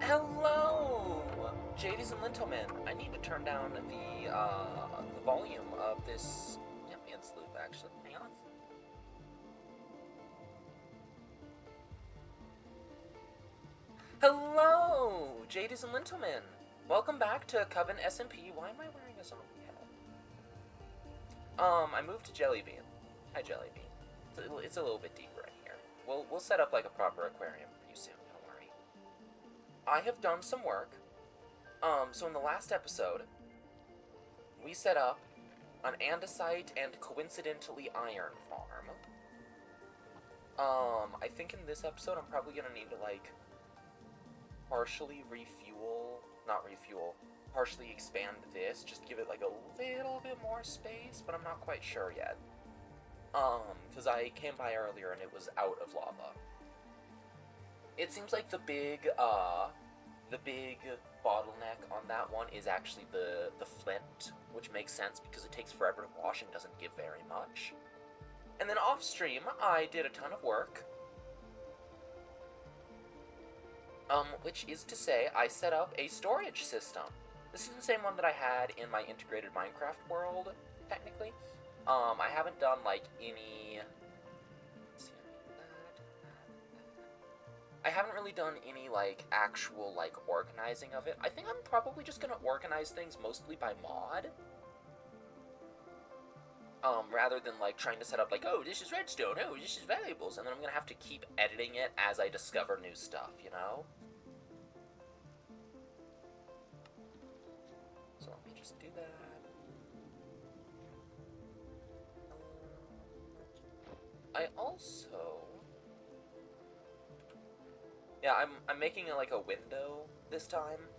Hello, Jadies and Lintelman. I need to turn down the volume of this ambient loop. Actually, hang on. Hello, Jadies and Lintelman. Welcome back to Coven SMP. Why am I wearing a zombie hat? I moved to Jellybean. Hi, Jellybean. It's a little bit deeper in here. We'll set up like a proper aquarium for you soon. Don't worry. I have done some work. So in the last episode, we set up an andesite and coincidentally iron farm. I think in this episode I'm probably gonna need to, like, partially partially expand this, just give it, like, a little bit more space, but I'm not quite sure yet. Because I came by earlier and it was out of lava. It seems like the big bottleneck on that one is actually the flint, which makes sense because it takes forever to wash and doesn't give very much. And then off stream, I did a ton of work. Which is to say, I set up a storage system. This is the same one that I had in my integrated Minecraft world, technically. I haven't done, like, any... I haven't really done any, like, actual, like, organizing of it. I think I'm probably just gonna organize things mostly by mod. Rather than, like, trying to set up, like, oh, this is redstone, oh, this is valuables, and then I'm gonna have to keep editing it as I discover new stuff, you know? So let me just do that. I also... Yeah, I'm making it like a window this time.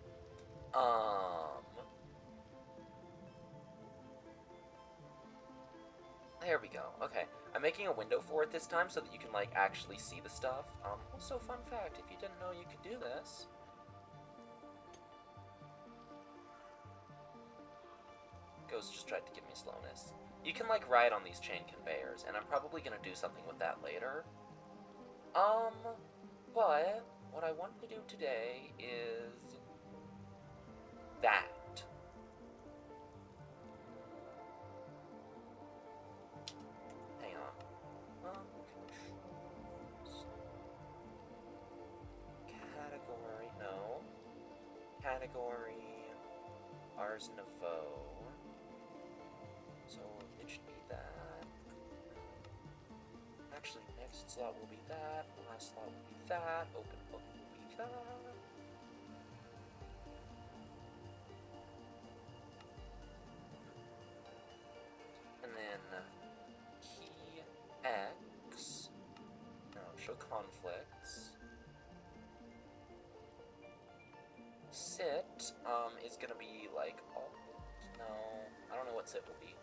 There we go. Okay, I'm making a window for it this time so that you can, like, actually see the stuff. Also, fun fact, if you didn't know you could do this... Ghost just tried to give me slowness. You can, like, ride on these chain conveyors, and I'm probably gonna do something with that later. But what I want to do today is that. Hang on. Controls. Category, no. Category, Ars Nouveau. So it should be that. Actually, next slot will be that, last slot will be that, open book will be that. And then key X, no, show conflicts. Sit, is gonna be like, oh, no, I don't know what sit will be.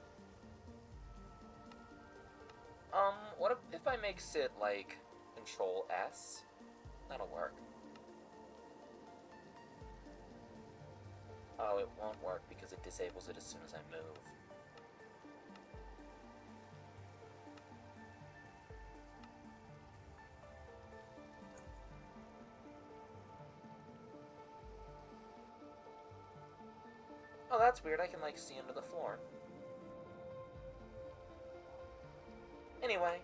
What if I make sit, like, Control S? That'll work. Oh, it won't work because it disables it as soon as I move. Oh, that's weird. I can, like, see under the floor. Anyway.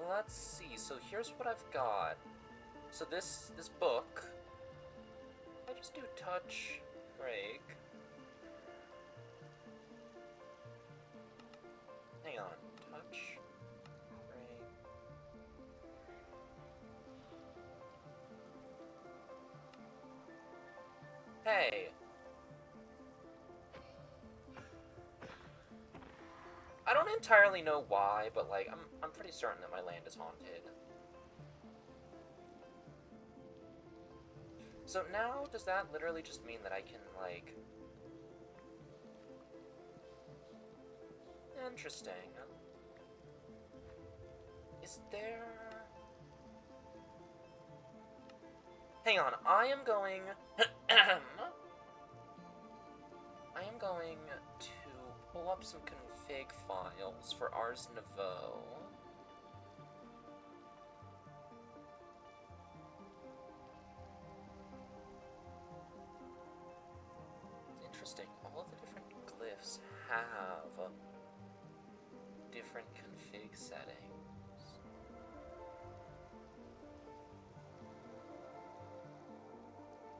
Let's see. So here's what I've got. So this book, I just do touch, break. Hang on. Touch, break. Hey. I don't entirely know why, but, like, I'm pretty certain that my land is haunted. So now, does that literally just mean that I can, like... Interesting. Is there... Hang on, I am going to pull up some config files for Ars Nouveau. interesting. All of the different glyphs have different config settings.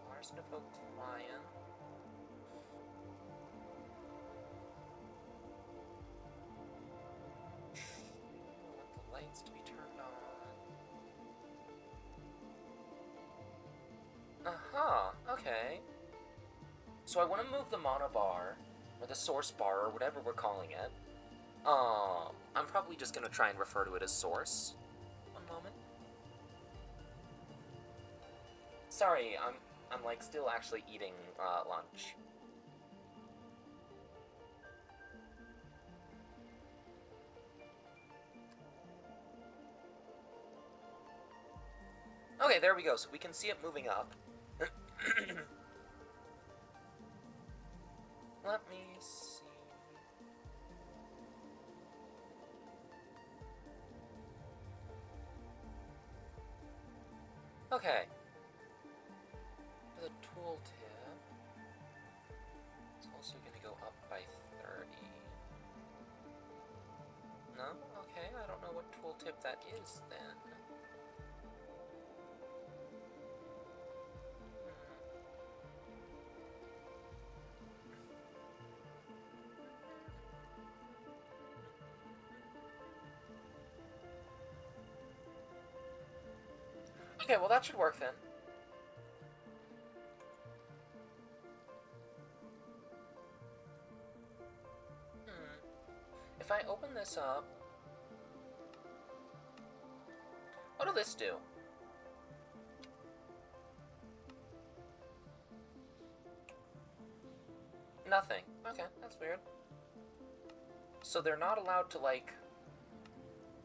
Mars Novo client. I want the lights to be turned on. Aha, okay. So I want to move the mono bar, or the source bar, or whatever we're calling it. I'm probably just gonna try and refer to it as source. One moment. Sorry, I'm like still actually eating lunch. Okay, there we go. So we can see it moving up. Let me see. Okay. The tooltip. It's also going to go up by 30. No? Okay, I don't know what tooltip that is then. Okay, well that should work then. If I open this up... What'll this do? Nothing. Okay, that's weird. So they're not allowed to, like,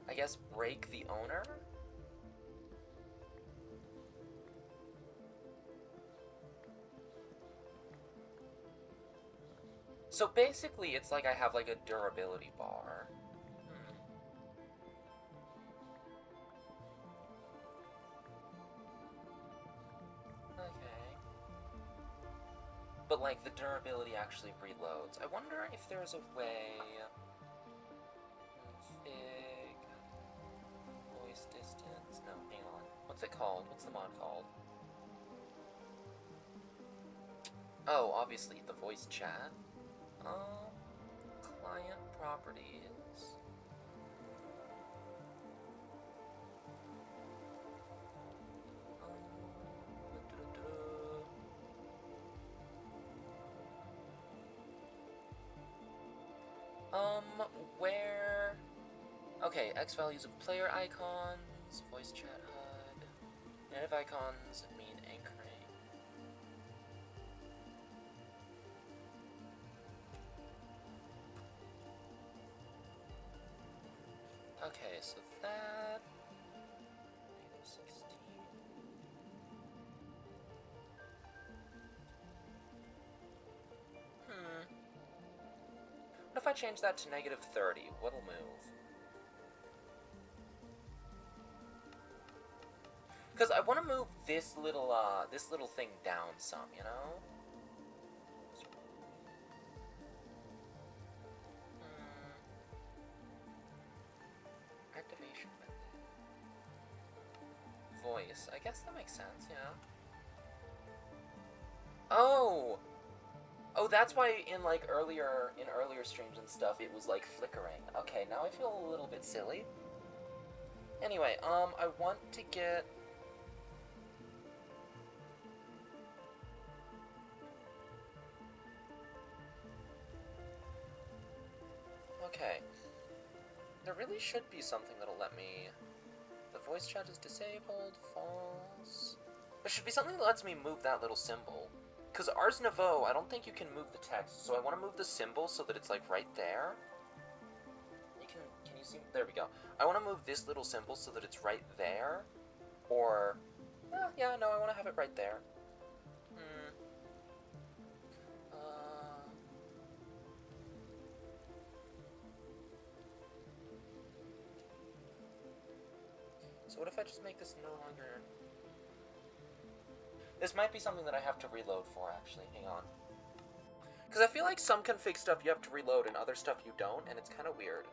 I guess, break the owner? So basically, it's like I have, like, a durability bar. Okay. But, like, the durability actually reloads. I wonder if there's a way... Config... Voice distance... No, hang on. What's it called? What's the mod called? Oh, obviously, the voice chat. Client properties. Where... Okay, X values of player icons, voice chat HUD, native icons, mean anchoring. Okay, so that... -16. What if I change that to -30? What'll move? Because I want to move this little thing down some, you know? Activation method. Voice. I guess that makes sense, yeah. Oh! Oh, that's why in like earlier streams and stuff it was like flickering. Okay, now I feel a little bit silly. Anyway, I want to get... Okay. There really should be something that'll let me... The voice chat is disabled, false... There should be something that lets me move that little symbol. Because Ars Nouveau, I don't think you can move the text, so I want to move the symbol so that it's like right there. Can you see? There we go. I want to move this little symbol so that it's right there. Or, yeah, no, I want to have it right there. So what if I just make this no longer... This might be something that I have to reload for, actually. Hang on. Because I feel like some config stuff you have to reload and other stuff you don't, and it's kind of weird.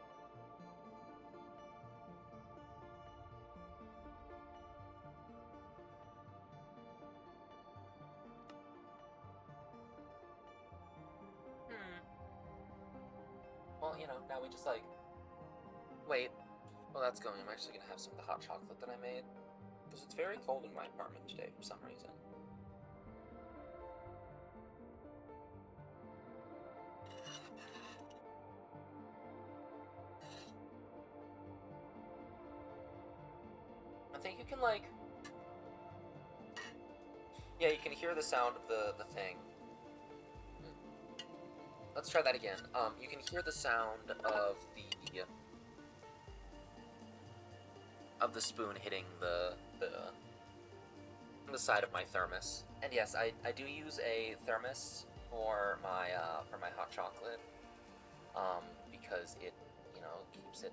Well, you know, now we just like... Wait. Well, that's going. I'm actually going to have some of the hot chocolate that I made. Because it's very cold in my apartment today for some reason. I think you can, like... Yeah, you can hear the sound of the thing. Let's try that again. You can hear the sound of the spoon hitting the side of my thermos. And yes, I do use a thermos for my hot chocolate, because it, you know, keeps it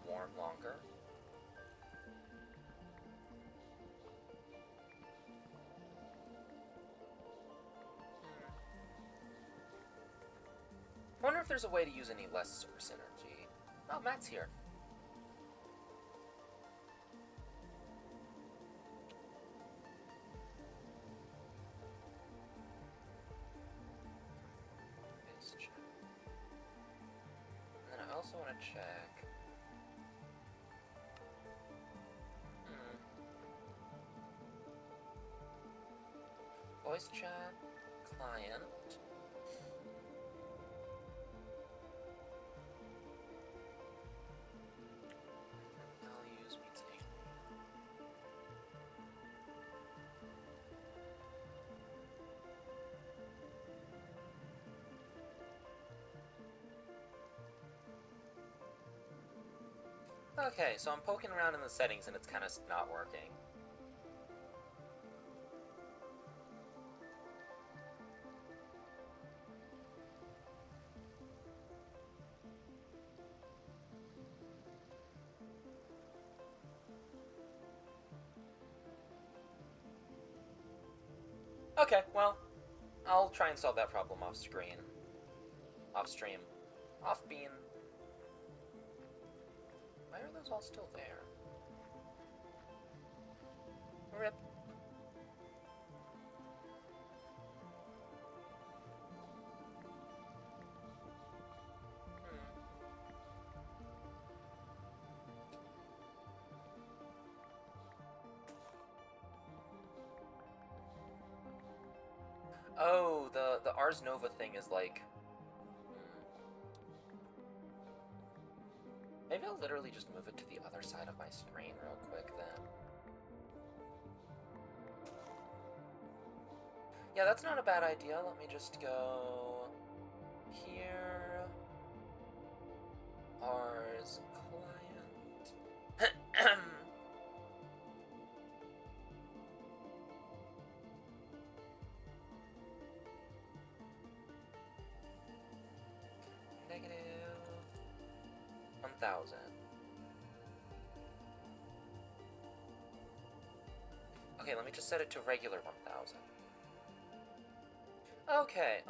warm longer. I wonder if there's a way to use any less source energy. Oh, Matt's here. And then I also want to check. Voice chat, client. Okay, so I'm poking around in the settings and it's kind of not working. Okay, well, I'll try and solve that problem off screen. Off stream. Off beam. Why are those all still there? Rip. Oh, the Ars Nova thing is like... Maybe I'll literally just move it to the other side of my screen real quick then. Yeah, that's not a bad idea. Let me just go here. Ars client. Negative 1,000. Okay, let me just set it to regular 1,000. Okay,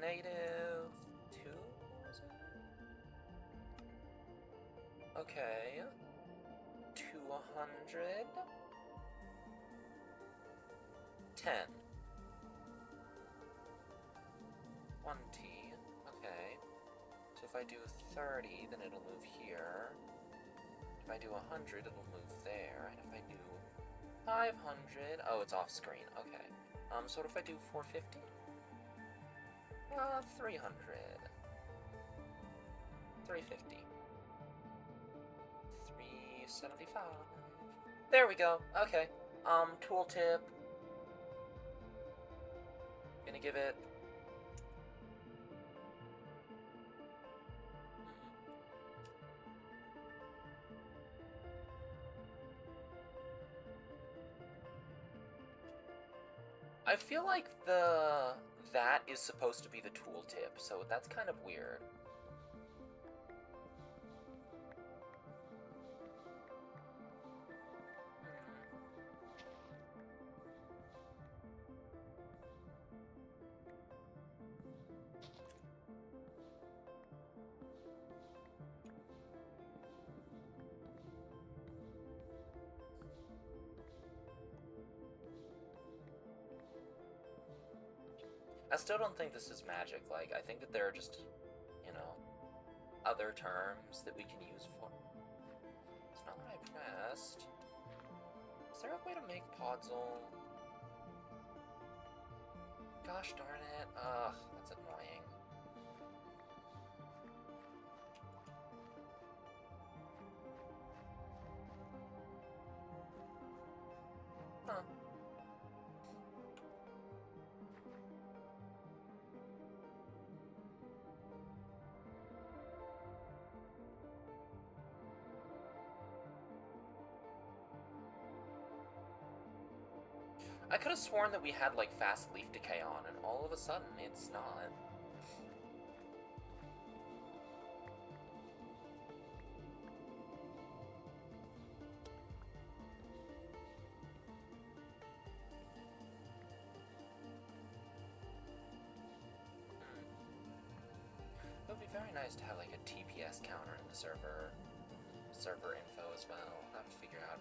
negative 2,000? Okay. 200. 10. 20. Okay. So if I do 30, then it'll move here. If I do 100, it'll move there. And if I do 500... Oh, it's off screen. Okay. So what if I do 450? 300. 350. 375. There we go. Okay. Tooltip. Gonna give it... I feel like that is supposed to be the tooltip, so that's kind of weird. I still don't think this is magic. Like, I think that there are just, you know, other terms that we can use for... It's not what I pressed. Is there a way to make Podzol? Gosh darn it. Ugh, that's annoying. Huh. I could have sworn that we had, like, fast leaf decay on, and all of a sudden, it's not. It would be very nice to have, like, a TPS counter in the server info as well. I have to figure out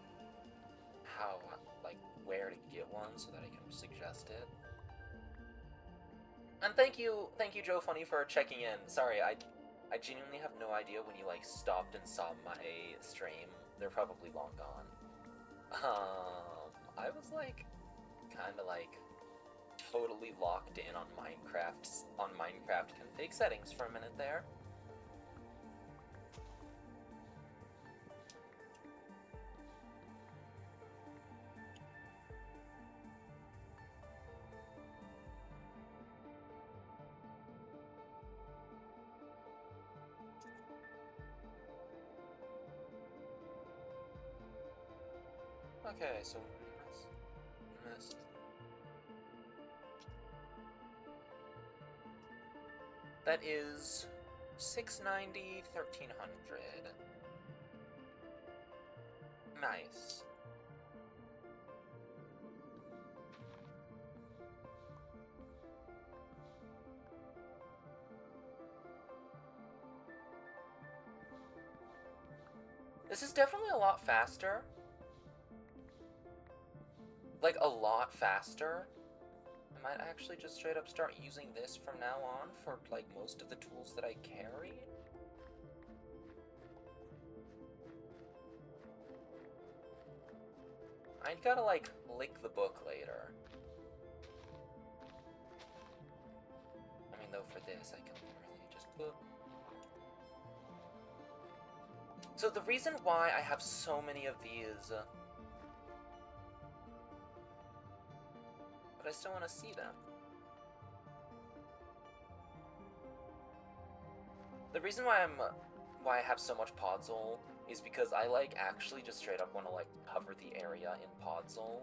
how, like, where to get one so that I can suggest it. And thank you, Joe Funny, for checking in. Sorry, I genuinely have no idea when you, like, stopped and saw my stream. They're probably long gone. I was, like, kind of, like, totally locked in on Minecraft config settings for a minute there. Okay, so missed. That is 690, 1300. Nice. This is definitely a lot faster. Like, a lot faster. I might actually just straight up start using this from now on for, like, most of the tools that I carry. I gotta, like, lick the book later. I mean, though, for this, I can literally just put... So the reason why I have so many of these... but I still want to see them. The reason why I have so much Podzol is because I, like, actually just straight up want to, like, cover the area in Podzol.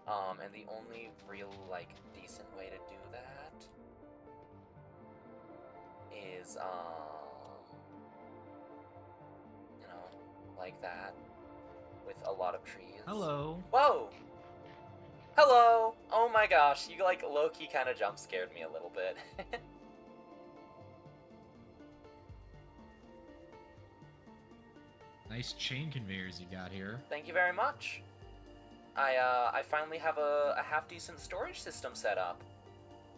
And the only real, like, decent way to do that is, you know, like that, with a lot of trees. Hello. Whoa! Hello! Oh my gosh, you, like, low-key kind of jump-scared me a little bit. Nice chain conveyors you got here. Thank you very much. I finally have a half-decent storage system set up.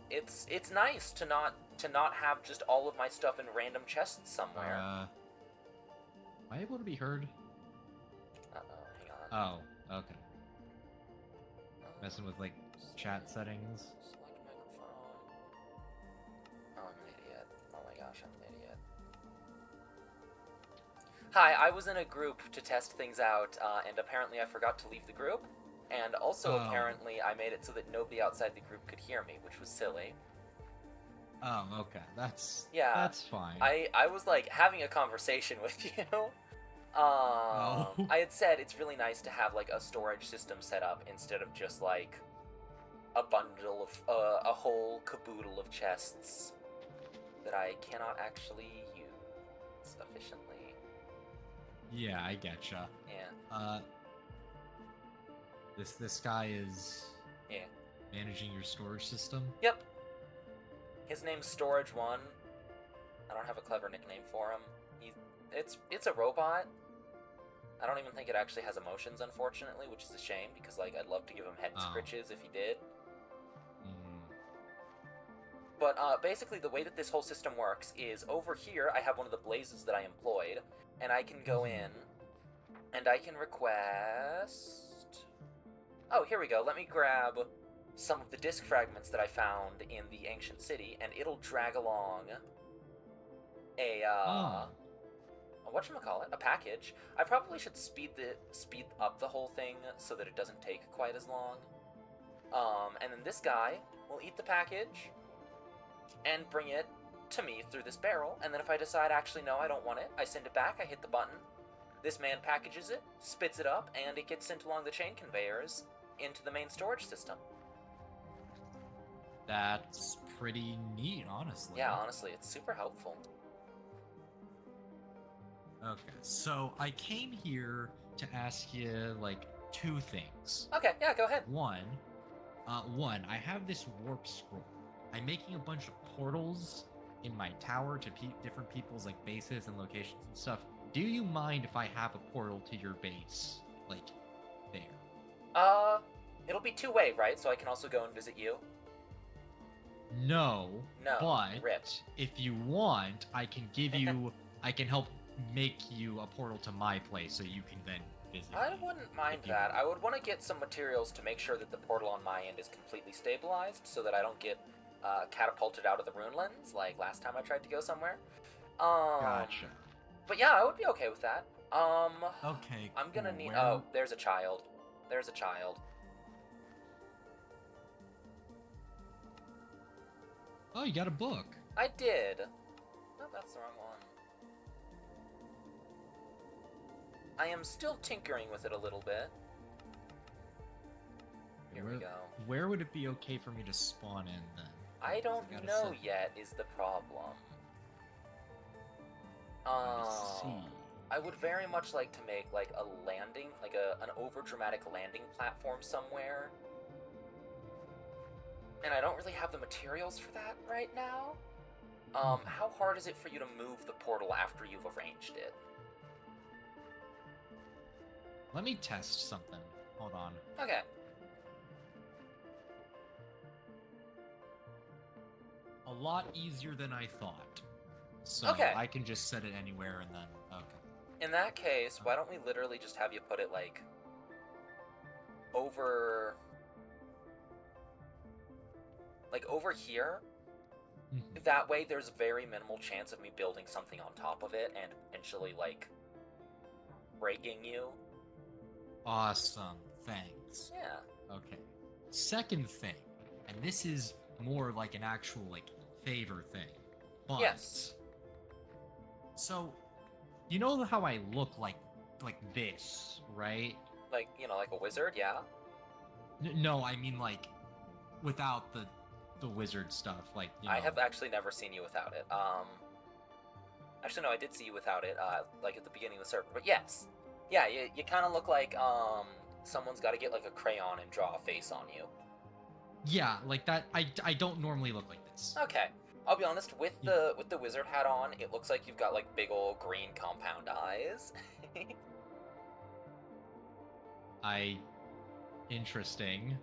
It's nice to not have just all of my stuff in random chests somewhere. Am I able to be heard? Uh-oh, hang on. Oh, okay. Messing with, like, chat settings. Select microphone. Oh, I'm an idiot. Oh my gosh, I'm an idiot. Hi, I was in a group to test things out, and apparently I forgot to leave the group. And also, apparently, I made it so that nobody outside the group could hear me, which was silly. Oh, okay. That's fine. I was, like, having a conversation with you. I had said it's really nice to have, like, a storage system set up instead of just, like, a bundle of, a whole caboodle of chests that I cannot actually use efficiently. Yeah, I getcha. Yeah. This guy is... Yeah. Managing your storage system? Yep. His name's Storage One. I don't have a clever nickname for him. It's a robot. I don't even think it actually has emotions, unfortunately, which is a shame, because, like, I'd love to give him head scritches if he did. But basically, the way that this whole system works is over here, I have one of the blazes that I employed, and I can go in, and I can request... Oh, here we go. Let me grab some of the disc fragments that I found in the ancient city, and it'll drag along a, whatchamacallit, a package. I probably should speed up the whole thing so that it doesn't take quite as long. And then this guy will eat the package and bring it to me through this barrel, and then if I decide, actually, no, I don't want it, I send it back, I hit the button, this man packages it, spits it up, and it gets sent along the chain conveyors into the main storage system. That's pretty neat, honestly. Yeah, honestly, it's super helpful. Okay, so I came here to ask you, like, 2 things. Okay, yeah, go ahead. One, I have this warp scroll. I'm making a bunch of portals in my tower to different people's, like, bases and locations and stuff. Do you mind if I have a portal to your base, like, there? It'll be two-way, right? So I can also go and visit you? No, but ripped. if you want, I can give you, I can help make you a portal to my place so you can then visit I me, wouldn't mind if you that. want. I would want to get some materials to make sure that the portal on my end is completely stabilized so that I don't get catapulted out of the rune lens like last time I tried to go somewhere. Gotcha. But yeah, I would be okay with that. Okay, I'm gonna cool. need... Oh, there's a child. There's a child. Oh, you got a book. I did. No, that's the wrong one. I am still tinkering with it a little bit. Here we go. Where would it be okay for me to spawn in, then? I don't gotta know set- yet is the problem. Let me see. I would very much like to make like a landing, like an over-dramatic landing platform somewhere. And I don't really have the materials for that right now. How hard is it for you to move the portal after you've arranged it? Let me test something. Hold on. Okay. A lot easier than I thought. So Okay. I can just set it anywhere and then... Okay. In that case, why don't we literally just have you put it, like, over... Like, over here? Mhm. That way there's very minimal chance of me building something on top of it and potentially, like, breaking you. Awesome. Thanks. Yeah. Okay. Second thing, and this is more like an actual, like, favor thing. But... Yes. So, you know how I look like this, right? Like, you know, like a wizard, yeah? No, I mean, like, without the wizard stuff, like, you know. I have actually never seen you without it. Actually, no, I did see you without it, like, at the beginning of the server, but yes. Yeah, you kind of look like, someone's got to get, like, a crayon and draw a face on you. Yeah, like that. I don't normally look like this. Okay. I'll be honest, with the wizard hat on, it looks like you've got, like, big old green compound eyes. Interesting.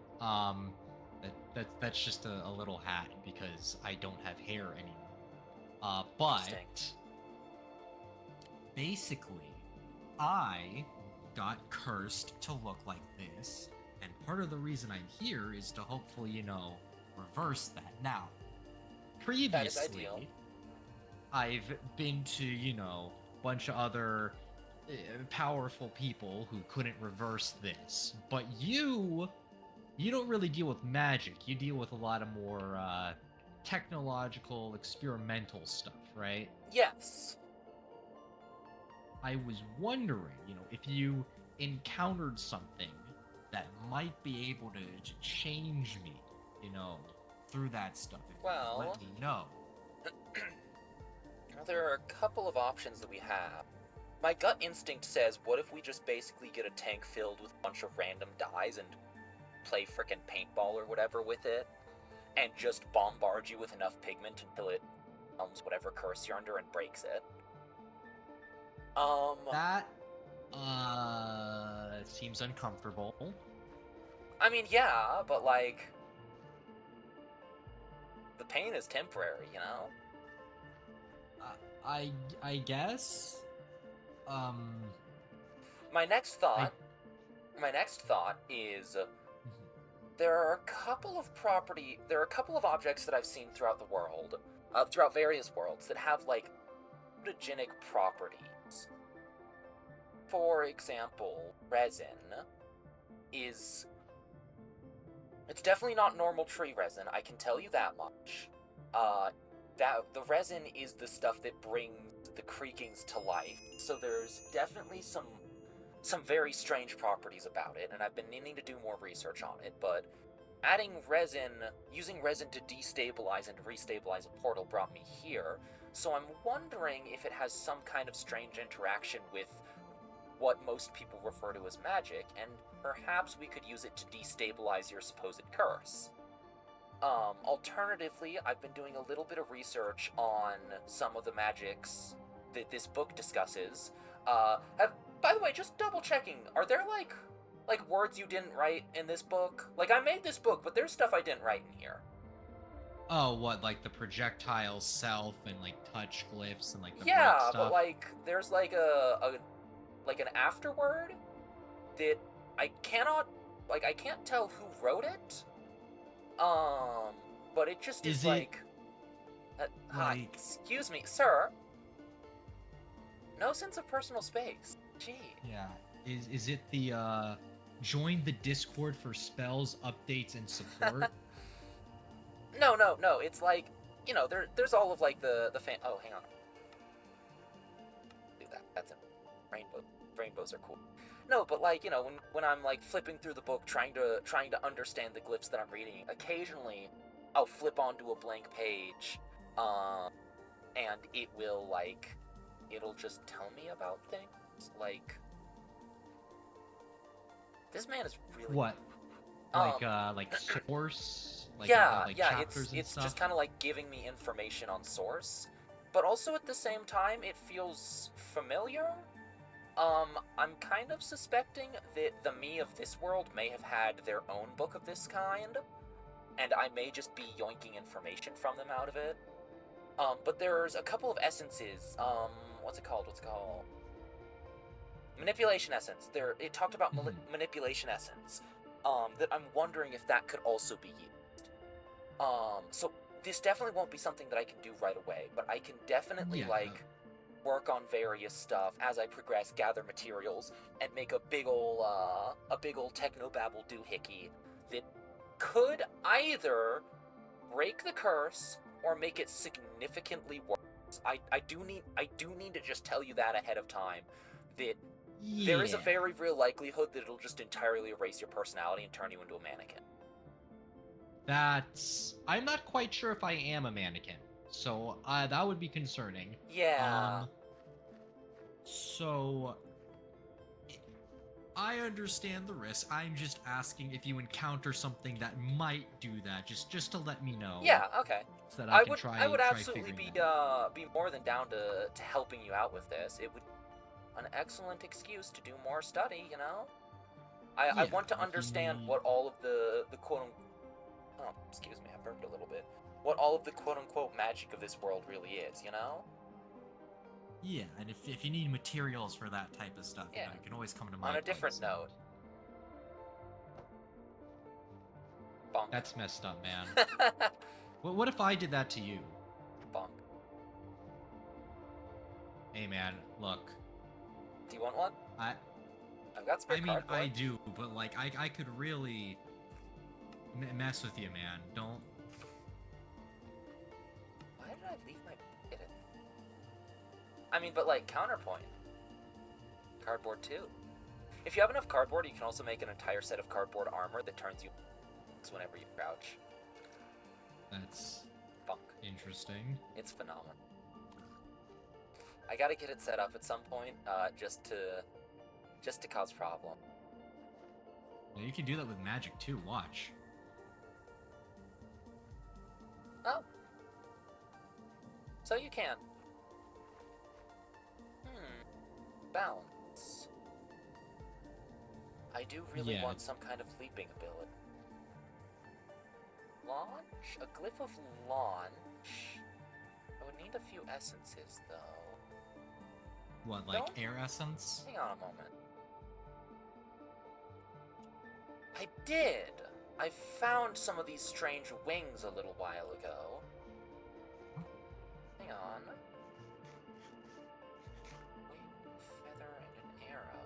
That's just a little hat because I don't have hair anymore. But basically, I got cursed to look like this, and part of the reason I'm here is to hopefully, you know, reverse that. Now, previously, I've been to, you know, a bunch of other powerful people who couldn't reverse this, but you don't really deal with magic. You deal with a lot of more technological, experimental stuff, right? Yes. I was wondering, you know, if you encountered something that might be able to change me, you know, through that stuff. If you could let me know. Well, there are a couple of options that we have. My gut instinct says, what if we just basically get a tank filled with a bunch of random dyes and play frickin' paintball or whatever with it, and just bombard you with enough pigment until it becomes whatever curse you're under and breaks it. That seems uncomfortable. I mean, yeah, but like, the pain is temporary, you know? I guess. My next thought is there are a couple of objects that I've seen throughout the world, throughout various worlds, that have, like, mutagenic properties. For example, resin is... It's definitely not normal tree resin, I can tell you that much. The resin is the stuff that brings the creakings to life, so there's definitely some very strange properties about it, and I've been needing to do more research on it, but using resin to destabilize and restabilize a portal brought me here, so I'm wondering if it has some kind of strange interaction with what most people refer to as magic, and perhaps we could use it to destabilize your supposed curse. Alternatively, I've been doing a little bit of research on some of the magics that this book discusses. By the way, just double checking, are there like words you didn't write in this book? Like, I made this book, but there's stuff I didn't write in here. Oh, what, like the projectile self and like touch glyphs and like the break Yeah, stuff? but like there's like an afterword that I can't tell who wrote it. But it just is like excuse me, sir. No sense of personal space. Gee. Yeah. Is it the join the Discord for spells, updates, and support? No. It's like, you know, there's all of like the fan. Oh, hang on. Do that. That's it. Rainbows are cool. No, but like, you know, when I'm like flipping through the book, trying to understand the glyphs that I'm reading, occasionally I'll flip onto a blank page, and it'll just tell me about things. Like, this man is really... What? Like source? Like, yeah, chapters and it's stuff? just kind of like giving me information on source, but also at the same time it feels familiar. I'm kind of suspecting that the me of this world may have had their own book of this kind, and I may just be yoinking information from them out of it. But there's a couple of essences, what's it called? Manipulation essence. It talked about manipulation essence, that I'm wondering if that could also be used. So this definitely won't be something that I can do right away, but I can definitely, work on various stuff as I progress, gather materials, and make a big ol' technobabble doohickey that could either break the curse or make it significantly worse. I do need to just tell you that ahead of time, that there is a very real likelihood that it'll just entirely erase your personality and turn you into a mannequin. I'm not quite sure if I am a mannequin, so that would be concerning. Yeah. So I understand the risk. I'm just asking if you encounter something that might do that, just to let me know. Yeah, okay. So that I would absolutely be more than down to helping you out with this. It would an excellent excuse to do more study, you know? I want to understand what all of the quote-unquote... Oh, excuse me, I burped a little bit. What all of the quote-unquote magic of this world really is, you know? Yeah, and if you need materials for that type of stuff, you can always come to my On a different note. Bonk. That's messed up, man. What if I did that to you? Bonk. Hey, man, look. Do you want one? I've got spare cardboard. I do, but like, I could really mess with you, man. Don't. Why did I leave my bucket in? I mean, but like, counterpoint. Cardboard too. If you have enough cardboard, you can also make an entire set of cardboard armor that turns you whenever you crouch. That's bunk. Interesting. It's phenomenal. I gotta get it set up at some point, just to cause problem. Yeah, you can do that with magic too. Watch. Oh. So you can. Balance. I do really want some kind of leaping ability. launch? A glyph of launch? I would need a few essences, though. What, like air essence? Hang on a moment. I did! I found some of these strange wings a little while ago. Hang on. Wing, feather, and an arrow.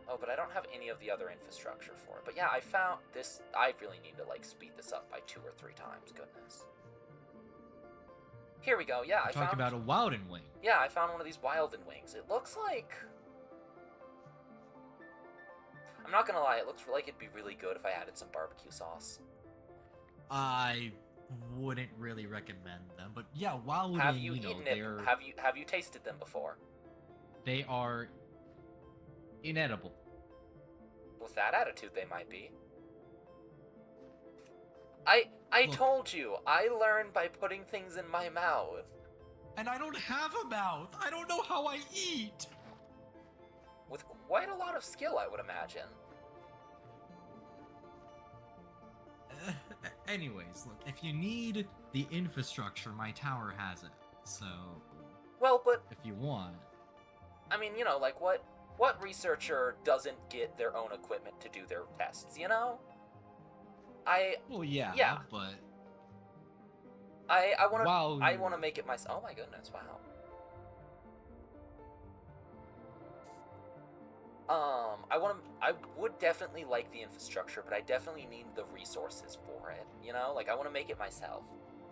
Oh, but I don't have any of the other infrastructure for it. But yeah, I found this. I really need to, like, speed this up by 2 or 3 times. Goodness. Here we go. Yeah, I found... Talk about a Wilden wing. Yeah, I found one of these Wilden wings. It looks like... I'm not gonna lie, it looks like it'd be really good if I added some barbecue sauce. I wouldn't really recommend them, but yeah, Wilden, Have you eaten it? Have you tasted them before? They are inedible. With that attitude, they might be. I told you, I learn by putting things in my mouth. And I don't have a mouth. I don't know how I eat. With quite a lot of skill, I would imagine. Anyways, look, if you need the infrastructure, my tower has it. So, well, but if you want, I mean, you know, like what researcher doesn't get their own equipment to do their tests, you know? Well, yeah, but I want to make it myself. Oh my goodness! Wow. I would definitely like the infrastructure, but I definitely need the resources for it. You know, like I want to make it myself.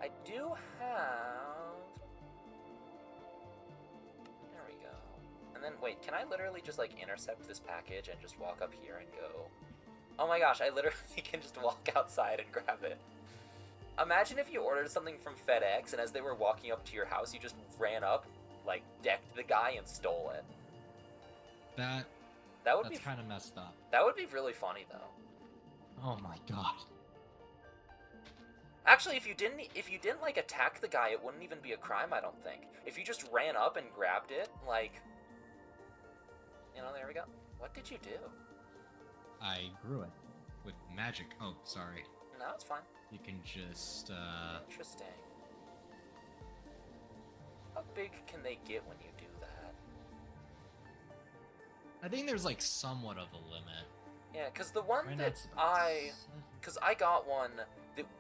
I do have. There we go. And then wait, can I literally just like intercept this package and just walk up here and go? Oh my gosh, I literally can just walk outside and grab it. Imagine if you ordered something from FedEx, and as they were walking up to your house, you just ran up, like, decked the guy and stole it. That's kind of messed up. That would be really funny, though. Oh my god. Actually, if you didn't like attack the guy, it wouldn't even be a crime, I don't think. If you just ran up and grabbed it, like, you know, there we go. What did you do? I grew it with magic. Oh, sorry. No, it's fine. You can just, Interesting. How big can they get when you do that? I think there's, like, somewhat of a limit. Yeah, because the one Right that because I got one,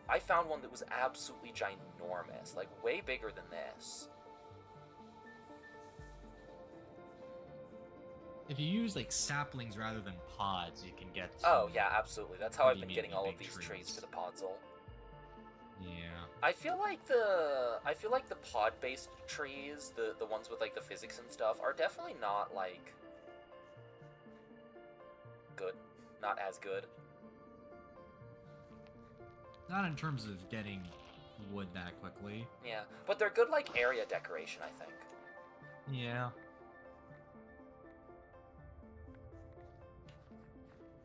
I found one that was absolutely ginormous, like, way bigger than this. If you use, like, saplings rather than pods, you can get... Oh, yeah, absolutely. That's how I've been getting all of big these trees. trees for the podzol. Yeah. I feel like the pod-based trees, the ones with, like, the physics and stuff, are definitely not, like, good. Not as good. Not in terms of getting wood that quickly. Yeah, but they're good, like, area decoration, I think. Yeah.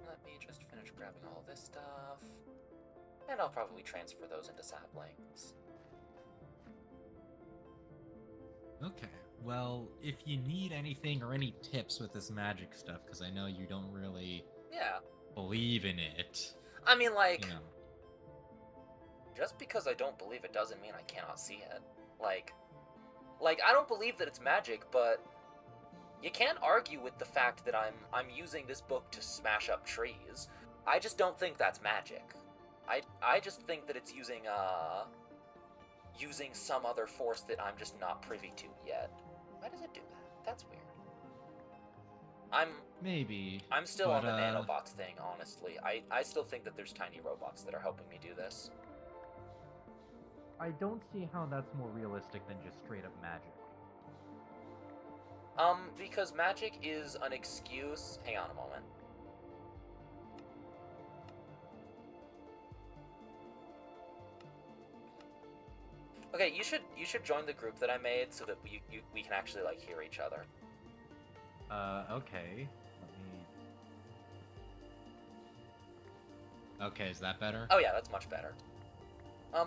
Let me just finish grabbing all this stuff. And I'll probably transfer those into saplings. Okay. Well, if you need anything or any tips with this magic stuff, because I know you don't really believe in it. I mean, like, you know. Just because I don't believe it doesn't mean I cannot see it. Like, I don't believe that it's magic, but you can't argue with the fact that I'm using this book to smash up trees. I just don't think that's magic. I just think that it's using some other force that I'm just not privy to yet. Why does it do that? That's weird. I'm still on the nanobots thing, honestly. I still think that there's tiny robots that are helping me do this. I don't see how that's more realistic than just straight up magic. Because magic is an excuse... Hang on a moment. Okay, you should join the group that I made so that we can actually, like, hear each other. Okay. Okay, is that better? Oh yeah, that's much better.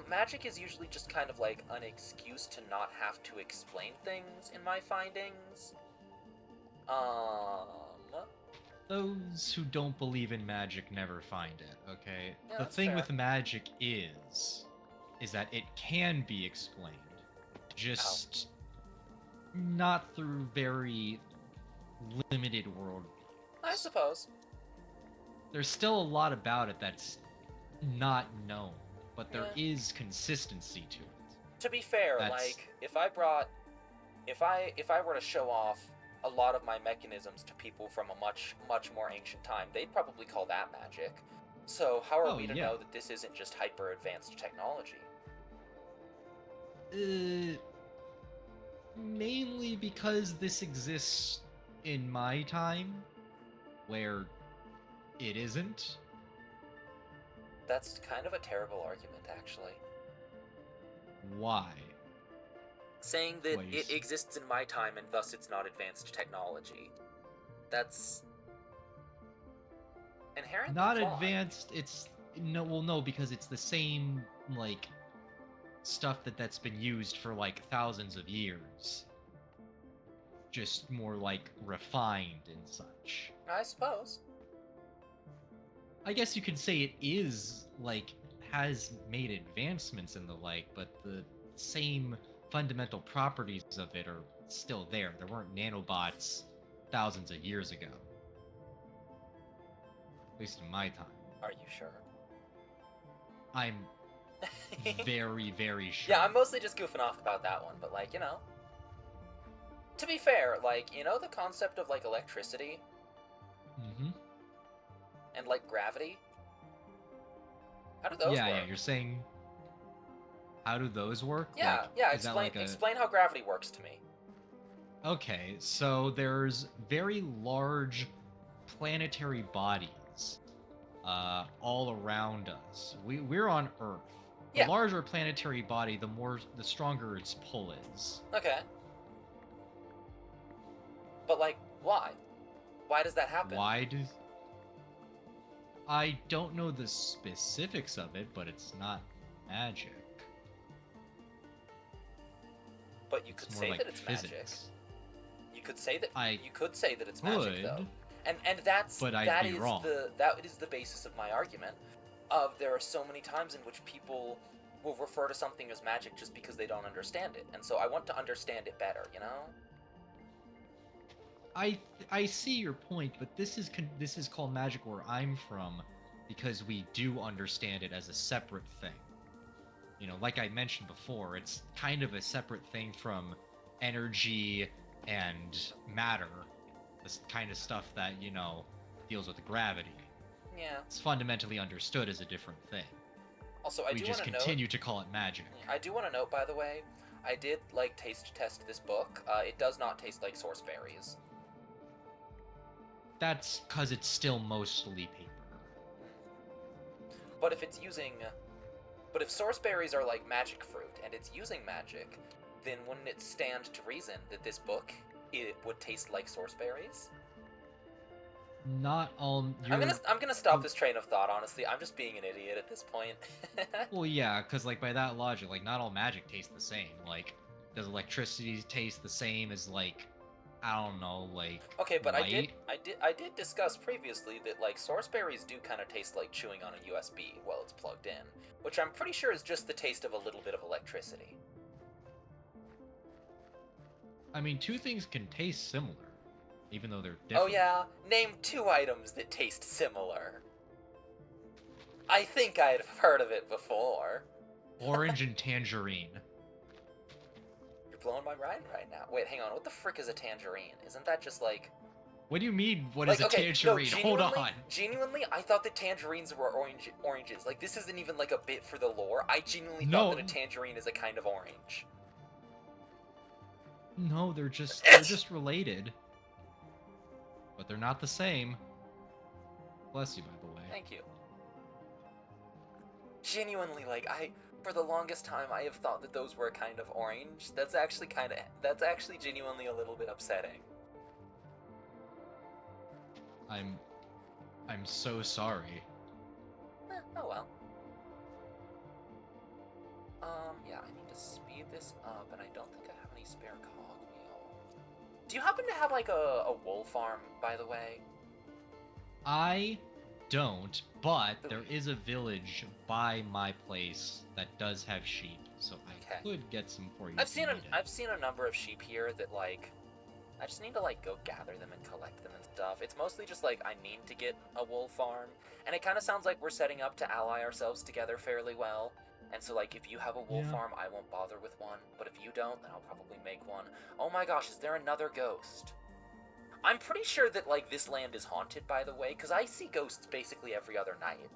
Magic is usually just kind of like an excuse to not have to explain things in my findings. those who don't believe in magic never find it, okay? Yeah, The that's thing fair. with magic is that it can be explained, just not through very limited worldviews. I suppose. There's still a lot about it that's not known, but there Yeah. is consistency to it. To be fair, like if I were to show off a lot of my mechanisms to people from a much more ancient time, they'd probably call that magic. So how are we to know that this isn't just hyper advanced technology? Mainly because this exists in my time, where it isn't. That's kind of a terrible argument, actually. Why? Saying that it exists in my time and thus it's not advanced technology. That's inherently not flawed. Advanced. It's no, because it's the same like stuff that's been used for like thousands of years, just more like refined and such. I suppose. I guess you could say it is like has made advancements in the like, but the same fundamental properties of it are still there. There weren't nanobots thousands of years ago. At least in my time. Are you sure? I'm very, very sure. Yeah, I'm mostly just goofing off about that one, but like, you know. To be fair, like, you know the concept of like electricity? Mm-hmm. And like gravity? How do those work? Yeah, you're saying how do those work? Yeah, like, explain how gravity works to me. Okay, so there's very large planetary bodies all around us. We're on Earth. The larger a planetary body, the stronger its pull is. Okay. But like, why? Why does that happen? I don't know the specifics of it, but it's not magic. But you could say like that it's physics. Magic. You could say that it's magic though. And that is the basis of my argument of there are so many times in which people will refer to something as magic just because they don't understand it. And so I want to understand it better, you know? I see your point, but this is called magic where I'm from because we do understand it as a separate thing. You know, like I mentioned before, it's kind of a separate thing from energy and matter, this kind of stuff that, you know, deals with gravity. Yeah. It's fundamentally understood as a different thing. Also, I do want to note... We just continue to call it magic. I do want to note, by the way, I did, like, taste test this book. It does not taste like source berries. That's because it's still mostly paper. But if it's using... But if source berries are like magic fruit, and it's using magic, then wouldn't it stand to reason that this book would taste like source berries? Not all... I'm gonna stop this train of thought, honestly. I'm just being an idiot at this point. Well, yeah, because, like, by that logic, like, not all magic tastes the same. Like, does electricity taste the same as, like, I don't know, like, okay, but light? I did discuss previously that, like, source berries do kind of taste like chewing on a USB while it's plugged in, which I'm pretty sure is just the taste of a little bit of electricity. I mean, two things can taste similar, even though they're different. Oh yeah? Name 2 items that taste similar. I think I'd heard of it before. Orange and tangerine. You're blowing my mind right now. Wait, hang on. What the frick is a tangerine? Isn't that just like... What do you mean, what is a tangerine? No, hold on. Genuinely, I thought that tangerines were oranges. Like, this isn't even like a bit for the lore. I genuinely thought that a tangerine is a kind of orange. No, they're just related. But they're not the same. Bless you, by the way. Thank you. Genuinely, like, for the longest time, I have thought that those were a kind of orange. That's actually genuinely a little bit upsetting. I'm so sorry. Oh well. Yeah, I need to speed this up, and I don't think I have any spare cogwheel. Do you happen to have, like, a wool farm, by the way? I don't, but The- there is a village by my place that does have sheep, so I Okay. could get some for you. I've if you need it. I've seen a number of sheep here that like I just need to like go gather them and collect them and stuff. It's mostly just like I need to get a wool farm, and it kind of sounds like we're setting up to ally ourselves together fairly well. And so like if you have a wool Yeah. farm, I won't bother with one, but if you don't, then I'll probably make one. Oh my gosh, is there another ghost? I'm pretty sure that like this land is haunted, by the way, because I see ghosts basically every other night.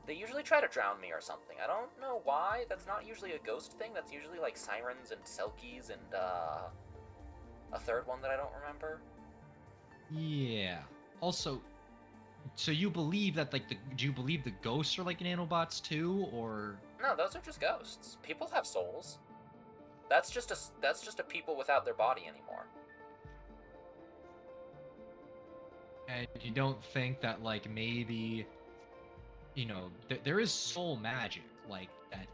They usually try to drown me or something. I don't know why. That's not usually a ghost thing. That's usually like sirens and selkies and a third one that I don't remember. Yeah. Also, so you believe that like do you believe the ghosts are like nanobots too, or? No, those are just ghosts. People have souls. That's just a people without their body anymore. And you don't think that like maybe, you know, there is soul magic like that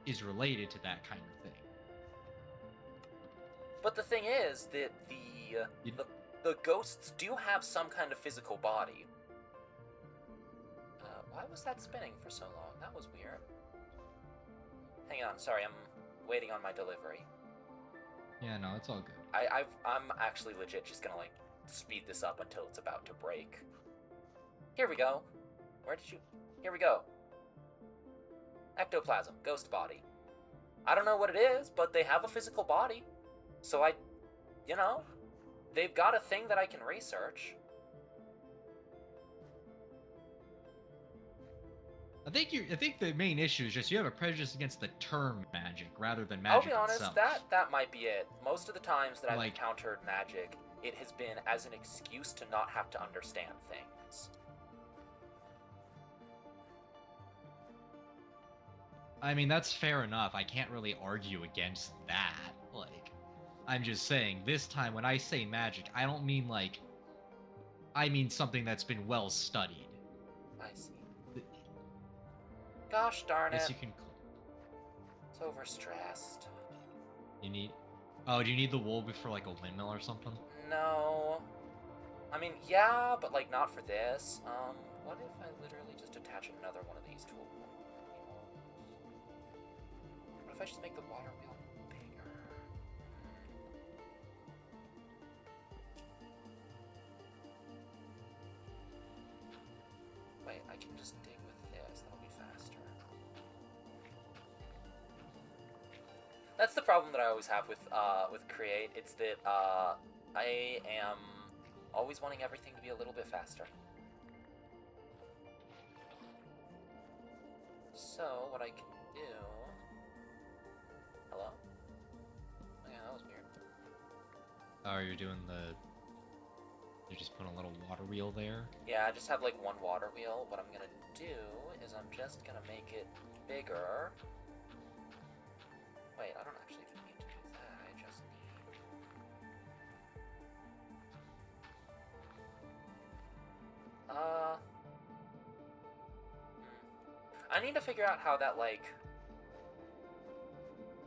is related to that kind of thing. But the thing is that the ghosts do have some kind of physical body. Why was that spinning for so long? That was weird. Hang on, sorry, I'm waiting on my delivery. Yeah, no, it's all good. I'm actually legit just gonna like speed this up until it's about to break. Here we go. Where did you? Here we go. Ectoplasm, ghost body. I don't know what it is, but they have a physical body. So you know, they've got a thing that I can research. I think the main issue is just you have a prejudice against the term magic rather than magic I'll be honest, itself. that might be it. Most of the times that I've Like- encountered magic, it has been as an excuse to not have to understand things. I mean, that's fair enough. I can't really argue against that. Like, I'm just saying, this time when I say magic, I don't mean like, I mean something that's been well studied. I see. Gosh darn Yes, it. you can. It's overstressed. You need. Oh, do you need the wool for like a windmill or something? No. I mean, yeah, but like not for this. What if I literally just attach another one of these to a wall? What if I just make the water wheel bigger? Wait, I can just dig with this. That'll be faster. That's the problem that I always have with Create. It's that I am always wanting everything to be a little bit faster. So what I can do? Hello? Oh, yeah, that was weird. Oh, you're doing the. You just put a little water wheel there. Yeah, I just have like one water wheel. What I'm gonna do is I'm just gonna make it bigger. Wait, I don't actually need to do that. I just need... I need to figure out how that, like,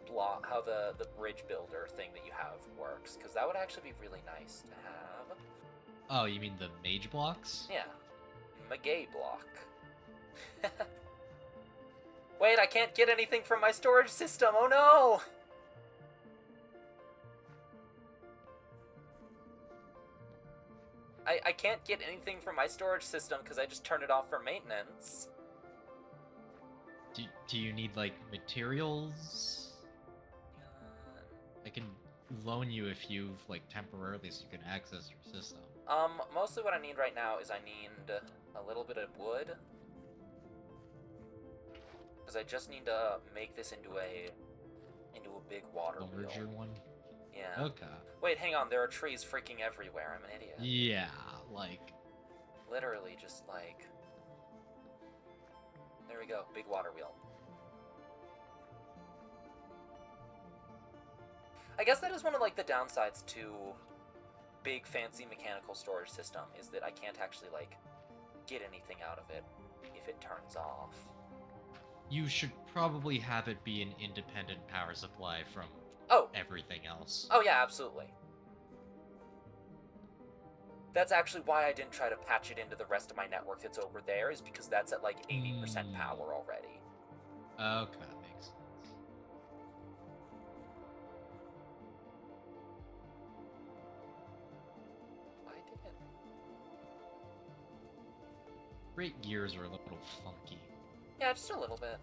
block, how the bridge builder thing that you have works, because that would actually be really nice to have. Oh, you mean the mage blocks? Yeah. Magay block. Wait, I can't get anything from my storage system. Oh no! I can't get anything from my storage system because I just turned it off for maintenance. Do you need like materials? I can loan you a few like temporarily so you can access your system. Mostly what I need right now is I need a little bit of wood. Because I just need to make this into a big water wheel. Larger one? Yeah. Okay. Wait, hang on, there are trees freaking everywhere. I'm an idiot. Yeah, like... Literally just like... There we go, big water wheel. I guess that is one of like the downsides to big fancy mechanical storage system, is that I can't actually like get anything out of it if it turns off. You should probably have it be an independent power supply from Oh! everything else. Oh yeah, absolutely. That's actually why I didn't try to patch it into the rest of my network that's over there, is because that's at like 80% power already. Okay, that makes sense. Why did it? Great gears are a little funky. Yeah, just a little bit.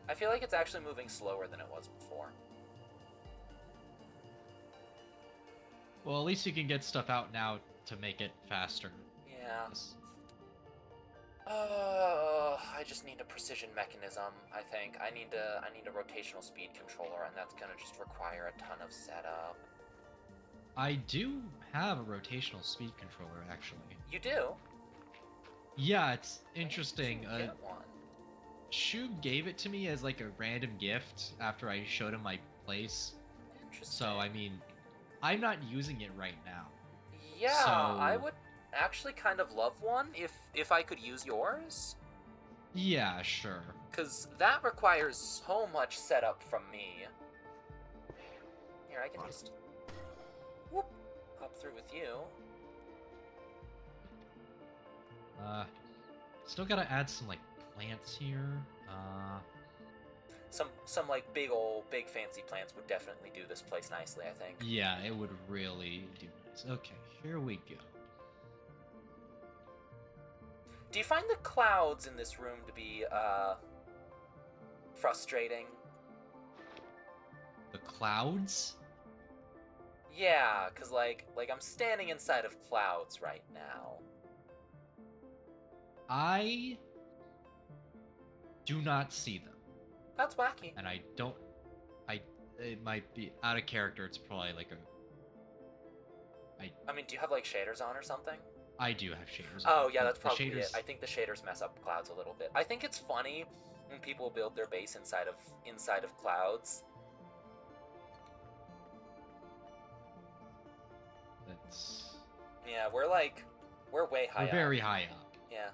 I feel like it's actually moving slower than it was before. Well, at least you can get stuff out now to make it faster. Yeah. Yes. I just need a precision mechanism, I think. I need a rotational speed controller, and that's gonna just require a ton of setup. I do have a rotational speed controller, actually. You do? Yeah, it's interesting. Why didn't you get one? Shu gave it to me as like a random gift after I showed him my place. Interesting. So, I mean, I'm not using it right now. Yeah, So... I would actually kind of love one if I could use yours. Yeah, sure. Because that requires so much setup from me. Here, I can just... whoop, hop through with you. Still gotta add some, like, plants here. Some like big fancy plants would definitely do this place nicely, I think. Yeah, it would really do nice. Okay, here we go. Do you find the clouds in this room to be, frustrating? The clouds? Yeah, because, like I'm standing inside of clouds right now. I do not see them. That's wacky. And I don't... It might be out of character. It's probably like a... I mean, do you have, like, shaders on or something? I do have shaders. Oh, yeah, that's The probably shaders... it. I think the shaders mess up clouds a little bit. I think it's funny when people build their base inside of clouds. That's... Yeah, we're way high up. We're very high up. Yeah.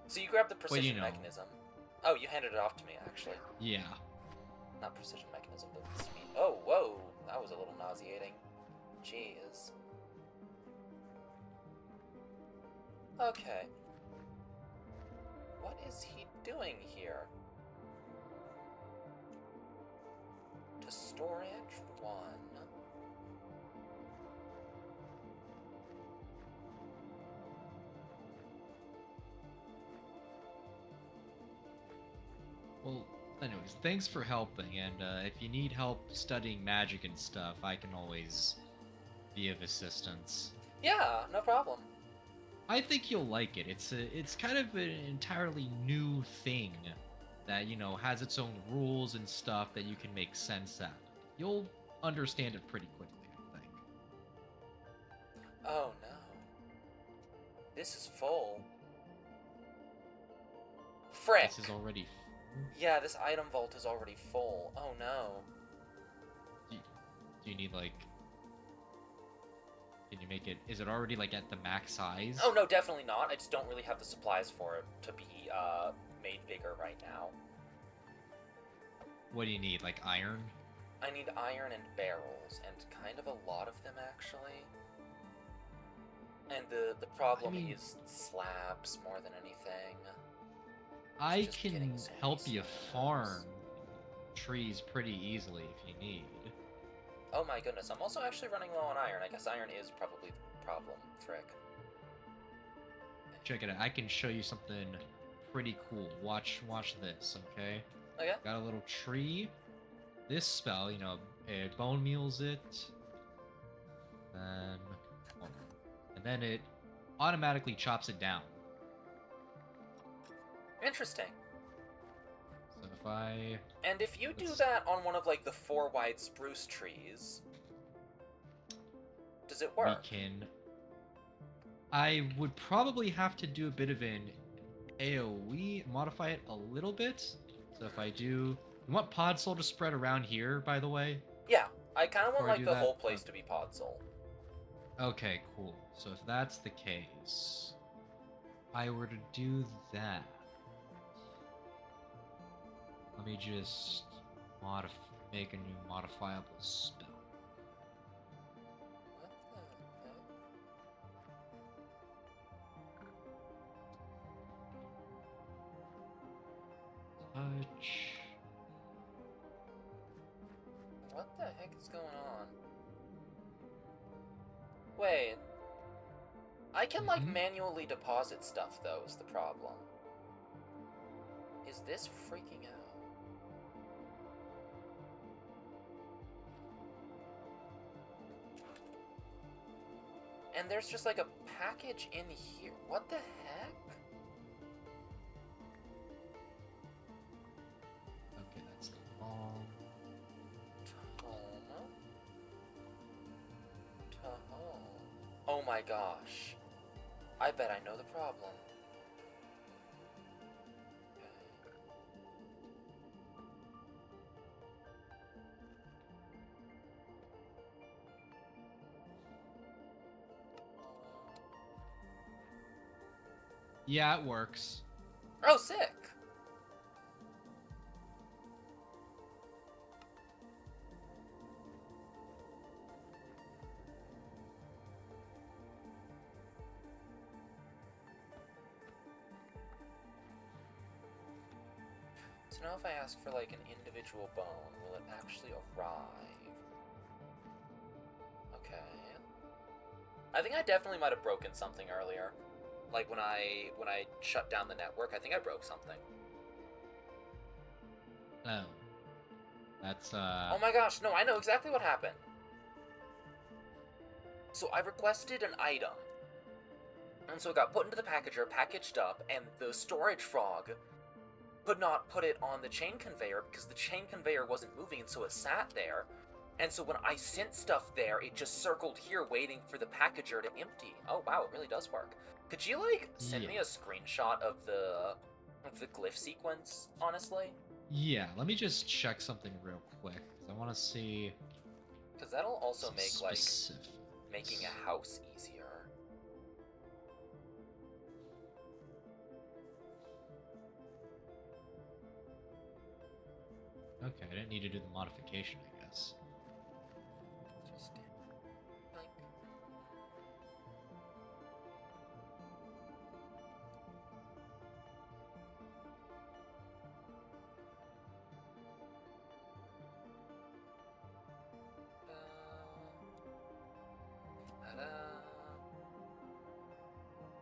So you grabbed the precision you know. mechanism. Oh, you handed it off to me, actually. Yeah. Not precision mechanism, but speed. Oh, whoa. That was a little nauseating. Jeez. Okay. What is he doing here? To storage 1. Well, anyways, thanks for helping, and if you need help studying magic and stuff, I can always be of assistance. Yeah, no problem. I think you'll like it. It's kind of an entirely new thing that, you know, has its own rules and stuff that you can make sense out of. You'll understand it pretty quickly, I think. Oh no. This is full. Frick! This is already... Yeah, this item vault is already full. Oh no. Do you need, like... Can you make it... Is it already, like, at the max size? Oh no, definitely not. I just don't really have the supplies for it to be, made bigger right now. What do you need, like iron? I need iron and barrels, and kind of a lot of them, actually. And the problem is slabs more than anything. I Just getting can so many help you slabs. farm trees pretty easily if you need. Oh my goodness, I'm also actually running low on iron. I guess iron is probably the problem, frick. Check it out. I can show you something pretty cool. Watch this, okay? Okay. Got a little tree. This spell, you know, it bone meals it. And then it automatically chops it down. Interesting. So if I... And if you do that on one of, like, the 4 wide spruce trees, does it work? We can... I would probably have to do a bit of an AoE, modify it a little bit. So if I do... You want pod soul to spread around here, by the way? Yeah, I kind of want, Before I like, do the that, whole place to be pod soul. Okay, cool. So if that's the case, I were to do that. Let me just make a new modifiable spell. What the heck? Touch. What the heck is going on? Wait. I can, like, manually deposit stuff, though, is the problem. Is this freaking out? And there's just, like, a package in here. What the heck? Okay, that's the wrong. Tahoe. Oh my gosh. I bet I know the problem. Yeah, it works. Oh, sick! So now if I ask for, like, an individual bone, will it actually arrive? Okay. I think I definitely might have broken something earlier. Like, when I shut down the network, I think I broke something. Oh. That's, Oh my gosh, no, I know exactly what happened. So I requested an item. And so it got put into the packager, packaged up, and the storage frog could not put it on the chain conveyor because the chain conveyor wasn't moving, and so it sat there. And so when I sent stuff there, it just circled here waiting for the packager to empty. Oh wow, it really does work. Could you, like, send me a screenshot of the glyph sequence, honestly? Yeah, let me just check something real quick, because I want to see... Because that'll also make, specifics. like, making a house easier. Okay, I didn't need to do the modification, I guess. Just like...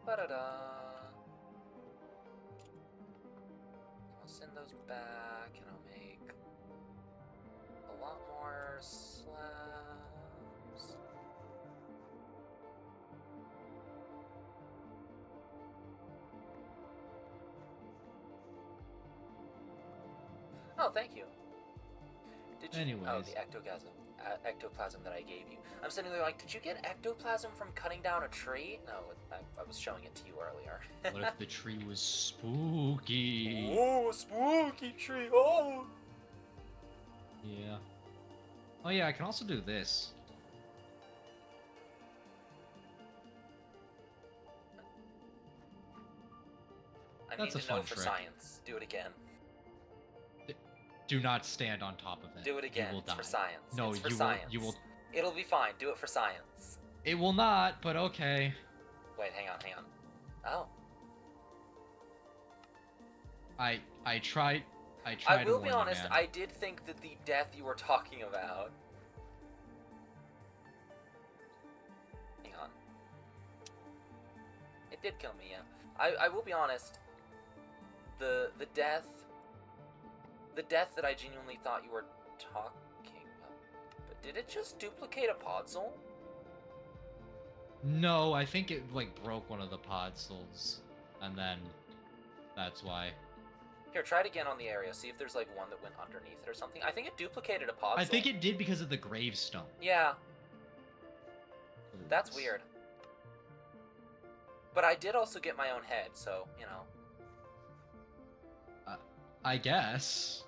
Ba-da-da. I'll send those back, and I'll make a lot more slabs. Oh, thank you. Did you? Anyways. Oh, the ectoplasm that I gave you. I'm sitting there like, did you get ectoplasm from cutting down a tree? No, I was showing it to you earlier. What if the tree was spooky? Oh, spooky tree! Oh. Yeah. Oh yeah, I can also do this. I That's need a to know fun for trick. science. Do it again. Do not stand on top of it. Do it again. You will It's die. for science. No, it's for you science. will. You will. It'll be fine. Do it for science. It will not. But okay. Wait, hang on. Oh. I tried. I will to be warn you, honest. man. I did think that the death you were talking about. Hang on. It did kill me. Yeah. I will be honest. The death that I genuinely thought you were talking about. But did it just duplicate a podzol? No, I think it like broke one of the podzels, and then that's why. Here, try it again on the area. See if there's like one that went underneath it or something. I think it duplicated a podzol. I think it did because of the gravestone. Yeah. That's weird. But I did also get my own head, so, you know. I guess.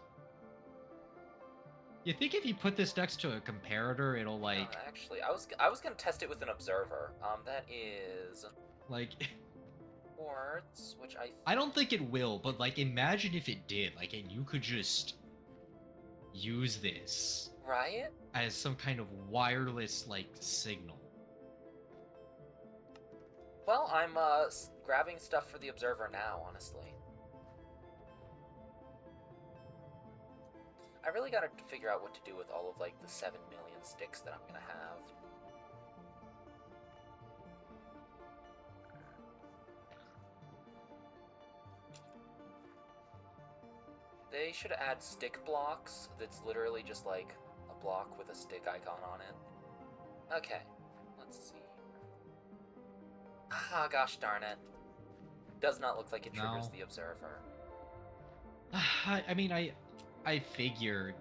You think if you put this next to a comparator, it'll like... actually, I was gonna test it with an observer. That is... Like... Quartz, which I don't think it will, but like imagine if it did, like, and you could just use this Right? as some kind of wireless, like, signal. Well, I'm grabbing stuff for the observer now, honestly. I really gotta figure out what to do with all of, like, the 7 million sticks that I'm gonna have. They should add stick blocks that's literally just, like, a block with a stick icon on it. Okay, let's see. Ah, gosh darn it. Does not look like it triggers No. the observer. I mean, I figured.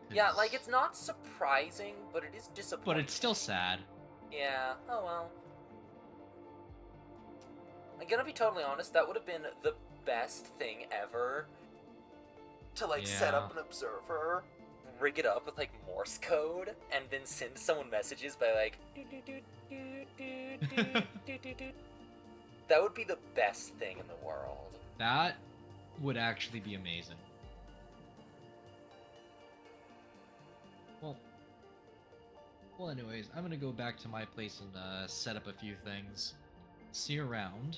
Yeah, like, it's not surprising, but it is disappointing. But it's still sad. Yeah, oh well. I'm gonna be totally honest, that would have been the best thing ever. To, like, set up an observer, rig it up with, like, Morse code, and then send someone messages by, like, That would be the best thing in the world. That would actually be amazing. Well, anyways, I'm gonna go back to my place and set up a few things. See you around.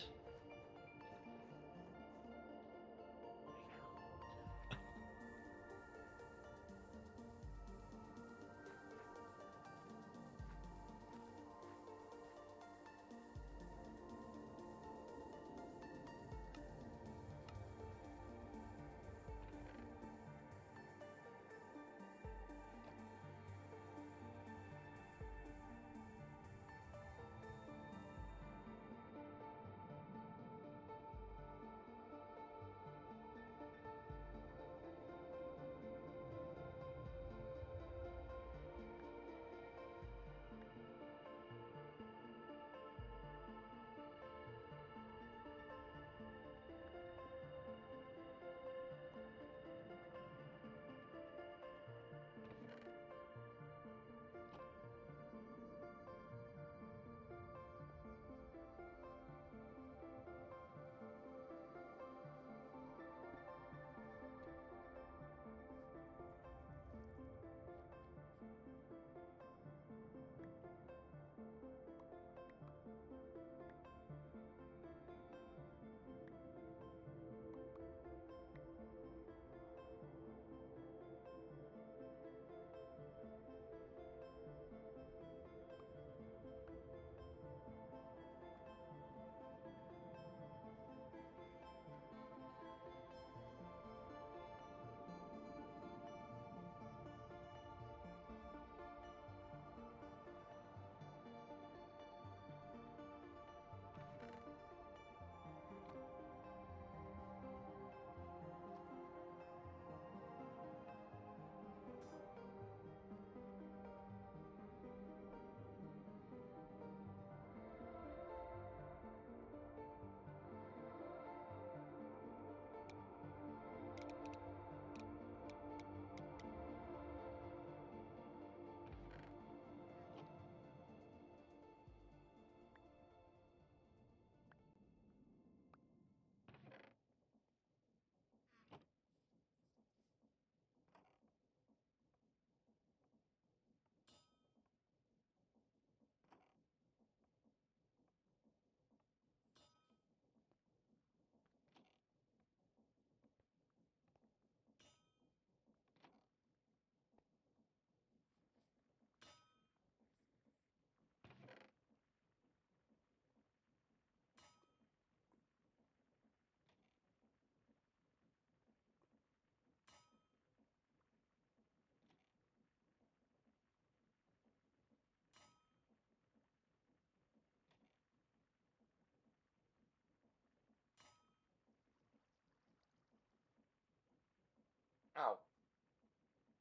Oh.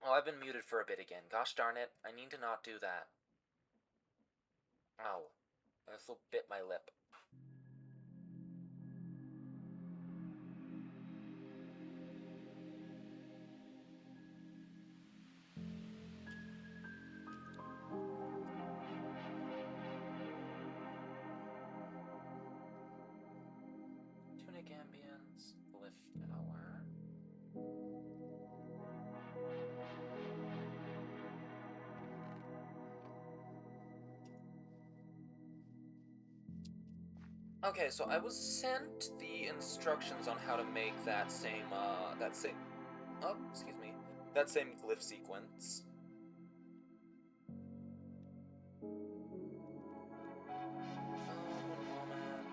Oh, I've been muted for a bit again. Gosh darn it, I need to not do that. Ow. I also bit my lip. Tunic ambience, lift hour. Okay, so I was sent the instructions on how to make that same glyph sequence. One moment.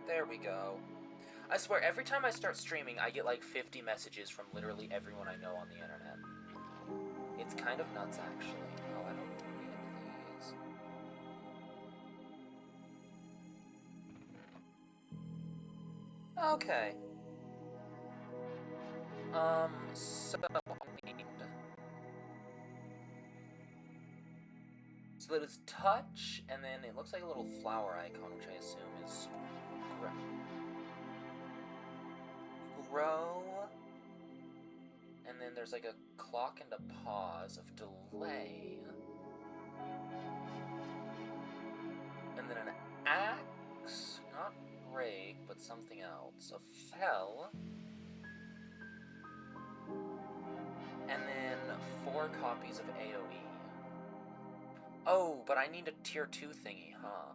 There we go. I swear, every time I start streaming, I get like 50 messages from literally everyone I know on the internet. It's kind of nuts, actually. Oh, I don't need these. Okay. So I need... So that is touch, and then it looks like a little flower icon, which I assume is grow. And then there's like a clock and a pause of delay. And then an axe, not break, but something else. A fell. And then 4 copies of AoE. Oh, but I need a tier 2 thingy, huh?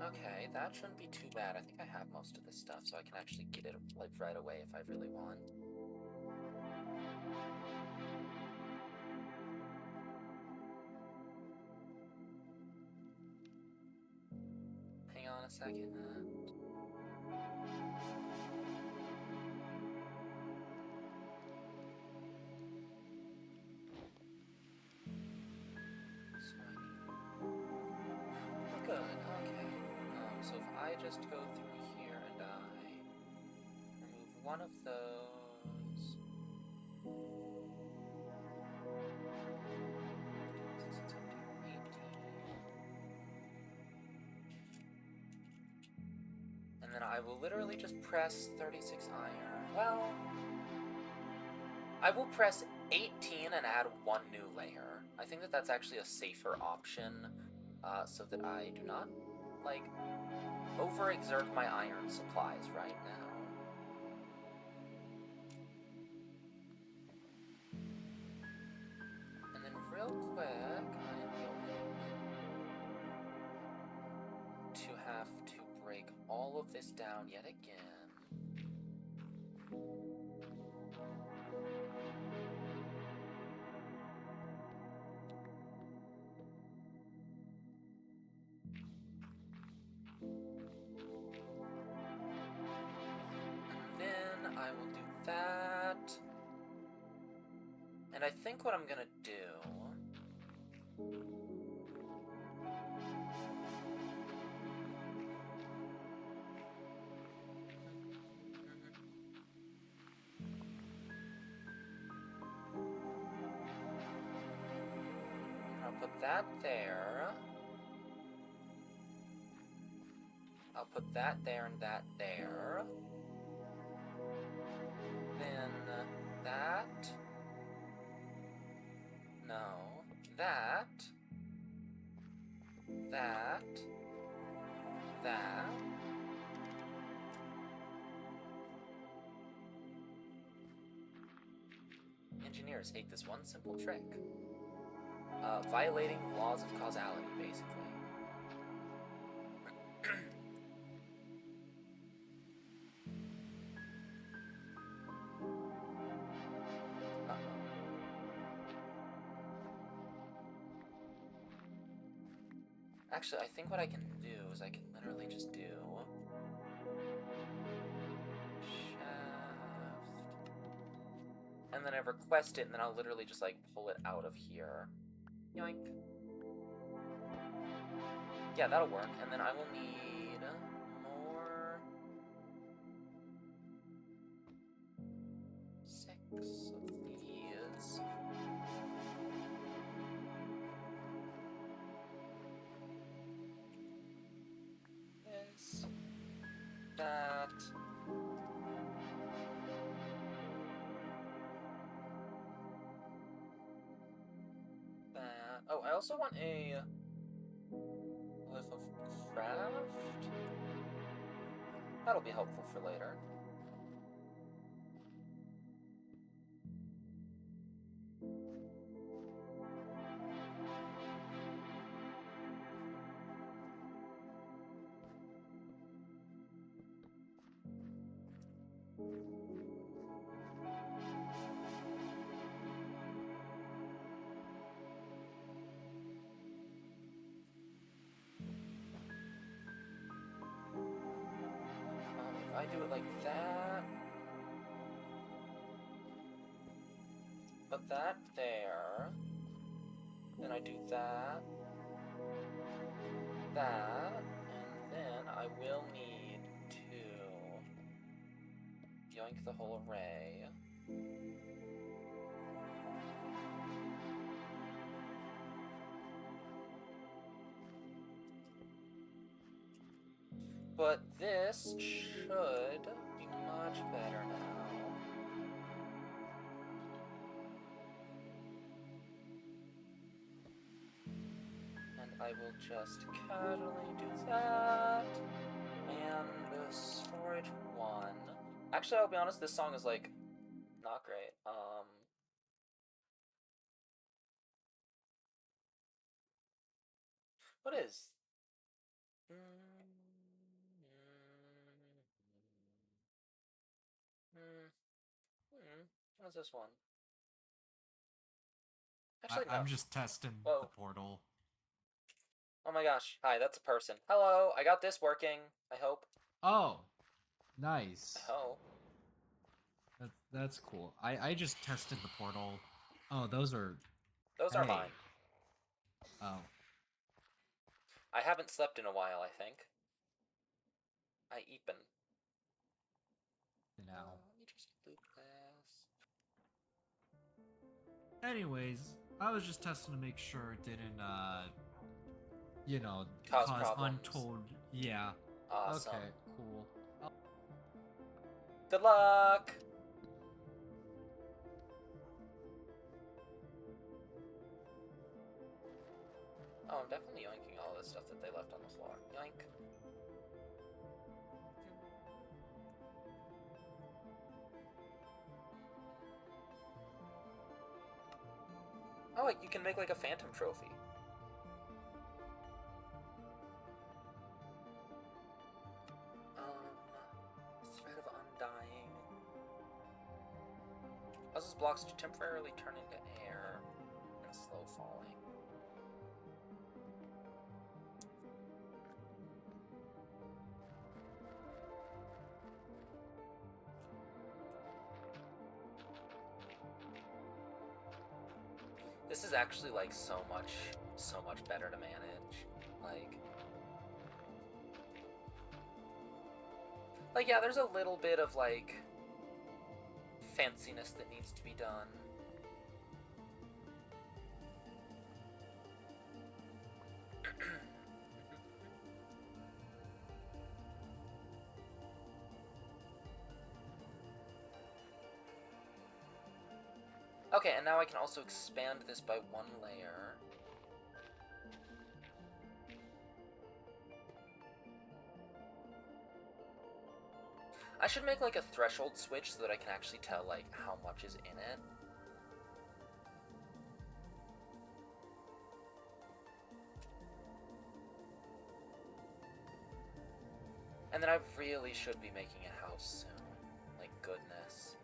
Okay, that shouldn't be too bad. I think I have most of this stuff, so I can actually get it like right away if I really want. Hang on a second. Good, okay. So if I just go through here and I remove one of those. And then I will literally just press 36 iron. Well, I will press 18 and add 1 new layer. I think that that's actually a safer option, so that I do not, like, overexert my iron supplies right now. And then real quick, I am going to have to break all of this down yet again. I will do that. And I think what I'm gonna do... I'll put that there. I'll put that there and that there. Then that. No. That. That. That. Engineers hate this one simple trick. Violating laws of causality, basically. Actually, I think what I can do is I can literally just do... Shaft... And then I request it, and then I'll literally just, like, pull it out of here. Yoink. Yeah, that'll work. And then I will need more... 6 of these. This. That. That. Oh, I also want a glyph of craft. That'll be helpful for later. If I do it like that, put that there, then I do that, and then I will need to yoink the whole array. But this should be much better now. And I will just casually do that. And storage 1. Actually, I'll be honest, this song is like not great. What is? What's this one? Actually, no. I'm just testing Whoa. the portal. Oh my gosh. Hi, that's a person. Hello, I got this working, I hope. Oh, nice. I hope. That's cool. I just tested the portal. Oh, those are... Those are mine. Oh. I haven't slept in a while, I think. I eaten. You know. Let me just loop this. Anyways, I was just testing to make sure it didn't, you know, Cause cause problems. untold... Yeah. Awesome. Okay, cool. Good luck! Oh, I'm definitely yoinking all this stuff that they left on the floor. Yoink. Oh, wait, you can make like a phantom trophy. Thread of Undying. Causes blocks to temporarily turn into air and slow falling. This is actually like so much better to manage. Like yeah, there's a little bit of like fanciness that needs to be done. Okay, and now I can also expand this by 1 layer. I should make like a threshold switch so that I can actually tell like how much is in it. And then I really should be making a house soon. Like, goodness.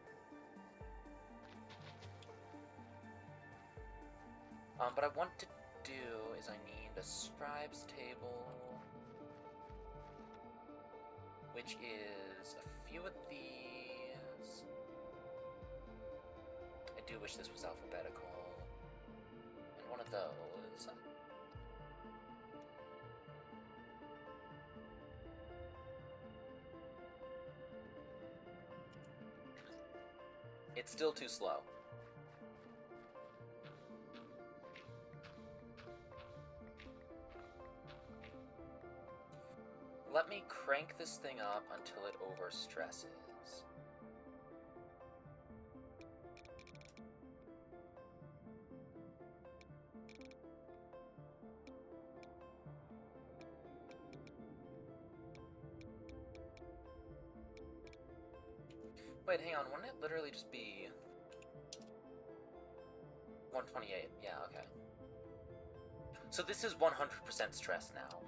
What I want to do is I need a scribe's table, which is a few of these. I do wish this was alphabetical. And one of those. It's still too slow. Let me crank this thing up until it overstresses. Wait, hang on, wouldn't it literally just be 128? Yeah, okay. So this is 100% stress now.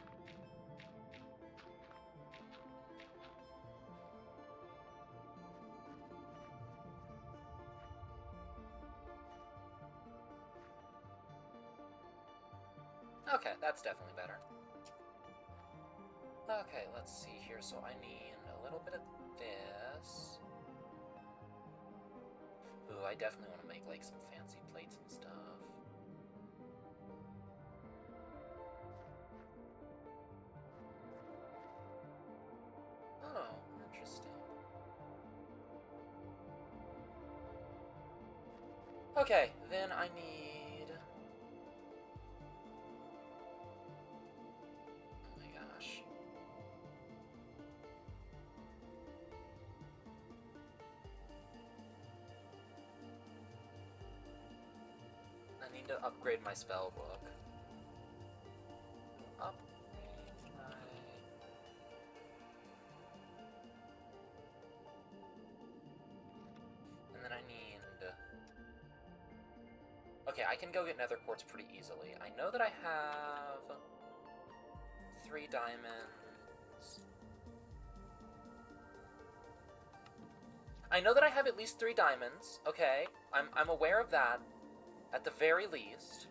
Okay, that's definitely better. Okay, let's see here. So I need a little bit of this. Ooh, I definitely want to make, like, some fancy plates and stuff. Oh, interesting. Okay, then I need... Oh my gosh. I need to upgrade my spell book. Upgrade my... And then I need... Okay, I can go get nether quartz pretty easily. I know that I have 3 diamonds. I know that I have at least 3 diamonds. Okay, I'm aware of that, at the very least.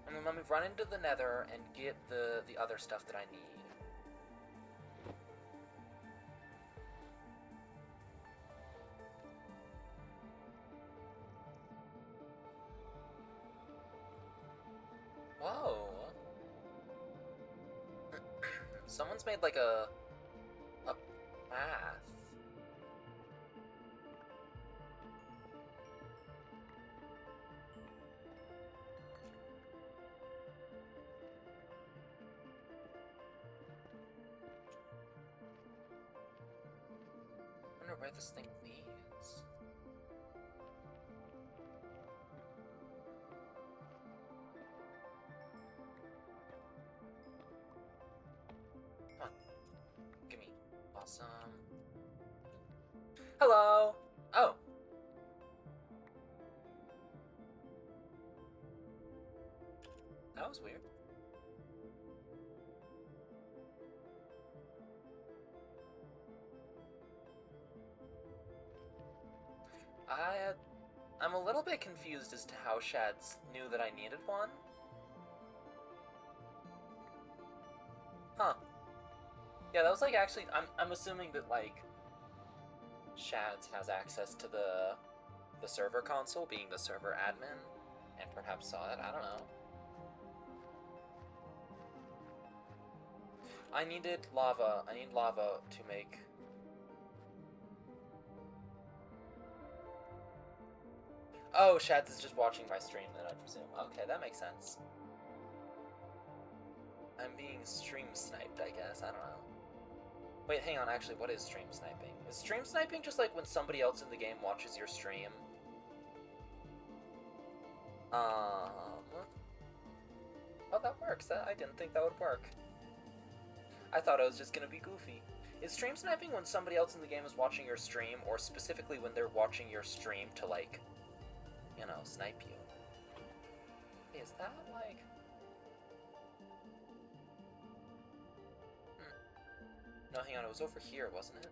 And then let me run into the nether and get the other stuff that I need. Whoa. Someone's made like a path. I wonder where this thing leads. Come on. Gimme. Awesome. Hello! Oh. That was weird. I'm a little bit confused as to how Shads knew that I needed one. Huh. Yeah, that was like actually, I'm assuming that like Shads has access to the server console, being the server admin, and perhaps saw it. I don't know. I needed lava. I need lava to make... Oh, Shads is just watching my stream then, I presume. Okay, that makes sense. I'm being stream sniped, I guess. I don't know. Wait, hang on. Actually, what is stream sniping? Is stream sniping just like when somebody else in the game watches your stream? Oh, that works. I didn't think that would work. I thought it was just gonna be goofy. Is stream sniping when somebody else in the game is watching your stream, or specifically when they're watching your stream to, like, you know, snipe you? Hey, is that, like... No, hang on, it was over here, wasn't it?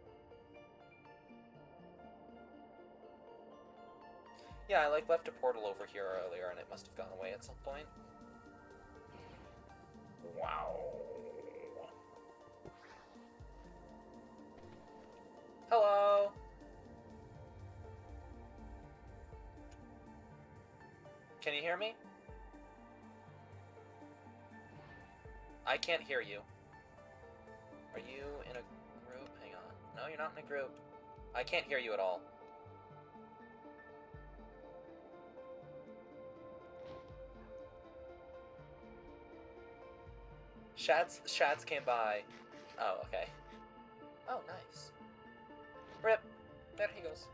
Yeah, I, like, left a portal over here earlier, and it must have gone away at some point. Wow. Hello! Can you hear me? I can't hear you. Are you in a group? Hang on. No, you're not in a group. I can't hear you at all. Shads came by. Oh, okay. Oh, nice. Rip! There he goes.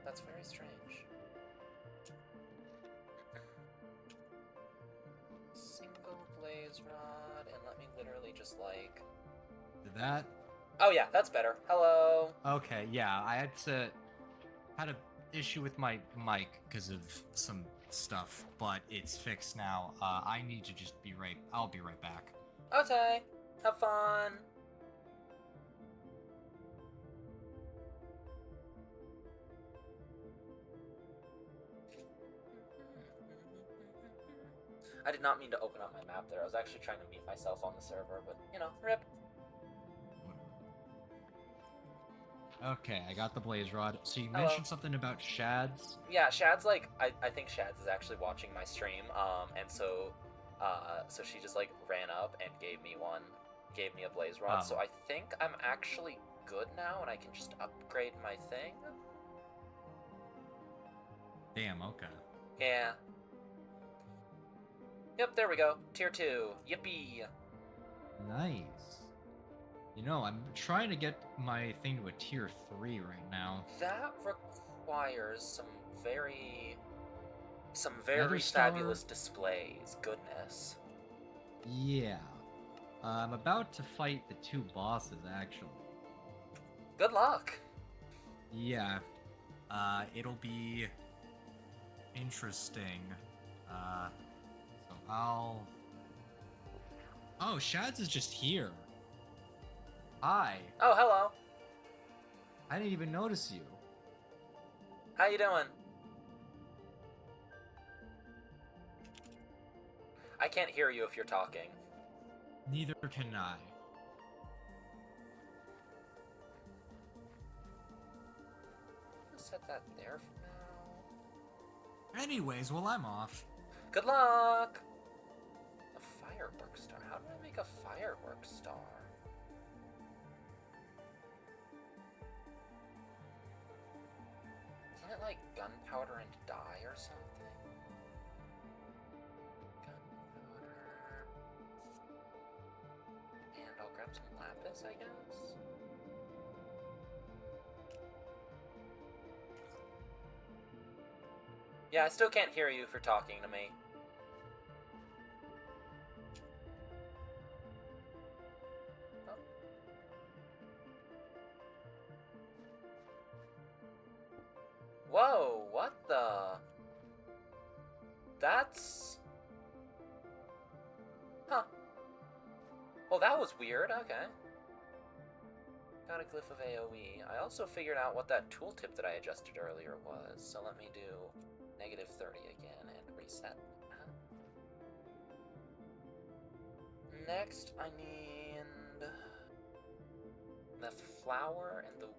That's very strange. Single blaze rod, and let me literally just, like... Did that? Oh yeah, that's better. Hello! Okay, yeah, I had a issue with my mic because of some stuff, but it's fixed now. I need to just I'll be right back. Okay, have fun! I did not mean to open up my map there. I was actually trying to mute myself on the server, but, you know, rip. Okay, I got the blaze rod. So you Hello. mentioned something about Shads? Yeah, Shads, like, I think Shads is actually watching my stream, and so she just, like, ran up and gave me a blaze rod, so Oh. I think I'm actually good now, and I can just upgrade my thing. Damn, okay. Yeah. Yep, there we go. Tier 2. Yippee! Nice. You know, I'm trying to get my thing to a tier 3 right now. That requires some very Nether Star... fabulous displays. Goodness. Yeah. I'm about to fight the 2 bosses, actually. Good luck! Yeah. It'll be interesting. So I'll... Oh, Shads is just here. Hi. Oh, hello. I didn't even notice you. How you doing? I can't hear you if you're talking. Neither can I. I'll set that there for now. Anyways, well, I'm off. Good luck! A fireworks star. How do I make a fireworks star? Isn't it like gunpowder and dye or something? Gunpowder. And I'll grab some lapis, I guess. Yeah, I still can't hear you for talking to me. Whoa, what the? That's... Huh. Well, that was weird, okay. Got a glyph of AoE. I also figured out what that tooltip that I adjusted earlier was, so let me do -30 again and reset. Next, I need the flower and the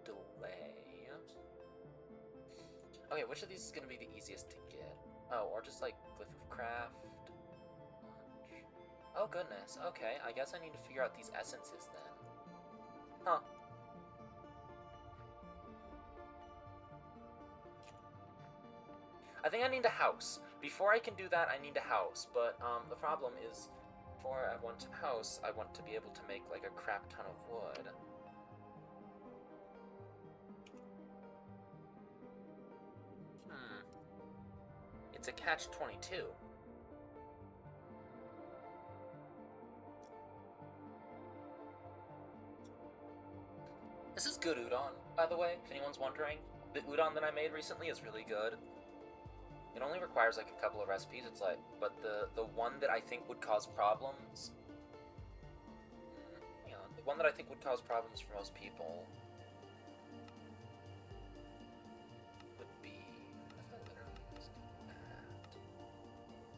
delay. Okay, which of these is going to be the easiest to get? Oh, or just like Glyph of Craft. Oh goodness, okay, I guess I need to figure out these essences then. Huh. I think I need a house. Before I can do that, I need a house, but the problem is, before I want a house, I want to be able to make like a crap ton of wood. It's a catch-22. This is good udon, by the way, if anyone's wondering. The udon that I made recently is really good. It only requires like a couple of recipes, it's like, but the one that I think would cause problems... Hang on, the one that I think would cause problems for most people...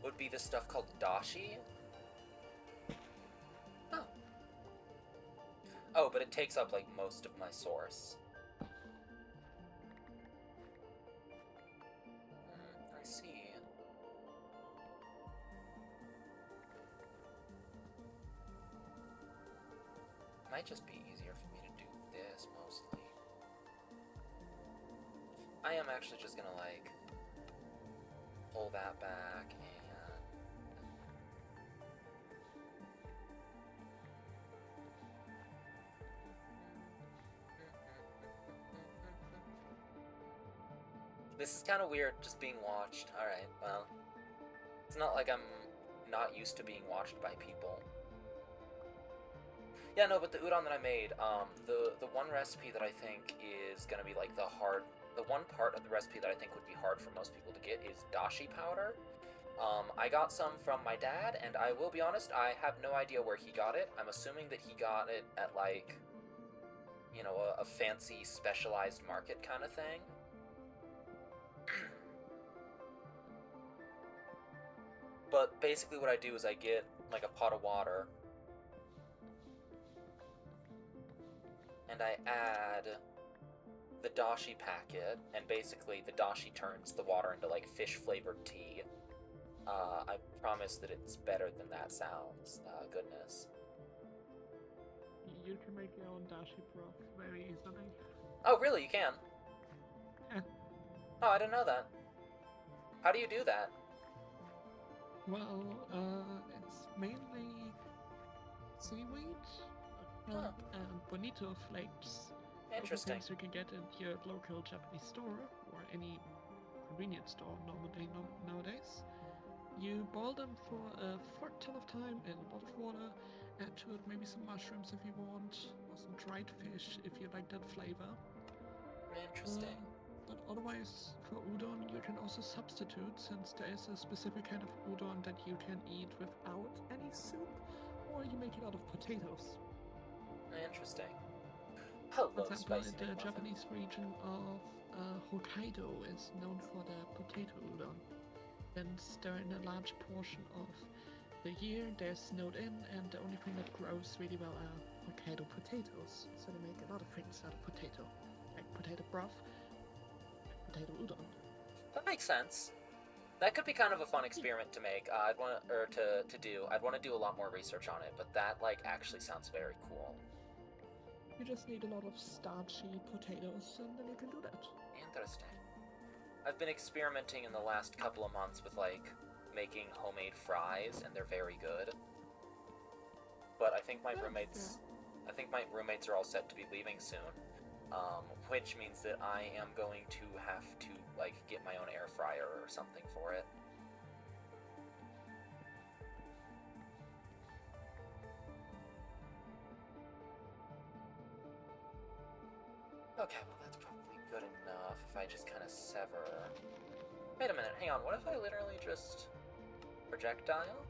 would be this stuff called dashi. Oh. Oh, but it takes up, like, most of my source. I see. Might just be easier for me to do this, mostly. I am actually just gonna, like, pull that back and... This is kind of weird, just being watched. Alright, well. It's not like I'm not used to being watched by people. Yeah, no, but the udon that I made, the one recipe that I think is gonna be, like, the one part of the recipe that I think would be hard for most people to get is dashi powder. I got some from my dad, and I will be honest, I have no idea where he got it. I'm assuming that he got it at, like, you know, a fancy specialized market kind of thing. But basically what I do is I get, like, a pot of water, and I add the dashi packet, and basically the dashi turns the water into, like, fish-flavored tea. I promise that it's better than that sounds. Goodness. You can make your own dashi broth very easily. Oh, really? You can? Yeah. Oh, I didn't know that. How do you do that? Well, it's mainly seaweed, kelp, and bonito flakes. Interesting. Things you can get in your local Japanese store or any convenience store nowadays. You boil them for a fuck ton of time in a lot of water. Add to it maybe some mushrooms if you want, or some dried fish if you like that flavor. Interesting. But otherwise, for udon, you can also substitute, since there is a specific kind of udon that you can eat without any soup, or you make it out of potatoes. Interesting. Hello, For example, spicy the McMuffin. Japanese region of Hokkaido is known for their potato udon. Since during a large portion of the year they're snowed in, and the only thing that grows really well are Hokkaido potatoes. So they make a lot of things out of potato, like potato broth, potato udon. That makes sense. That could be kind of a fun experiment to make. I'd want to do. I'd want to do a lot more research on it, but that like actually sounds very cool. You just need a lot of starchy potatoes, and then you can do that. Interesting. I've been experimenting in the last couple of months with like making homemade fries, and they're very good. But I think my roommates are all set to be leaving soon, which means that I am going to have to like get my own air fryer or something for it. Okay, well that's probably good enough if I just kind of sever. Wait a minute, hang on, what if I literally just projectile?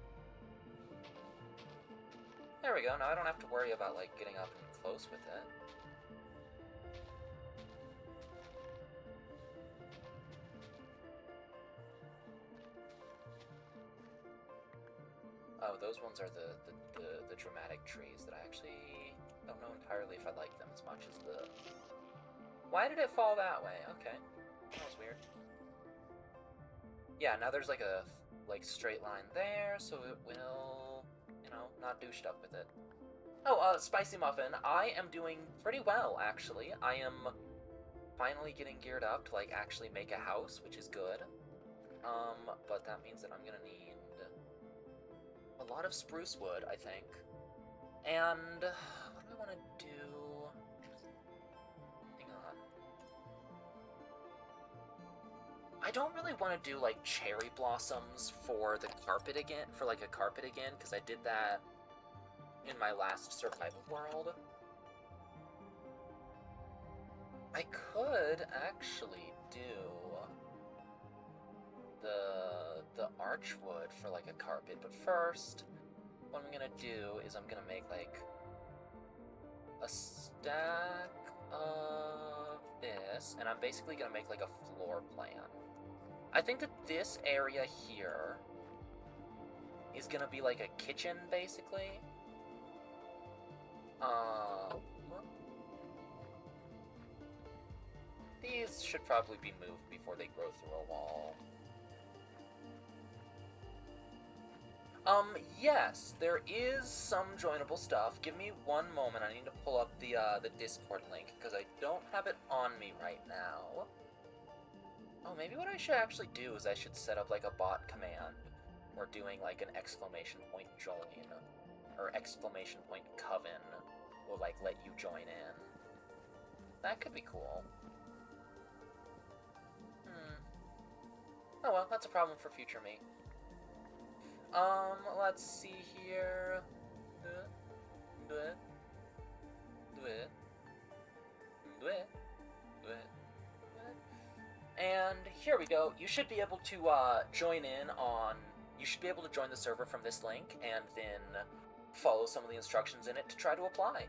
There we go, now I don't have to worry about like getting up and close with it. Oh, those ones are the dramatic trees that I actually don't know entirely if I like them as much as the... Why did it fall that way? Okay. That was weird. Yeah, now there's like a straight line there, so it will, you know, not do stuff with it. Oh, Spicy Muffin, I am doing pretty well, actually. I am finally getting geared up to, like, actually make a house, which is good. But that means that I'm gonna need a lot of spruce wood, I think. And what do I want to do? Hang on. I don't really want to do like cherry blossoms for the carpet again, for like a carpet again, because I did that in my last survival world. I could actually do the archwood for like a carpet, but first, what I'm gonna do is I'm gonna make like a stack of this, and I'm basically gonna make like a floor plan. I think that this area here is gonna be like a kitchen, basically. These should probably be moved before they grow through a wall. Yes, there is some joinable stuff. Give me one moment. I need to pull up the Discord link, because I don't have it on me right now. Oh, maybe what I should actually do is I should set up, like, a bot command, or doing, like, an exclamation point join, or exclamation point coven will, like, let you join in. That could be cool. Oh well, that's a problem for future me. Let's see here. Do it. And here we go. You should be able to join in on. You should be able to join the server from this link, and then follow some of the instructions in it to try to apply.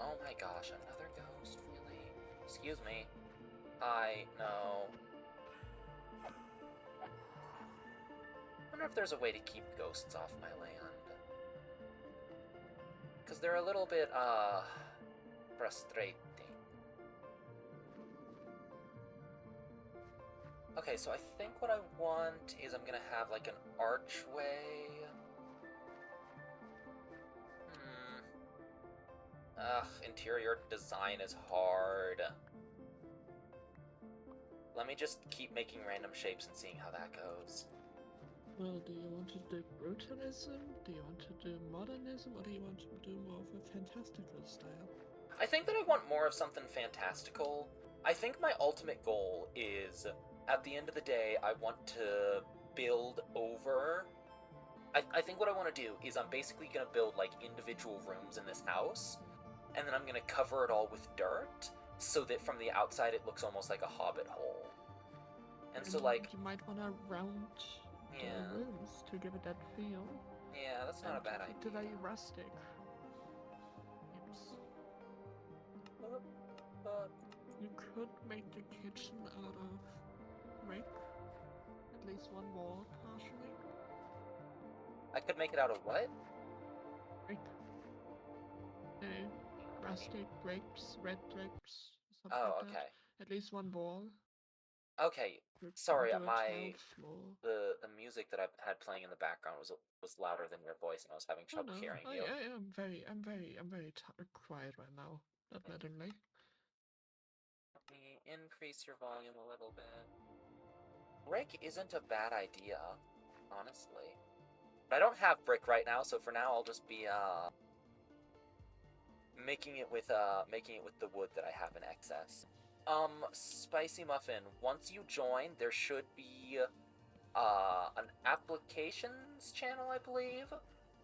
Oh my gosh, another ghost, really? Excuse me. Hi, no. wonder if there's a way to keep ghosts off my land. Because they're a little bit, frustrating. Okay, so I think what I want is I'm gonna have, like, an archway. Ugh, interior design is hard. Let me just keep making random shapes and seeing how that goes. Well, do you want to do brutalism? Do you want to do modernism? Or do you want to do more of a fantastical style? I think that I want more of something fantastical. I think my ultimate goal is, at the end of the day, I want to build over... I think what I want to do is I'm basically going to build, like, individual rooms in this house, and then I'm going to cover it all with dirt, so that from the outside it looks almost like a hobbit hole. And so, like... You might want to round the rooms to give it that feel. Yeah, that's not a bad Keep idea. it very rustic. Oops. You could make the kitchen out of brick. At least one wall, partially. I could make it out of what? Brick. Rustic bricks, red bricks, something Oh, like that. okay. At least one wall. Okay, You sorry, could do a my... tiled floor. The music that I had playing in the background was louder than your voice, and I was having Oh trouble no, hearing you. I'm very quiet right now. Admittedly. Let me increase your volume a little bit. Brick isn't a bad idea, honestly. But I don't have brick right now, so for now I'll just be making it with the wood that I have in excess. Spicy Muffin, once you join, there should be an applications channel, I believe.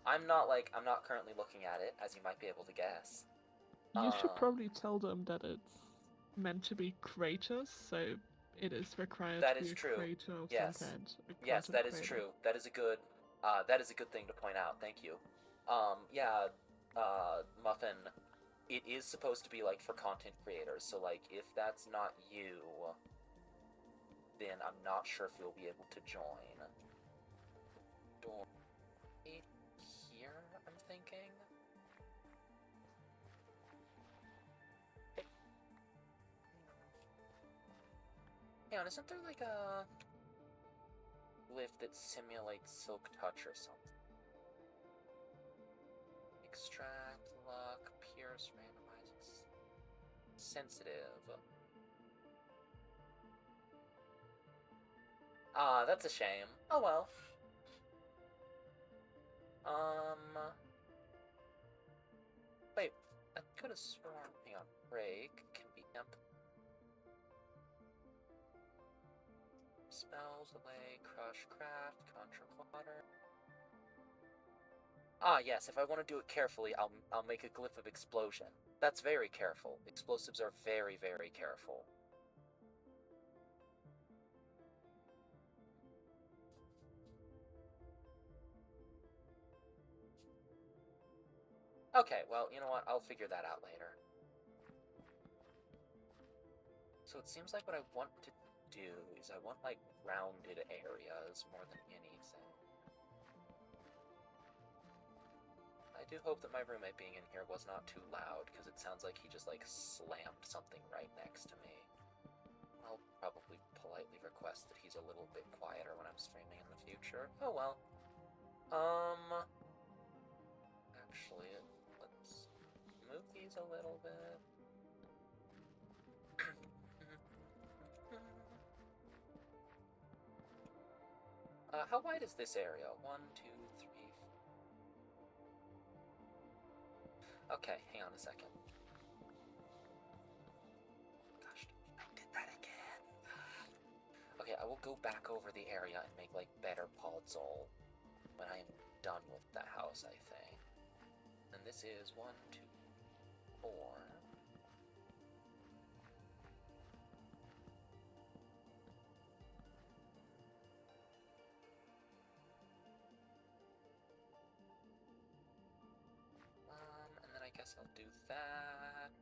I'm not currently looking at it, as you might be able to guess. You should probably tell them that it's meant to be creators, so it is required That to be is a true. creator of Yes. some kind. Yes, that is true. That is a good thing to point out. Thank you. Muffin, it is supposed to be, like, for content creators, so, like, if that's not you, then I'm not sure if you'll be able to join. Door here, I'm thinking. Hang on, isn't there, like, a glyph that simulates Silk Touch or something? Extract, luck, pierce, randomizes. Sensitive. Ah, that's a shame. Oh well. Wait, I could have sworn. Hang on. Break can be imp. Spells away, crush, craft, conjure water. Ah, yes, if I want to do it carefully, I'll make a glyph of explosion. That's very careful. Explosives are very, very careful. Okay, well, you know what? I'll figure that out later. So it seems like what I want to do is I want, like, rounded areas more than anything. I do hope that my roommate being in here was not too loud, because it sounds like he just, like, slammed something right next to me. I'll probably politely request that he's a little bit quieter when I'm streaming in the future. Oh well. Actually, let's move these a little bit. How wide is this area? 1, 2, 3. Okay, hang on a second. Gosh, I did that again. Okay, I will go back over the area and make, like, better podzol when I am done with the house, I think. And this is 1, 2, 4. And then I guess I'll do that.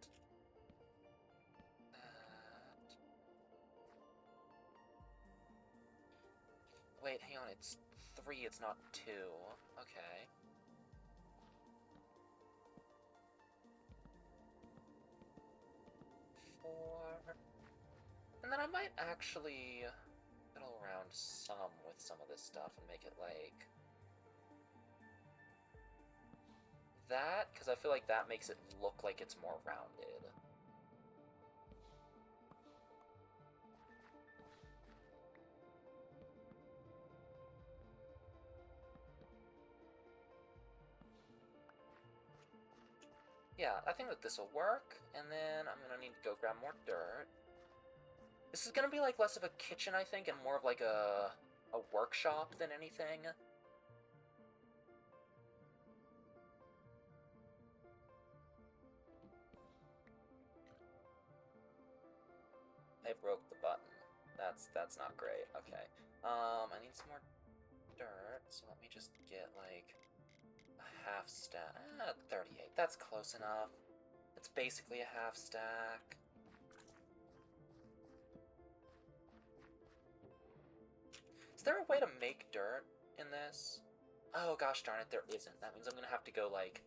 Wait, hang on, it's 3, it's not 2. Okay. Four. And then I might actually fiddle around some with some of this stuff and make it like that, because I feel like that makes it look like it's more rounded. Yeah, I think that this will work, and then I'm gonna need to go grab more dirt. This is gonna be like less of a kitchen, I think, and more of like a workshop than anything. I broke the button. That's not great. Okay. I need some more dirt, so let me just get like a half stack. 38. That's close enough. It's basically a half stack. Is there a way to make dirt in this? Oh gosh darn it, there isn't. That means I'm gonna have to go like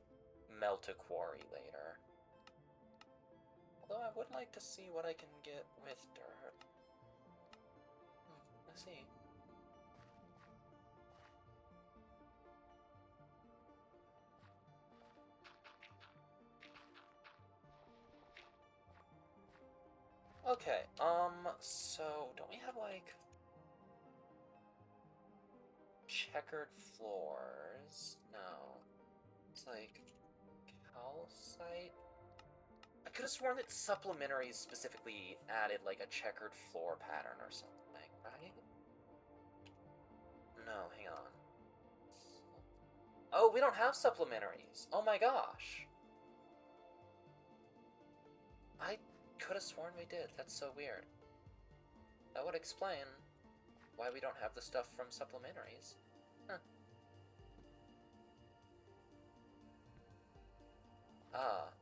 melt a quarry later. Although I would like to see what I can get with dirt. Let's see. Okay, so don't we have like checkered floors? No. It's like calcite? I could have sworn that supplementaries specifically added like a checkered floor pattern or something, right? No, hang on. Oh, we don't have supplementaries. Oh my gosh. I could have sworn we did. That's so weird. That would explain why we don't have the stuff from supplementaries. Huh. Ah.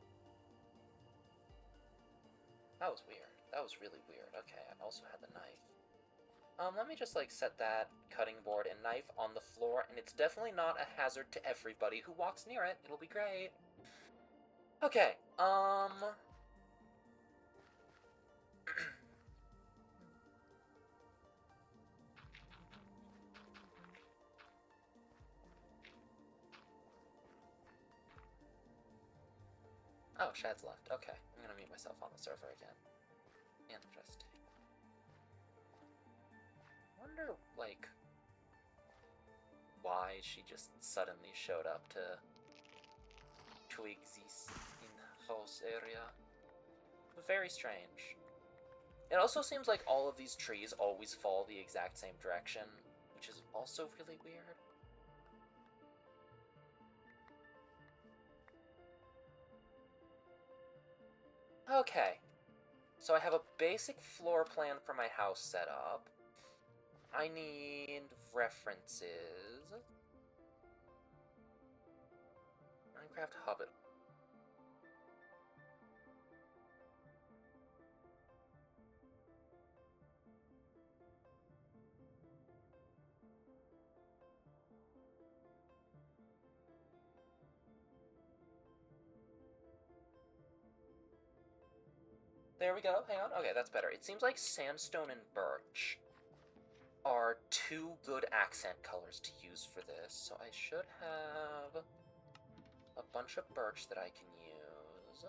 That was weird. That was really weird. Okay, I also had the knife. Let me just, like, set that cutting board and knife on the floor, and it's definitely not a hazard to everybody who walks near it. It'll be great. Okay, Oh, Shad's left. Okay, I'm gonna mute myself on the server again. Interesting. Wonder, like, why she just suddenly showed up to exist in the house area. Very strange. It also seems like all of these trees always fall the exact same direction, which is also really weird. Okay, so I have a basic floor plan for my house set up. I need references. Minecraft Hobbit. There we go, hang on. Okay, that's better. It seems like sandstone and birch are two good accent colors to use for this, so I should have a bunch of birch that I can use.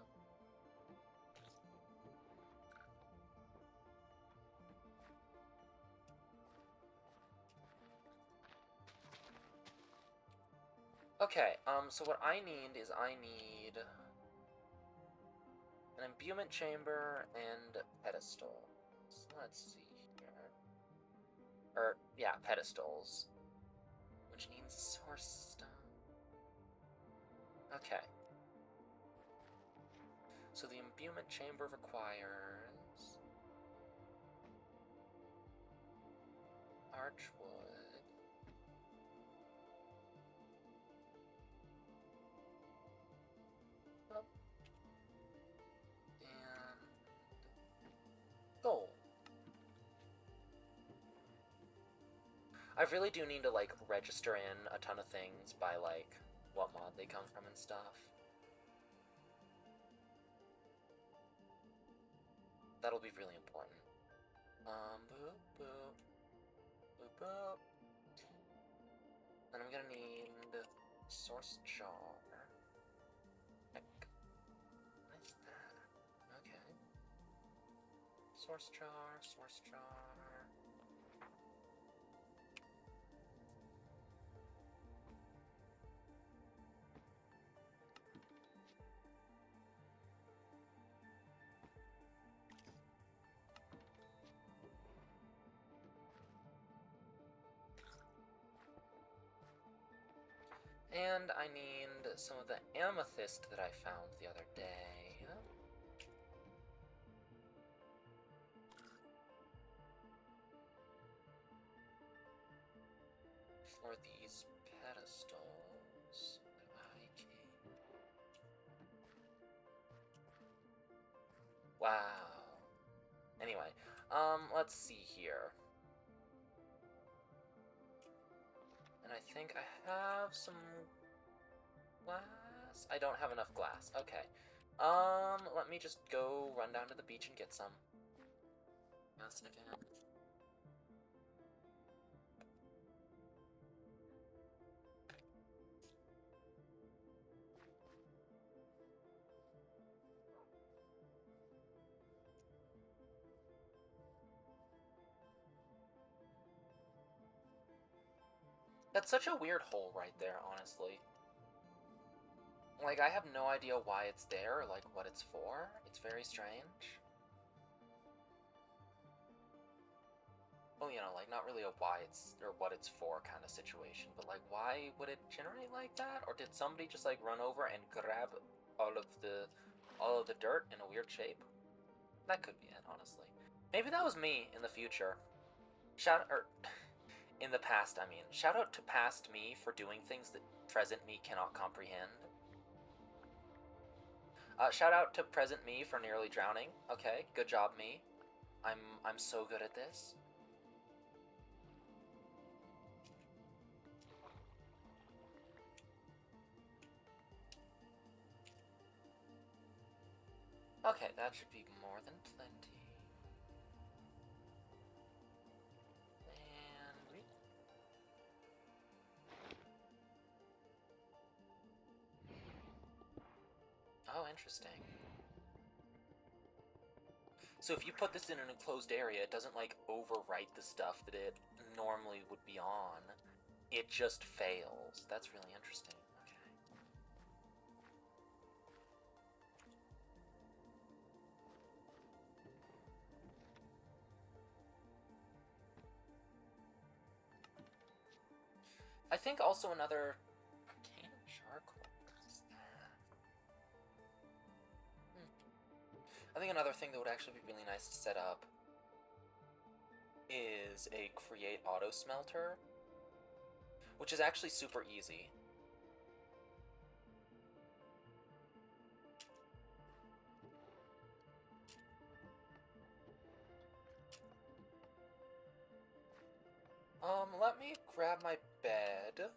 Okay, so what I need is I need an imbuement chamber and pedestals. Let's see here. Yeah, pedestals. Which needs source stone. Okay. So the imbuement chamber requires archwood. Oh. And gold. I really do need to, like, register in a ton of things by, like, what mod they come from and stuff. That'll be really important. Boop, boop. Boop, boop. And I'm gonna need source jar. Heck. What is that? Okay. Source jar, source jar. And I need some of the amethyst that I found the other day. For these pedestals that I can... Wow. Anyway, let's see here. And I think I have some glass. I don't have enough glass. Okay. Let me just go run down to the beach and get some. A second. That's such a weird hole right there, honestly. Like, I have no idea why it's there, or, like, what it's for. It's very strange. Well, you know, like, not really a why it's, or what it's for kind of situation, but, like, why would it generate like that? Or did somebody just, like, run over and grab all of the dirt in a weird shape? That could be it, honestly. Maybe that was me in the future. In the past, I mean. Shout out to past me for doing things that present me cannot comprehend. Shout out to present me for nearly drowning. Okay, good job, me. I'm so good at this. Okay, that should be more than plenty. And oh, interesting. So if you put this in an enclosed area, it doesn't, like, overwrite the stuff that it normally would be on. It just fails. That's really interesting. Okay. I think also another arcane charcoal. What's that? I think another thing that would actually be really nice to set up is a create auto smelter, which is actually super easy. Let me grab my bed.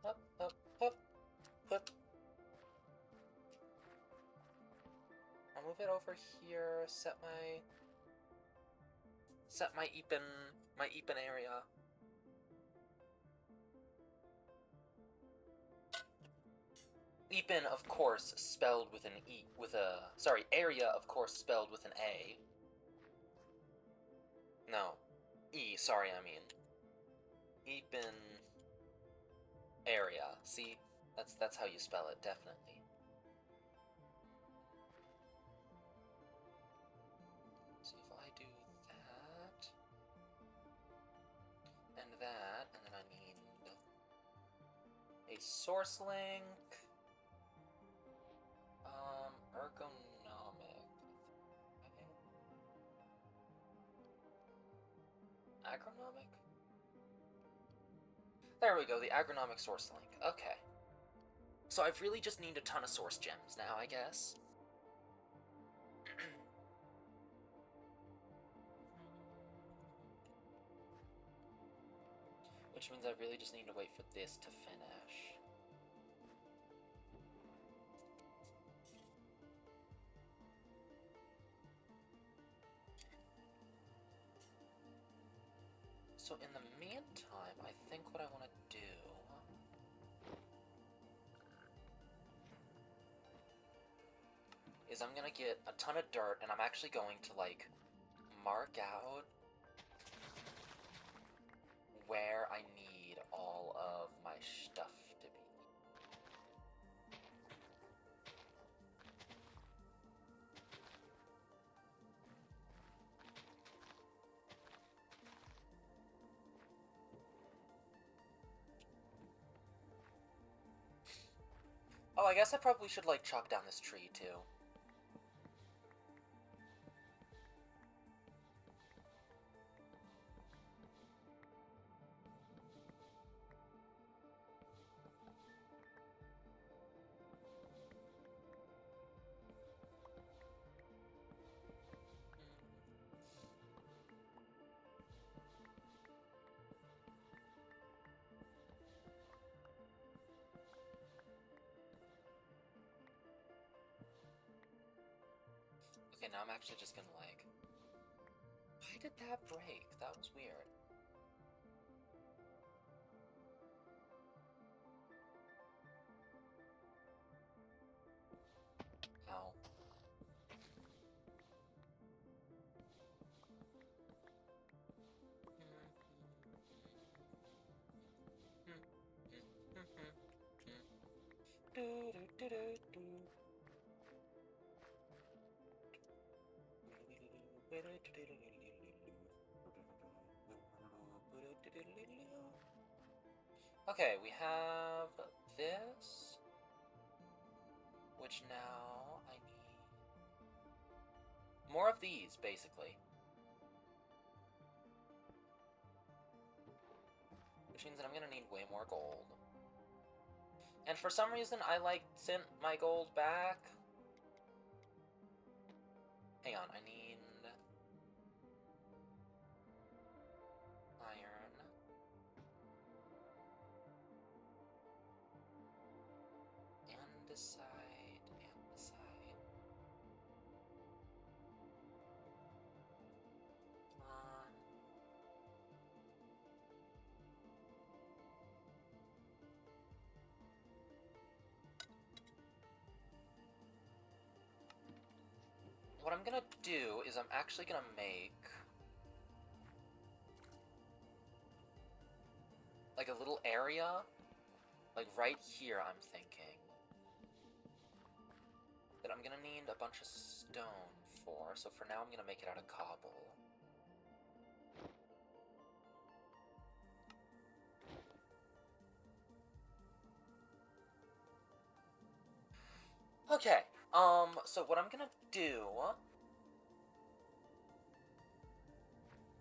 Up, up, up, up. I'll move it over here, set my Epen area. Epen, of course, spelled with an E, area, of course, spelled with an A. No. E, sorry, I mean. Epen area. See? That's how you spell it, definitely. So if I do that, and then I need a source link, ergonomic, agronomic? There we go, the agronomic source link. Okay. So I really just need a ton of source gems now, I guess. Which means I really just need to wait for this to finish. So in the meantime, I think what I want to do is I'm gonna get a ton of dirt, and I'm actually going to, like, mark out where I need all of my stuff to be. Oh, I guess I probably should, like, chop down this tree, too. Okay, now I'm actually just gonna, like... Why did that break? That was weird. Ow. Okay, we have this, which now I need more of these, basically. Which means that I'm gonna need way more gold. And for some reason, I, like, sent my gold back. Hang on, I need iron. Andesite, andesite. Come on. What I'm gonna do is I'm actually gonna make like a little area, like right here, I'm thinking, that I'm gonna need a bunch of stone for, so for now I'm gonna make it out of cobble. Okay, so what I'm gonna do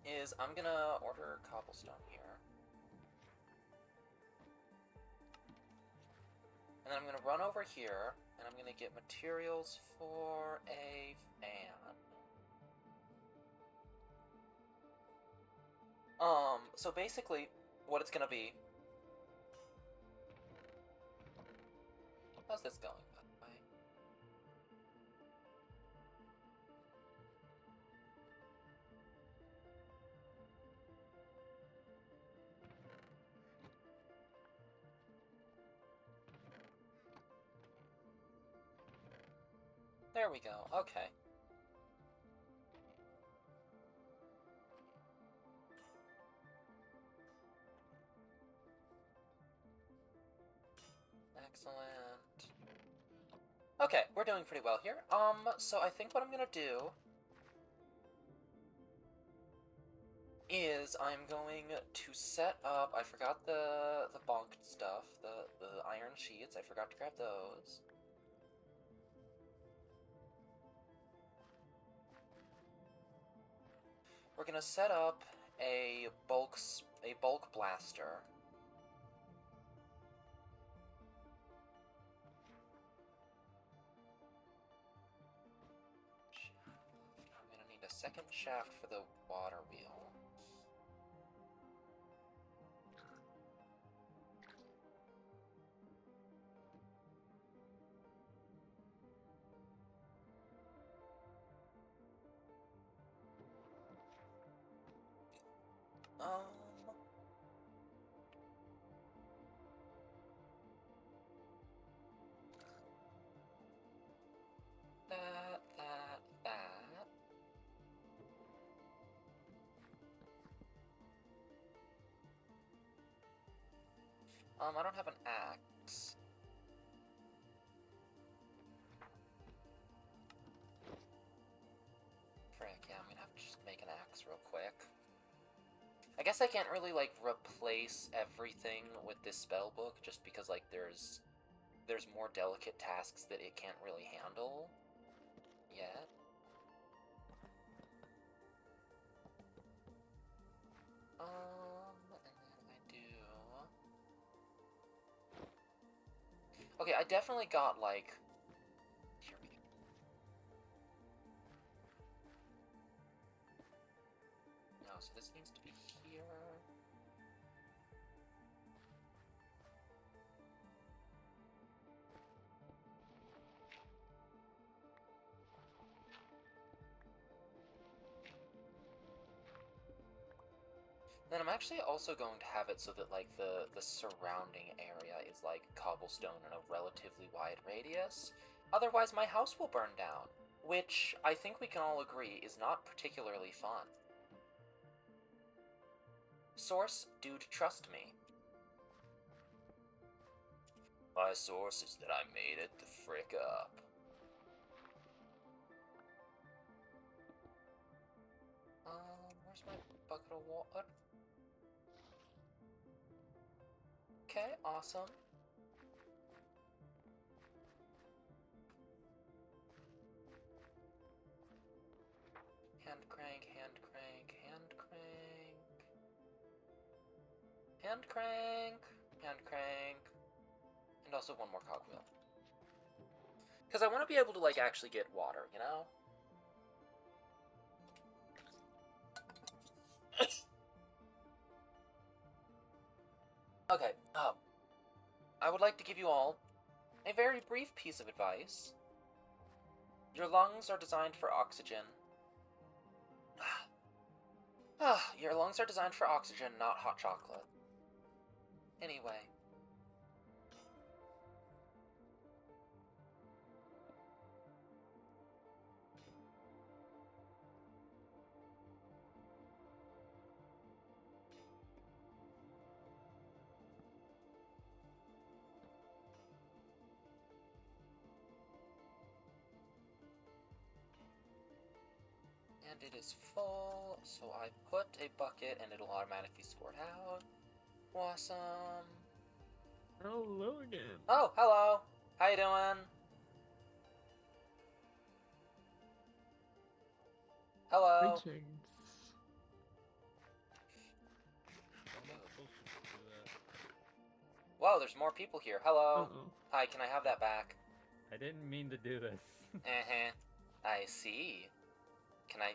is I'm gonna order cobblestone here. And then I'm gonna run over here, and I'm gonna get materials for a fan. So basically, what it's gonna be... How's this going, by the way? There we go, okay. Excellent. Okay, we're doing pretty well here. So I think what I'm gonna do is I'm going to set up... I forgot the bonked stuff, the iron sheets. I forgot to grab those. We're gonna set up a bulk blaster. I'm gonna need a second shaft for the water wheel. I don't have an axe. Frick, yeah, I'm gonna have to just make an axe real quick. I guess I can't really, like, replace everything with this spell book, just because, like, there's more delicate tasks that it can't really handle yet. And then I do... Okay, I definitely got, like... Here we go. No, so this needs to be here. Then I'm actually also going to have it so that, like, the surrounding area is, like, cobblestone in a relatively wide radius. Otherwise, my house will burn down, which I think we can all agree is not particularly fun. Source, dude, trust me. My source is that I made it the frick up. Where's my bucket of water? Okay, awesome. Hand crank, hand crank, hand crank. Hand crank, hand crank. And also one more cogwheel. Because I want to be able to, like, actually get water, you know? Okay, I would like to give you all a very brief piece of advice. Your lungs are designed for oxygen. Your lungs are designed for oxygen, not hot chocolate. Anyway. And it is full, so I put a bucket and it'll automatically squirt out. Awesome. Hello again. Oh, hello. How you doing? Hello. Greetings. Whoa, there's more people here. Hello. Uh-oh. Hi, can I have that back? I didn't mean to do this. Uh-huh. I see. Can I...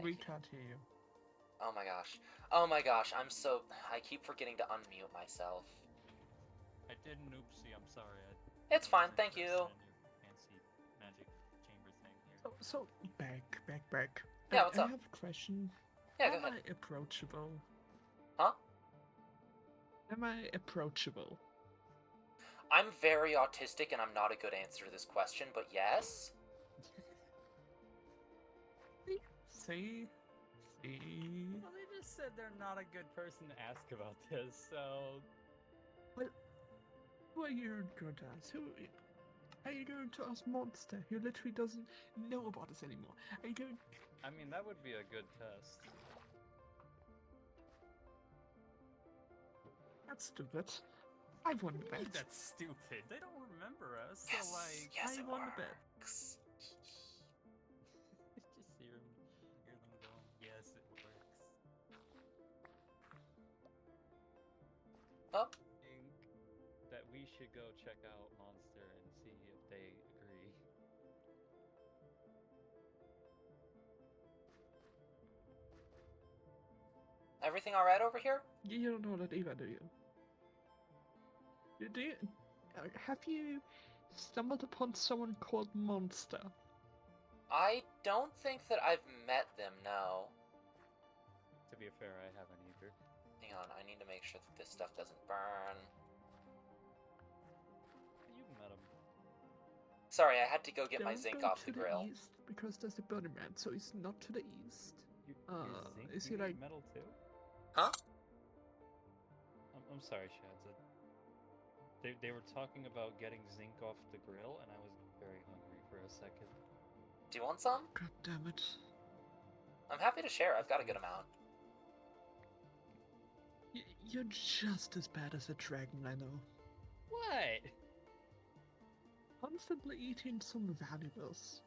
We can't hear you. Oh my gosh. Oh my gosh, I keep forgetting to unmute myself. I did an oopsie, I'm sorry. It's fine, thank you. Your fancy magic chamber thing here. So back. Yeah, what's up? I have a question. Yeah, go Am ahead. I approachable? Huh? Am I approachable? I'm very autistic and I'm not a good answer to this question, but yes. See? Well, they just said they're not a good person to ask about this, so... Who are you going to ask? Who are you going to ask Monster, who literally doesn't know about us anymore? Are you going... I mean, that would be a good test. That's stupid. I won the bet. That's stupid. They don't remember us, Yes, so like... yes, I it won the bet. works. Just hear them go, yes, it works. Oh, I think that we should go check out Monster and see if they agree. everything alright over here? You don't know that either, do you? Have you stumbled upon someone called Monster? I don't think that I've met them, no. To be fair, I haven't either. Hang on, I need to make sure that this stuff doesn't burn. You've met him. Sorry, I had to go get my Don't zinc go off to the grill. East because there's the Burning Man, so he's not to the east. Your Is zinc he made like- metal too? Huh? I'm sorry, Shads. They were talking about getting zinc off the grill, and I was very hungry for a second. Do you want some? God damn it. I'm happy to share. I've got a good amount. You're just as bad as a dragon, I know. What? Constantly eating some valuables.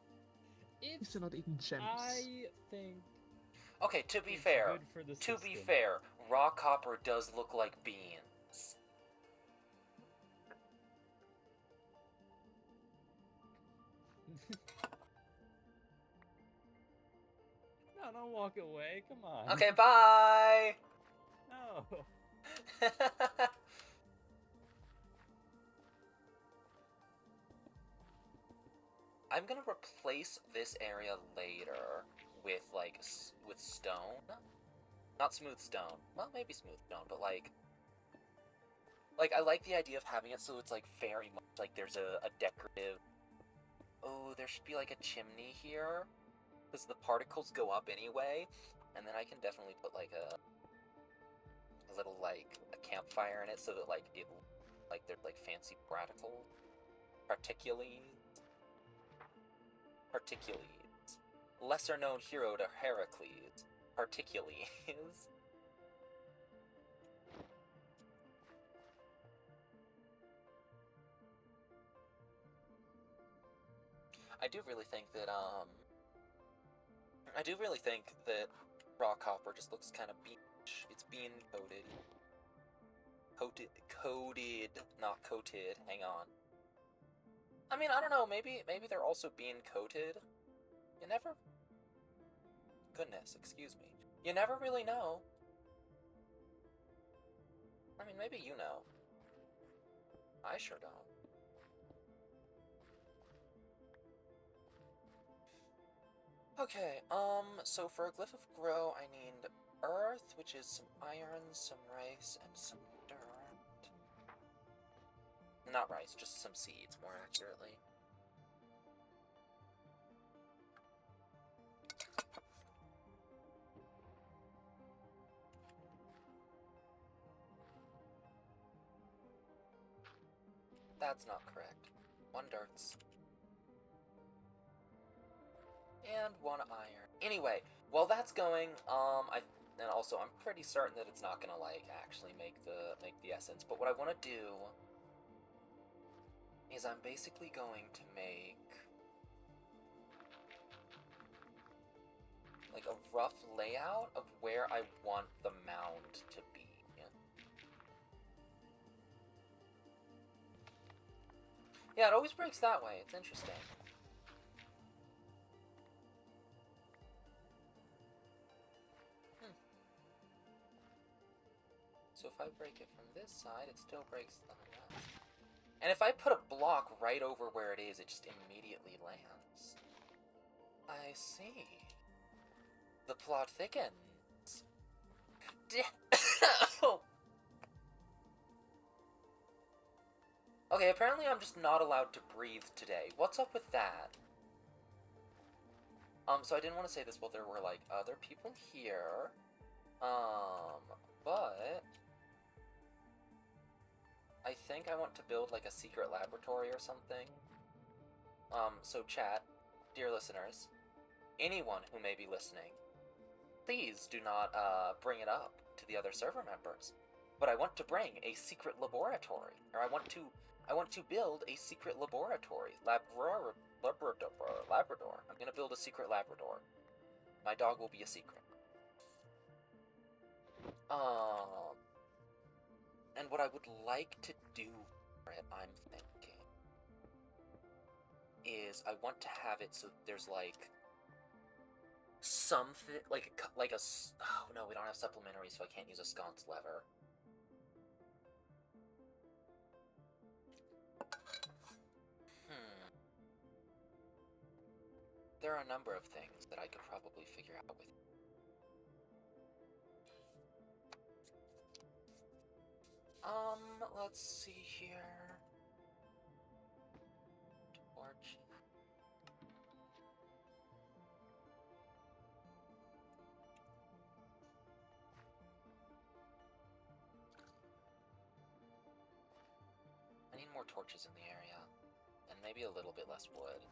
It's You're not eating gems. I think Okay, to be it's fair, good for the to be system. fair, raw copper does look like beans. No, don't walk away. Come on. Okay, bye! No. I'm gonna replace this area later with, like, with stone. Not smooth stone. Well, maybe smooth stone, but, like, I like the idea of having it so it's, like, very much, like, there's a decorative... Oh, there should be, like, a chimney here. Because the particles go up anyway. And then I can definitely put, like, a little, like, a campfire in it so that, like, there's, like, fancy particulates. Lesser known hero to Heracles. Particulates. I do really think that raw copper just looks kind of beach. It's bean coated. Coated, not coated. Hang on. I mean, I don't know. Maybe they're also bean coated. You never. Goodness, excuse me. You never really know. I mean, maybe you know. I sure don't. Okay, so for a glyph of grow, I need earth, which is some iron, some rice, and some dirt. Not rice, just some seeds, more accurately. That's not correct. 1 dirts. And 1 iron. Anyway, while that's going, and also I'm pretty certain that it's not gonna, like, actually make the essence, but what I want to do is I'm basically going to make, like, a rough layout of where I want the mound to be. Yeah, it always breaks that way. It's interesting. So if I break it from this side, it still breaks on that side. And if I put a block right over where it is, it just immediately lands. I see. The plot thickens. Okay, apparently I'm just not allowed to breathe today. What's up with that? So I didn't want to say this while there were, like, other people here. But I think I want to build, like, a secret laboratory or something. So chat, dear listeners, anyone who may be listening, please do not, bring it up to the other server members. But I want to bring a secret laboratory, or I want to build a secret laboratory. Labrador. I'm gonna build a secret Labrador. My dog will be a secret. And what I would like to do for it, I'm thinking, is I want to have it so there's, like, something, oh no, we don't have supplementary, so I can't use a sconce lever. There are a number of things that I could probably figure out with. Let's see here. Torch. more torches in the area, and maybe a little bit less wood.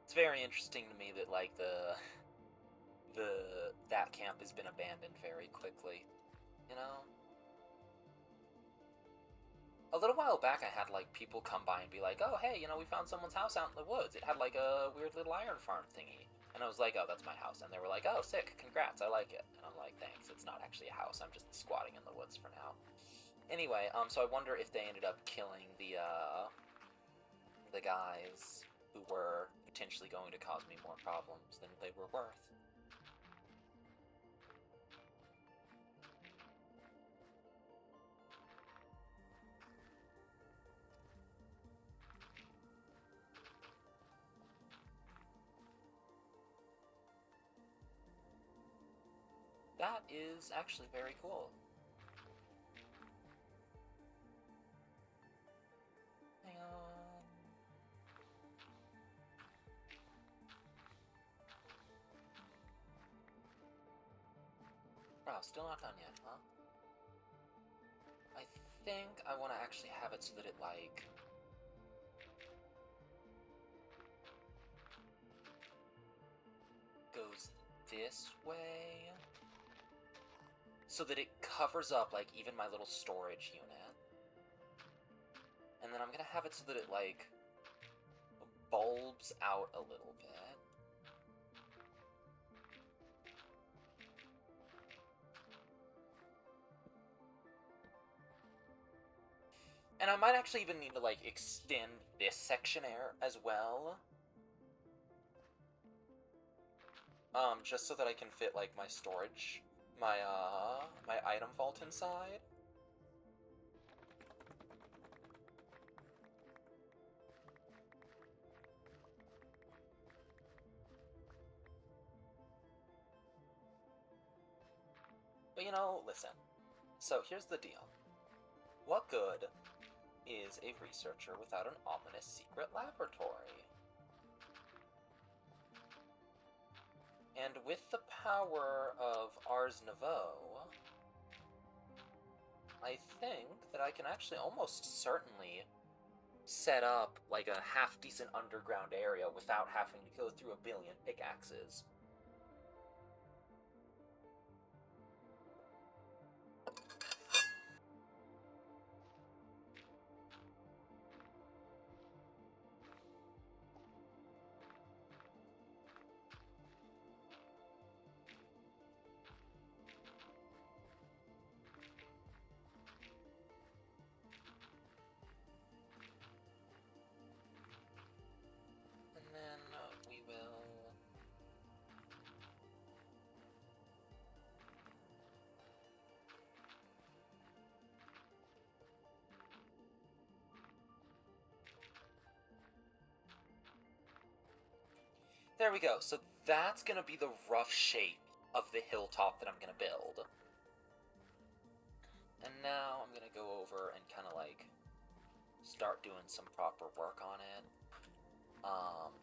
It's very interesting to me that, like, that camp has been abandoned very quickly, you know? A little while back, I had, like, people come by and be like, oh, hey, you know, we found someone's house out in the woods. It had, like, a weird little iron farm thingy. And I was like, oh, that's my house. And they were like, oh, sick, congrats, I like it. And I'm like, thanks, it's not actually a house, I'm just squatting in the woods for now. Anyway, so I wonder if they ended up killing the guys who were potentially going to cause me more problems than they were worth. That is actually very cool. Hang on. Wow, still not done yet, huh? I think I want to actually have it so that it, like... goes this way... so that it covers up, like, even my little storage unit. And then I'm gonna have it so that it, like, bulbs out a little bit. And I might actually even need to, like, extend this section as well. Just so that I can fit, like, my storage, my item vault inside. But, you know, listen. So, here's the deal. What good is a researcher without an ominous secret laboratory? And with the power of Ars Nouveau, I think that I can actually almost certainly set up, like, a half-decent underground area without having to go through a billion pickaxes. And then we will... There we go. So that's gonna be the rough shape of the hilltop that I'm gonna build. And now I'm gonna go over and kind of, like, start doing some proper work on it.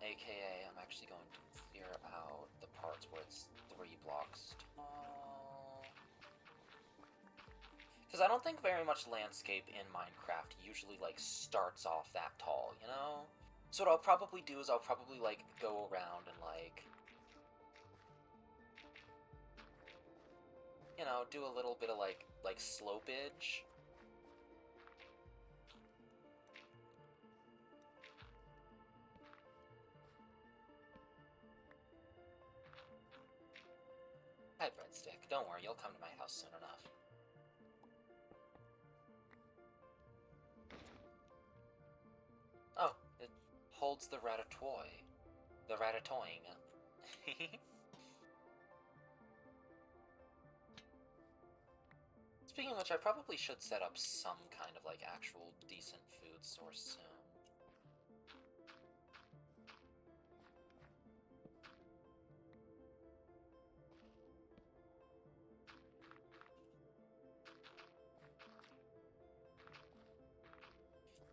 AKA, I'm actually going to clear out the parts where it's 3 blocks tall. Because I don't think very much landscape in Minecraft usually, like, starts off that tall, you know? So what I'll probably do is I'll probably, like, go around and, like, you know, do a little bit of, like slopage. Hi, Breadstick. Don't worry, you'll come to my house soon enough. Oh, it holds the ratatouille. The ratatouille. Speaking of which, I probably should set up some kind of, like, actual decent food source soon.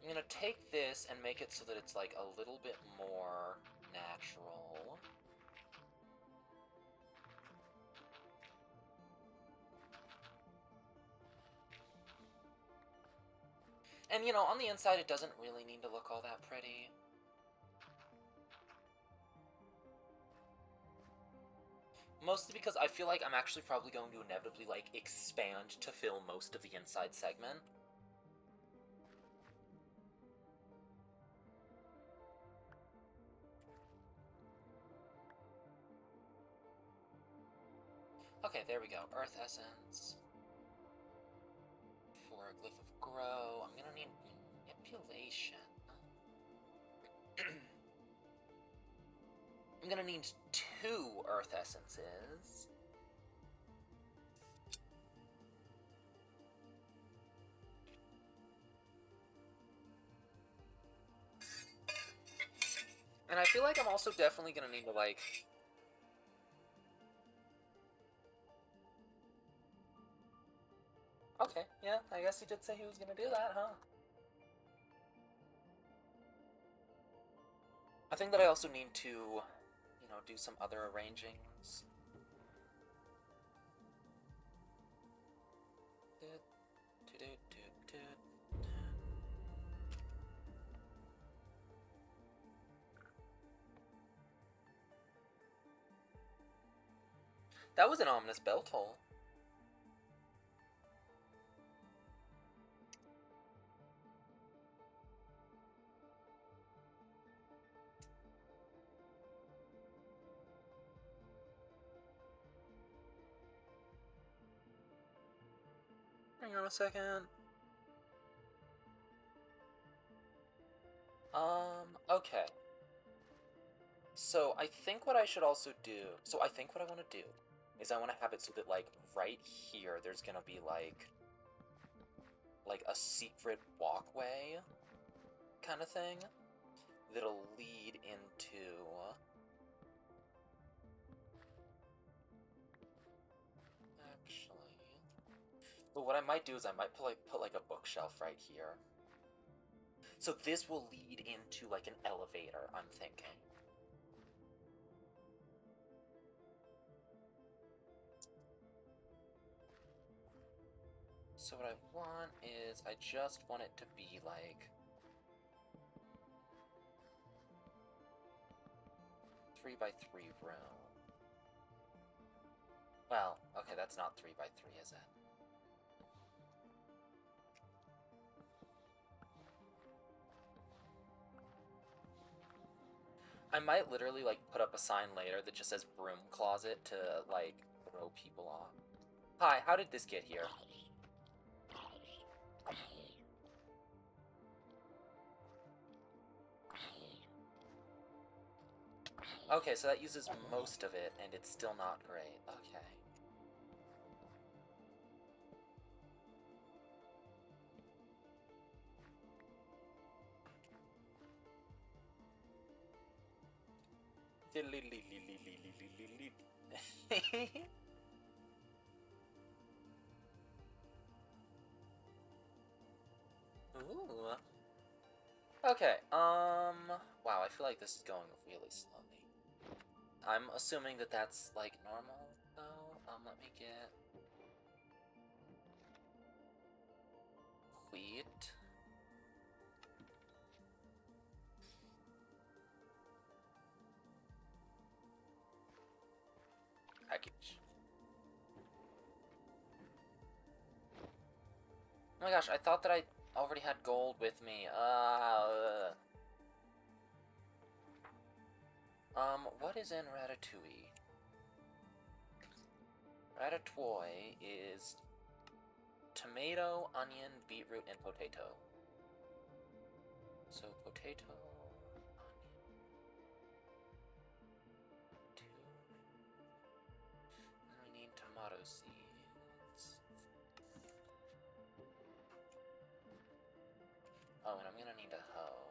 I'm gonna take this and make it so that it's, like, a little bit more natural. And, you know, on the inside, it doesn't really need to look all that pretty. Mostly because I feel like I'm actually probably going to inevitably, like, expand to fill most of the inside segment. Okay, there we go. Earth Essence. For a Glyph of Grow. I'm gonna need Manipulation. I'm gonna need 2 Earth Essences. And I feel like I'm also definitely gonna need to, like... Okay, yeah, I guess he did say he was gonna do that, huh? I think that I also need to, you know, do some other arrangings. That was an ominous bell toll. Hang on a second. Okay. So I think what I should also do... So I think what I want to do is I want to have it so that, like, right here there's gonna be, like a secret walkway kind of thing that'll lead into... Actually... But what I might do is I might put like a bookshelf right here. So this will lead into, like, an elevator, I'm thinking. So what I want is, I just want it to be, like... 3x3 room. Well, okay, that's not 3x3, is it? I might literally, like, put up a sign later that just says broom closet to, like, throw people off. Hi, how did this get here? Okay, so that uses most of it, and it's still not great. Okay. Ooh. Okay, wow, I feel like this is going really slowly. I'm assuming that that's, like, normal, though. Let me get... Wheat. Package. Oh my gosh, I thought that I already had gold with me. What is in Ratatouille? Ratatouille is tomato, onion, beetroot, and potato. So potato, onion, 2. And we need tomato seeds. Oh, and I'm gonna need a hoe.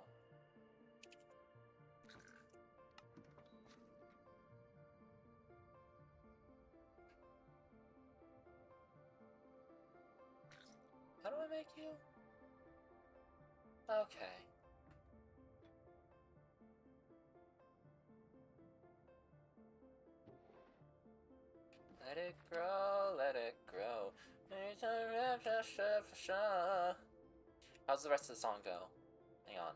How do I make you? Okay. Let it grow, let it grow. How's the rest of the song go? Hang on.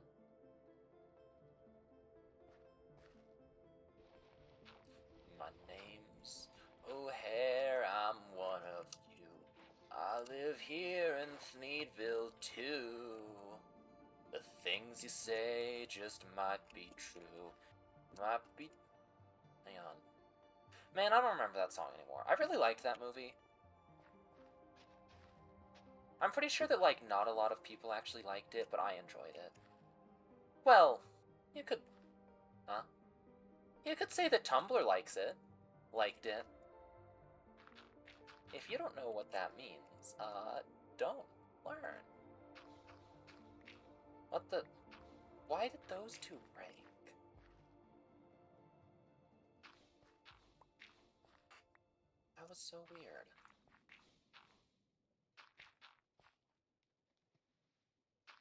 My name's O'Hare, I'm one of you. I live here in Thneedville too. The things you say just might be true. Might be... Hang on. Man, I don't remember that song anymore. I really liked that movie. I'm pretty sure that, like, not a lot of people actually liked it, but I enjoyed it. Well, you could... Huh? You could say that Tumblr likes it. Liked it. If you don't know what that means, don't learn. What the... Why did those two break? That was so weird.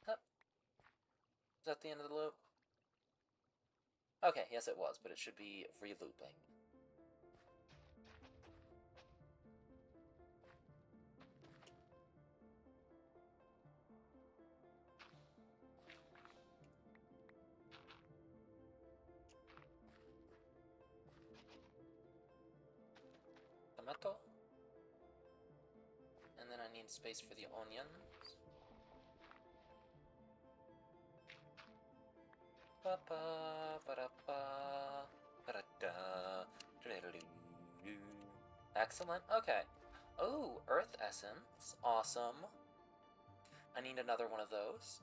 Huh. Is that the end of the loop? Okay, yes it was, but it should be re-looping. Tomato. And then I need space for the onions. Excellent. Okay. Oh, Earth Essence. Awesome. I need another one of those.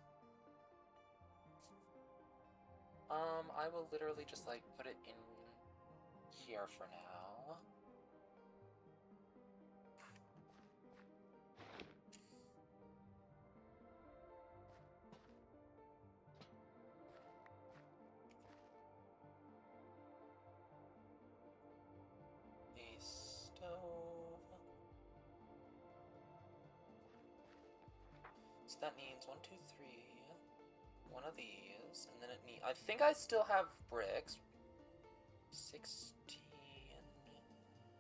I will literally just, like, put it in here for now. A stove. So that needs 1, 2, 3. One of these, and then it needs... I think I still have bricks. 16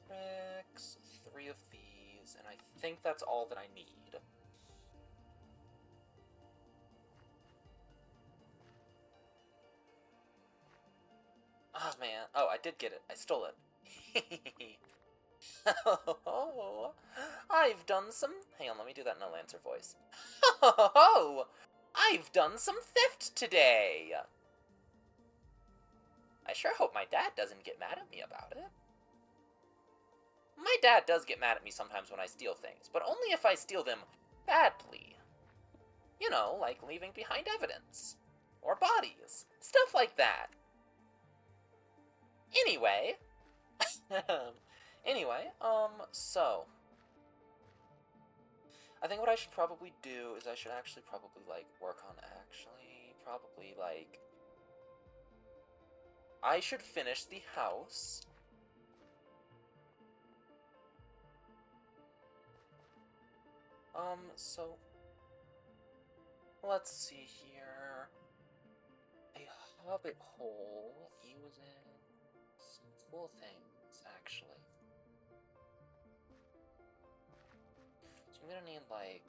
bricks, 3 of these, and I think that's all that I need. Oh, man. Oh, I did get it. I stole it. Oh, I've done some... Hang on, let me do that in a Lancer voice. Oh, I've done some theft today. I sure hope my dad doesn't get mad at me about it. My dad does get mad at me sometimes when I steal things, but only if I steal them badly. You know, like leaving behind evidence. Or bodies. Stuff like that. Anyway. So. I think what I should probably do is I should actually probably, like, work on probably, like... I should finish the house. So... Let's see here... A hobbit hole. He was in some cool things, actually. So I'm gonna need, like...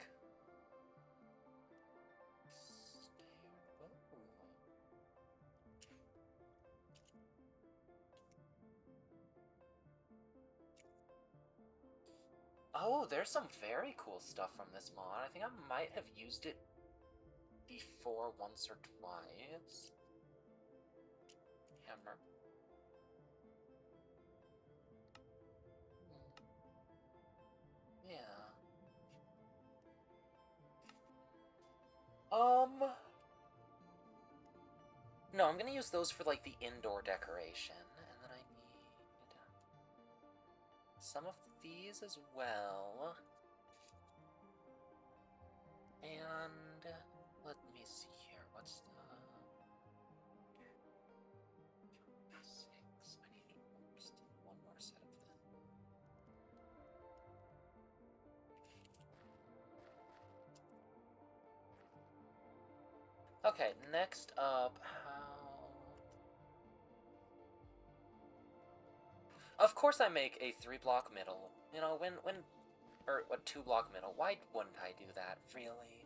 Oh, there's some very cool stuff from this mod. I think I might have used it before once or twice. Hammer. Yeah. No, I'm gonna use those for, like, the indoor decoration. And then I need some of these as well. And let me see here. What's the... 6. I need just one more set of them. Okay, next up, how... Of course I make a 3-block middle. You know, or a 2-block middle. Why wouldn't I do that, really?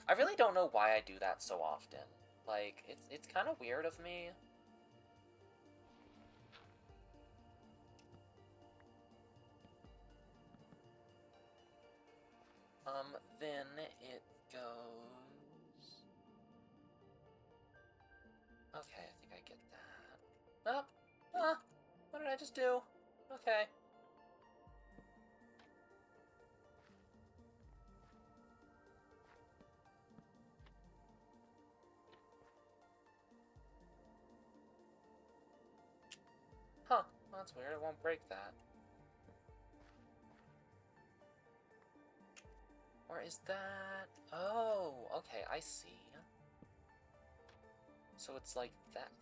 I really don't know why I do that so often. Like, it's kind of weird of me. Then it goes... Okay, I think I get that. What did I just do? Okay. Huh, that's weird, it won't break that. Or is that... Oh, okay, I see. So it's like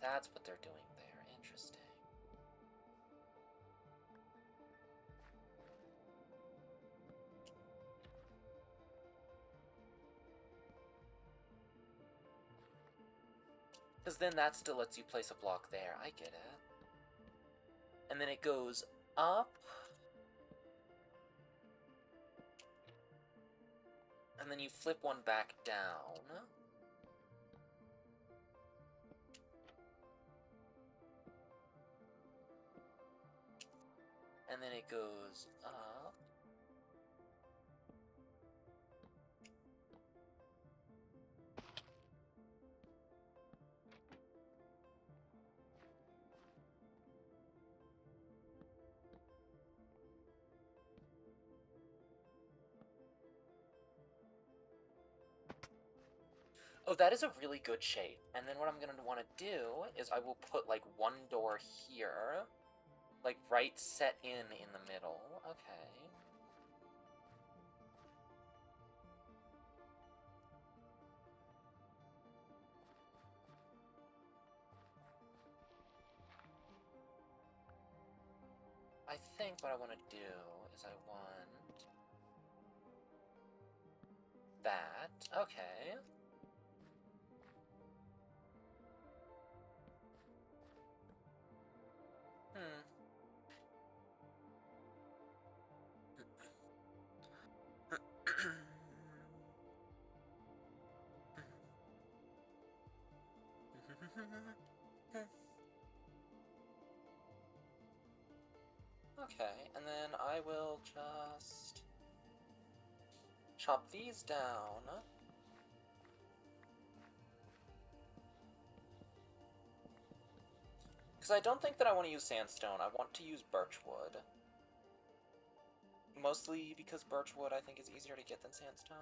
that's what they're doing there. Interesting. Because then that still lets you place a block there. I get it. And then it goes up. And then you flip one back down. And then it goes up. Oh, that is a really good shape. And then what I'm going to want to do is I will put, like, one door here. Like, right set in the middle. Okay. I think what I want to do is I want... that. Okay. Okay, and then I will just chop these down. Because I don't think that I want to use sandstone, I want to use birchwood. Mostly because birchwood I think is easier to get than sandstone.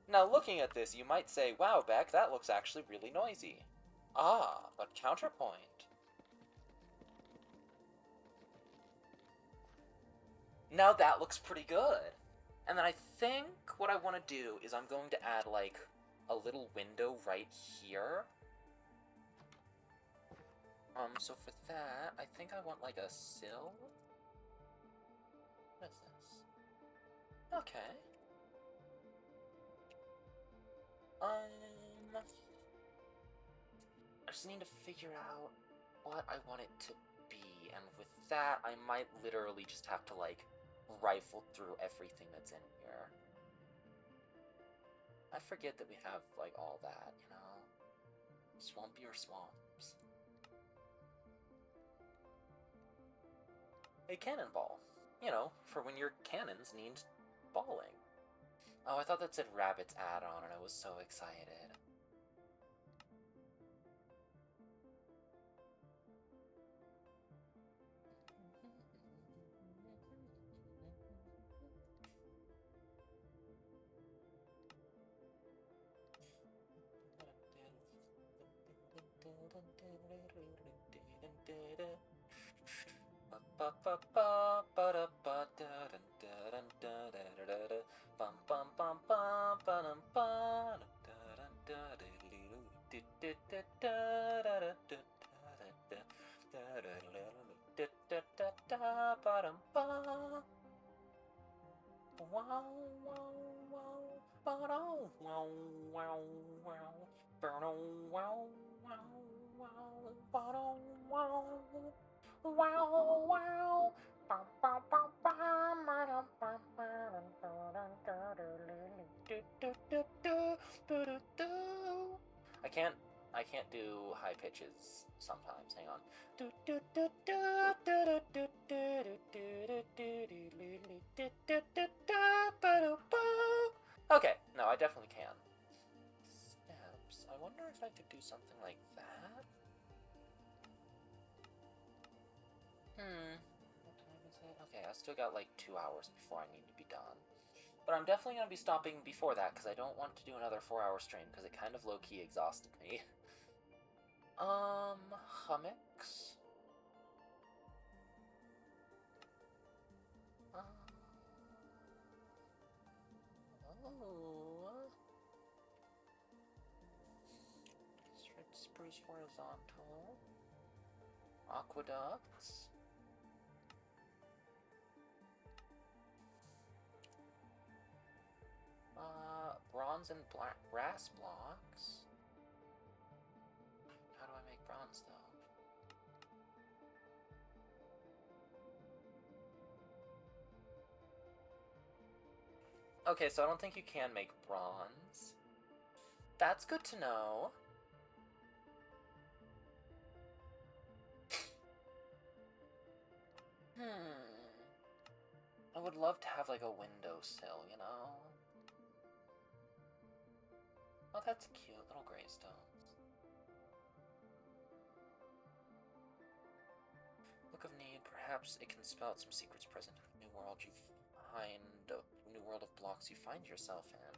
Now looking at this, you might say, wow, Beck, that looks actually really noisy. Ah, but counterpoint. Now that looks pretty good. And then I think what I want to do is I'm going to add, like, a little window right here. So for that, I think I want, like, a sill? What is this? Okay. I just need to figure out what I want it to be, and with that, I might literally just have to, like, rifle through everything that's in here. I forget that we have, like, all that, you know? Swampier swamps. A cannonball. You know, for when your cannons need balling. Oh, I thought that said Rabbit's add-on, and I was so excited. ba-dum ba. Wow, wow, wow, ba-dum, wow, wow, wow, ba-dum, wow, wow, wow, ba-dum, wow, wow, wow. Ba, ba, ba, ba, ba-dum, ba, ba-dum, ba-dum, da-da-da-da-da, do-do-do-do, do-do-do. I can't do high pitches sometimes. Hang on. Okay, no, I definitely can. Steps. I wonder if I could do something like that. What time is it? Okay, I still got like 2 hours before I need to be done. But I'm definitely going to be stopping before that because I don't want to do another 4-hour stream because it kind of low-key exhausted me. Hummocks? Striped spruce horizontal. Aqueducts. Bronze and brass blocks. How do I make bronze, though? Okay, so I don't think you can make bronze. That's good to know. I would love to have, like, a windowsill, you know? Oh, that's cute. Little gravestones. Book of Need. Perhaps it can spell out some secrets present in the new world new world of blocks you find yourself in.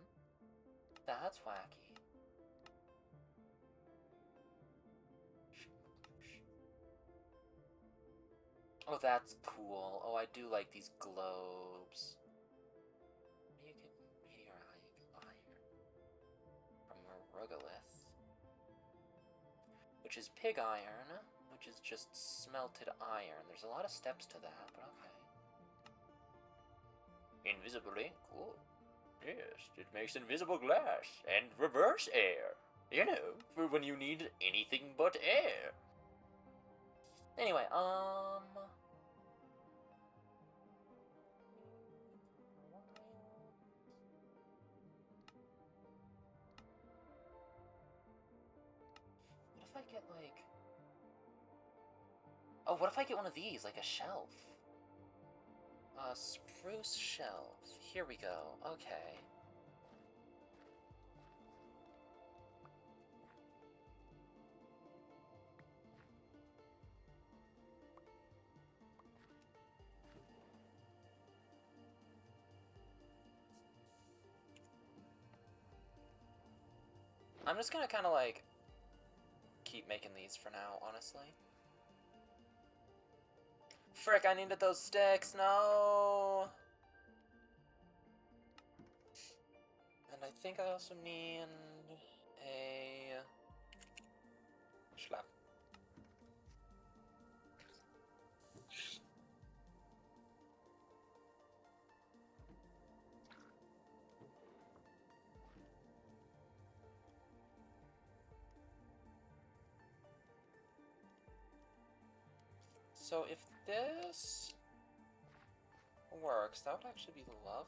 That's wacky. Oh, that's cool. Oh, I do like these globes. You get meteorite iron from Rogalith, which is pig iron, which is just smelted iron. There's a lot of steps to that, but okay. Invisible ink, cool. Yes, it makes invisible glass and reverse air. You know, for when you need anything but air. Anyway, what if I get, like... Oh, what if I get one of these, like a shelf? A spruce shelf. Here we go. Okay. I'm just gonna kind of, like, keep making these for now, honestly. Frick, I needed those sticks, no! And I think I also need a... Schlap. So if this works, that would actually be lovely.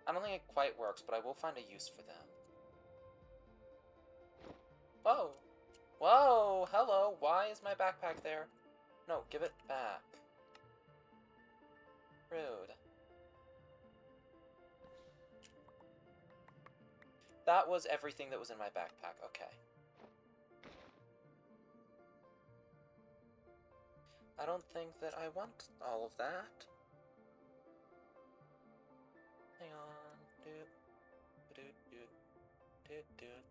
I don't think it quite works, but I will find a use for them. Whoa! Whoa! Hello! Why is my backpack there? No, give it back. Rude. That was everything that was in my backpack. Okay. I don't think that I want all of that. Hang on. Doot. Doot. Doot. Doot. Doot.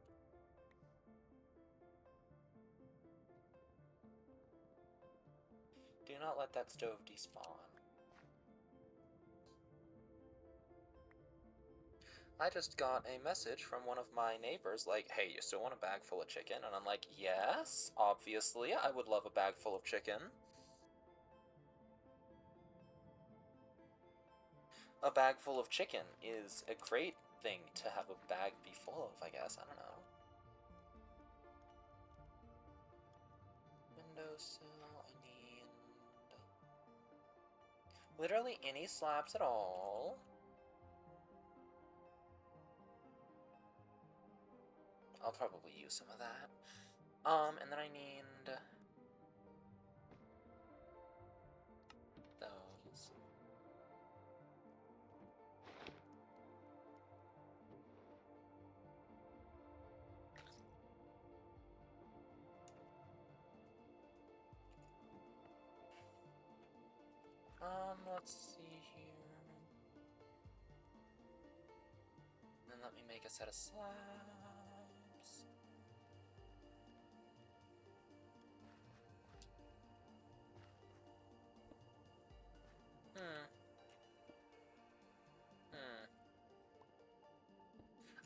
Do not let that stove despawn. I just got a message from one of my neighbors like, hey, you still want a bag full of chicken? And I'm like, yes, obviously, I would love a bag full of chicken. A bag full of chicken is a great thing to have a bag be full of, I guess. I don't know. Windowsill, I need literally any slabs at all. I'll probably use some of that. And then I need those. Let's see here. Then let me make a set of slabs.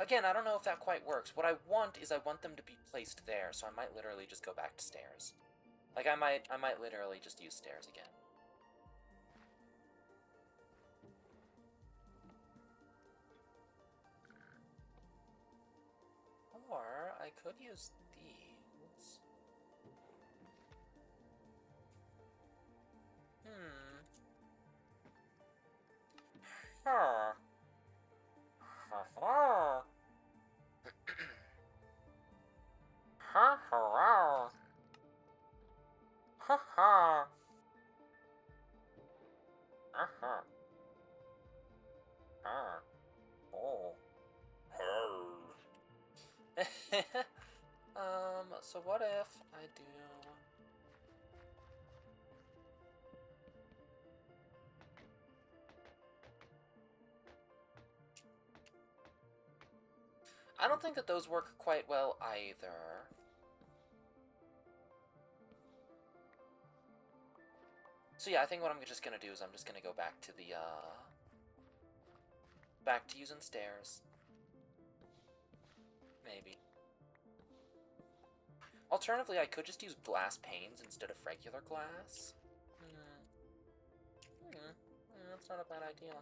Again, I don't know if that quite works. What I want is I want them to be placed there, so I might literally just go back to stairs. Like, I might literally just use stairs again. Or I could use these. Huh. Ha ha ha. Ha ha. Uh-huh. Oh. So what if I do... I don't think that those work quite well either. So yeah, I think what I'm just gonna do is I'm just gonna go back to the, back to using stairs. Maybe. Alternatively, I could just use glass panes instead of regular glass. That's not a bad idea.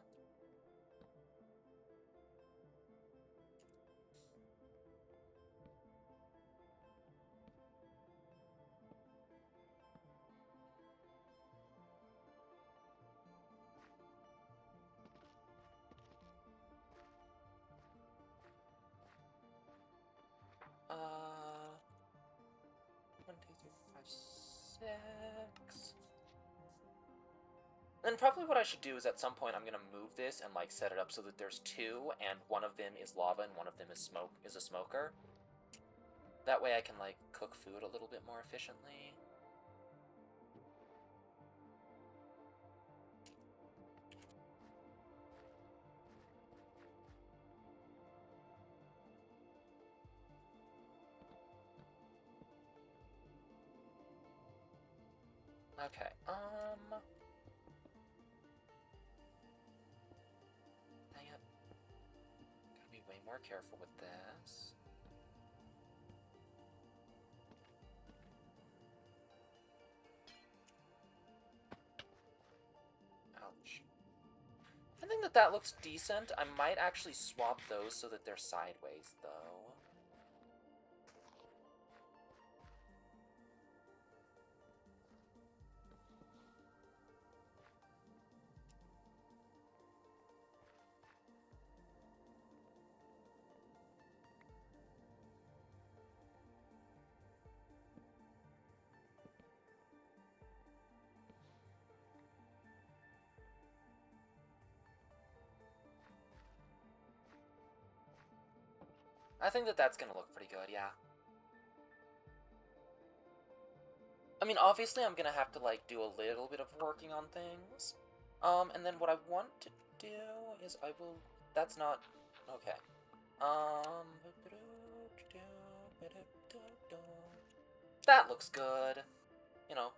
One, two, three, four, five, 6. Then probably what I should do is at some point I'm gonna move this and like set it up so that there's 2, and one of them is lava and one of them is a smoker. That way I can like cook food a little bit more efficiently. Okay, dang it. Gotta be way more careful with this. Ouch. I think that that looks decent. I might actually swap those so that they're sideways, though. I think that that's gonna look pretty good, yeah. I mean, obviously I'm gonna have to, like, do a little bit of working on things. And then what I want to do is I will... That's not... Okay. That looks good. You know,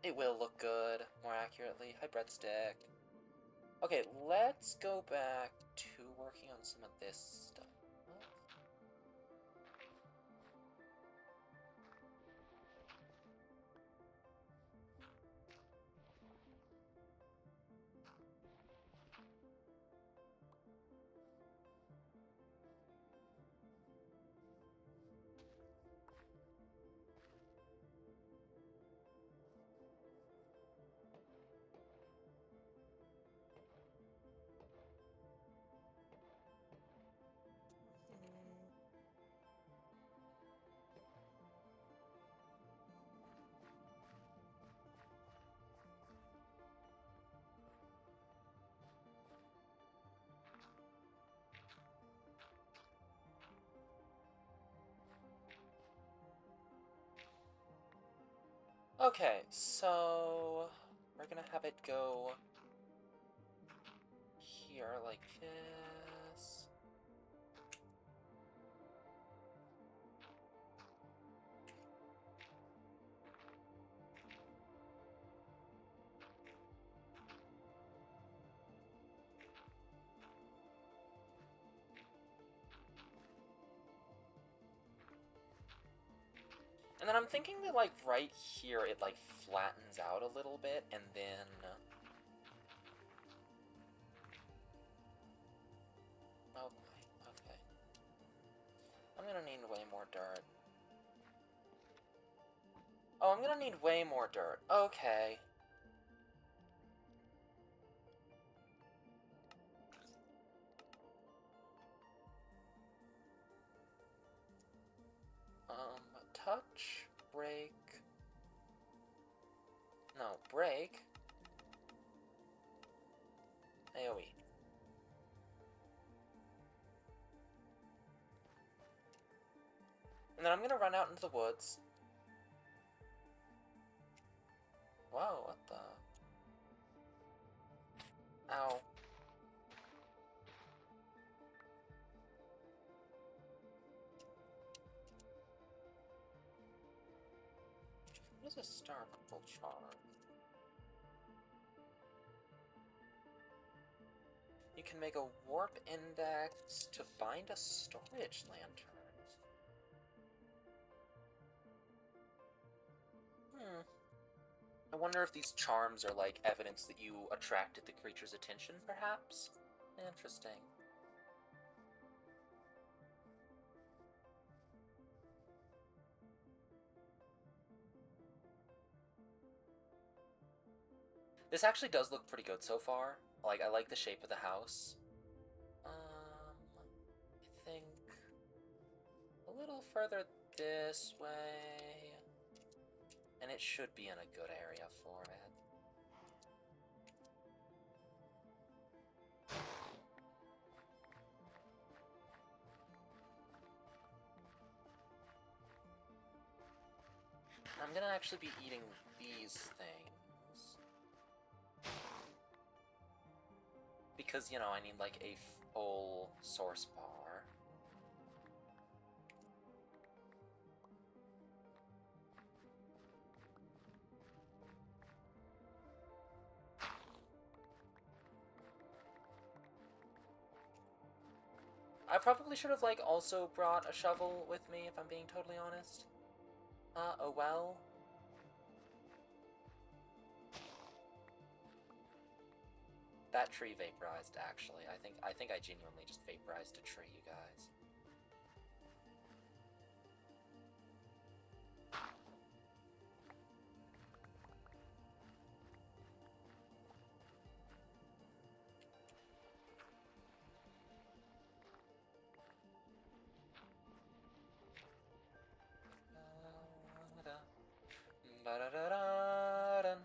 it will look good, more accurately. Hi, breadstick. Okay, let's go back to work working on some of this stuff. Okay, so we're gonna have it go here like this. And then I'm thinking that, like, right here it, like, flattens out a little bit, and then... Oh boy, okay. I'm gonna need way more dirt. Oh, I'm gonna need way more dirt. Okay. Touch, break... No, break... AoE. And then I'm gonna run out into the woods. Whoa, what the... Ow. What is a star purple charm? You can make a warp index to bind a storage lantern. I wonder if these charms are like evidence that you attracted the creature's attention, perhaps? Interesting. This actually does look pretty good so far. Like, I like the shape of the house. I think a little further this way, and it should be in a good area for it. I'm gonna actually be eating these things. Because, you know, I need like a full source bar. I probably should have, like, also brought a shovel with me, if I'm being totally honest. Oh well. That tree vaporized, actually. I think I genuinely just vaporized a tree, you guys. Ba-da-da-da-dun.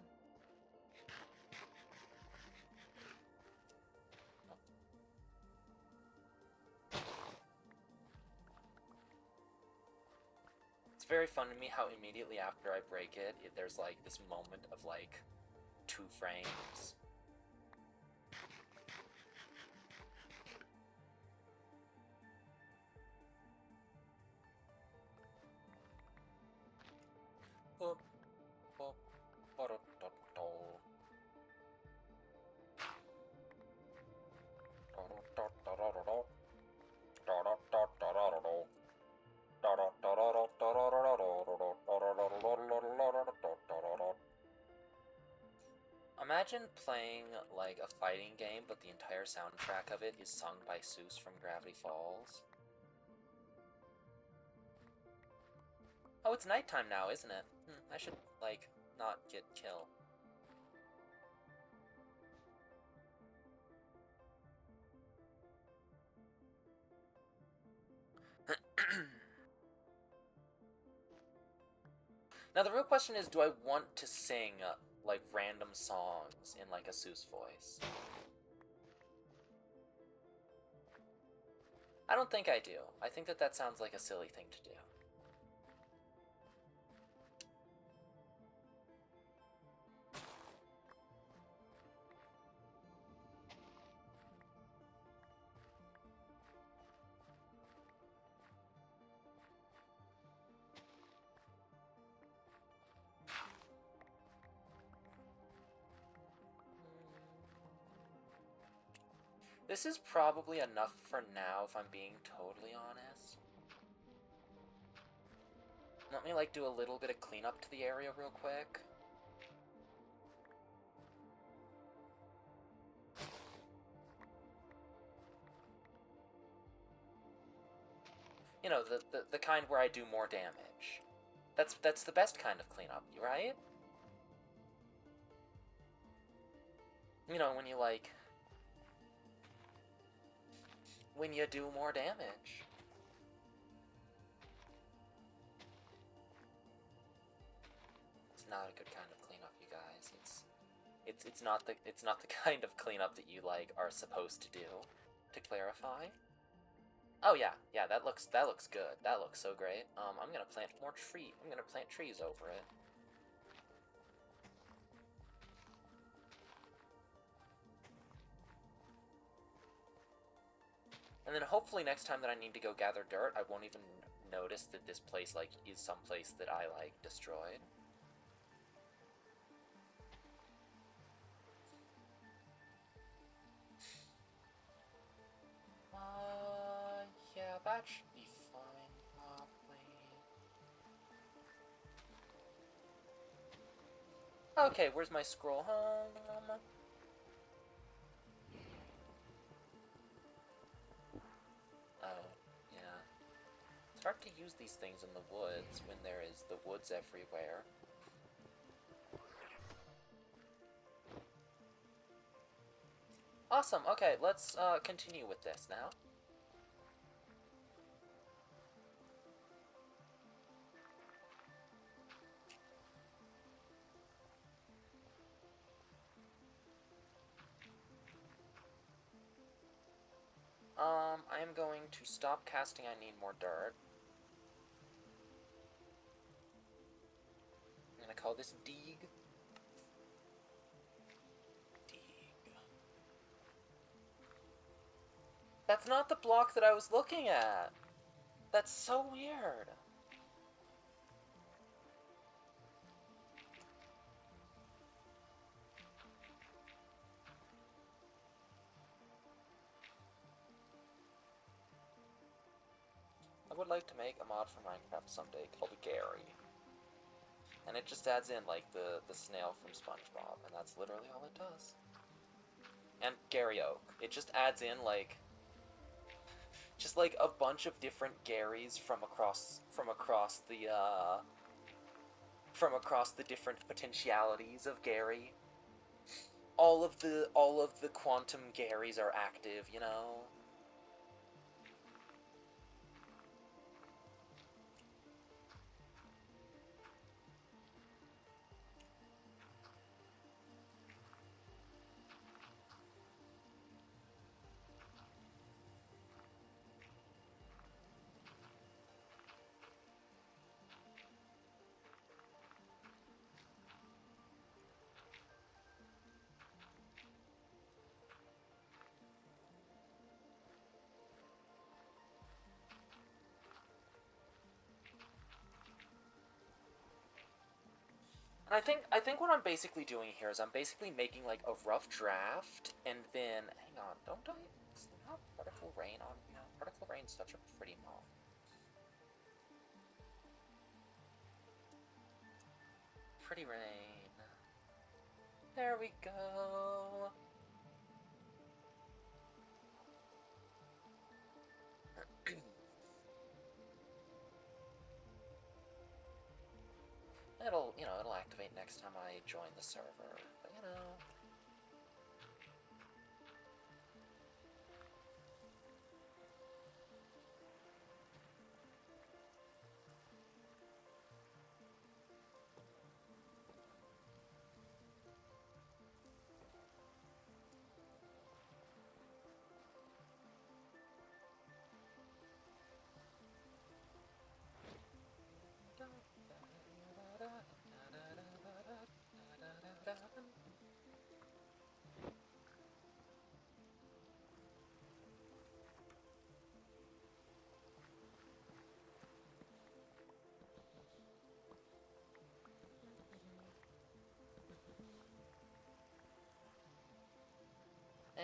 It's very fun to me how immediately after I break it, there's like this moment of like 2 frames. Imagine playing, like, a fighting game, but the entire soundtrack of it is sung by Seuss from Gravity Falls. Oh, it's nighttime now, isn't it? I should, like, not get killed. Now, the real question is, do I want to sing, like, random songs in, like, a Seuss voice? I don't think I do. I think that sounds like a silly thing to do. This is probably enough for now, if I'm being totally honest. Let me, like, do a little bit of cleanup to the area real quick. You know, the kind where I do more damage. That's the best kind of cleanup, right? You know, when you, like... when you do more damage. It's not a good kind of cleanup, you guys. It's not the kind of cleanup that you, like, are supposed to do, to clarify. Oh yeah, that looks good. That looks so great. I'm gonna plant more I'm gonna plant trees over it. And then hopefully next time that I need to go gather dirt, I won't even notice that this place, like, is someplace that I, like, destroyed. Yeah, that should be fine, probably. Okay, where's my scroll home? Oh, yeah. It's hard to use these things in the woods when there is the woods everywhere. Awesome, okay, let's continue with this now. I am going to stop casting I Need More Dirt. I'm gonna call this Deeg. Deeg. That's not the block that I was looking at! That's so weird! I would like to make a mod for Minecraft someday called Gary. And it just adds in, like, the snail from SpongeBob, and that's literally all it does. And Gary Oak. It just adds in, like, just, like, a bunch of different Garys from across the different potentialities of Gary. All of the quantum Garys are active, you know? And I think what I'm basically doing here is I'm basically making, like, a rough draft, and then, hang on, don't I, is not Particle Rain on, no, Particle Rain's such a pretty mod. Pretty Rain. There we go. It'll activate next time I join the server, but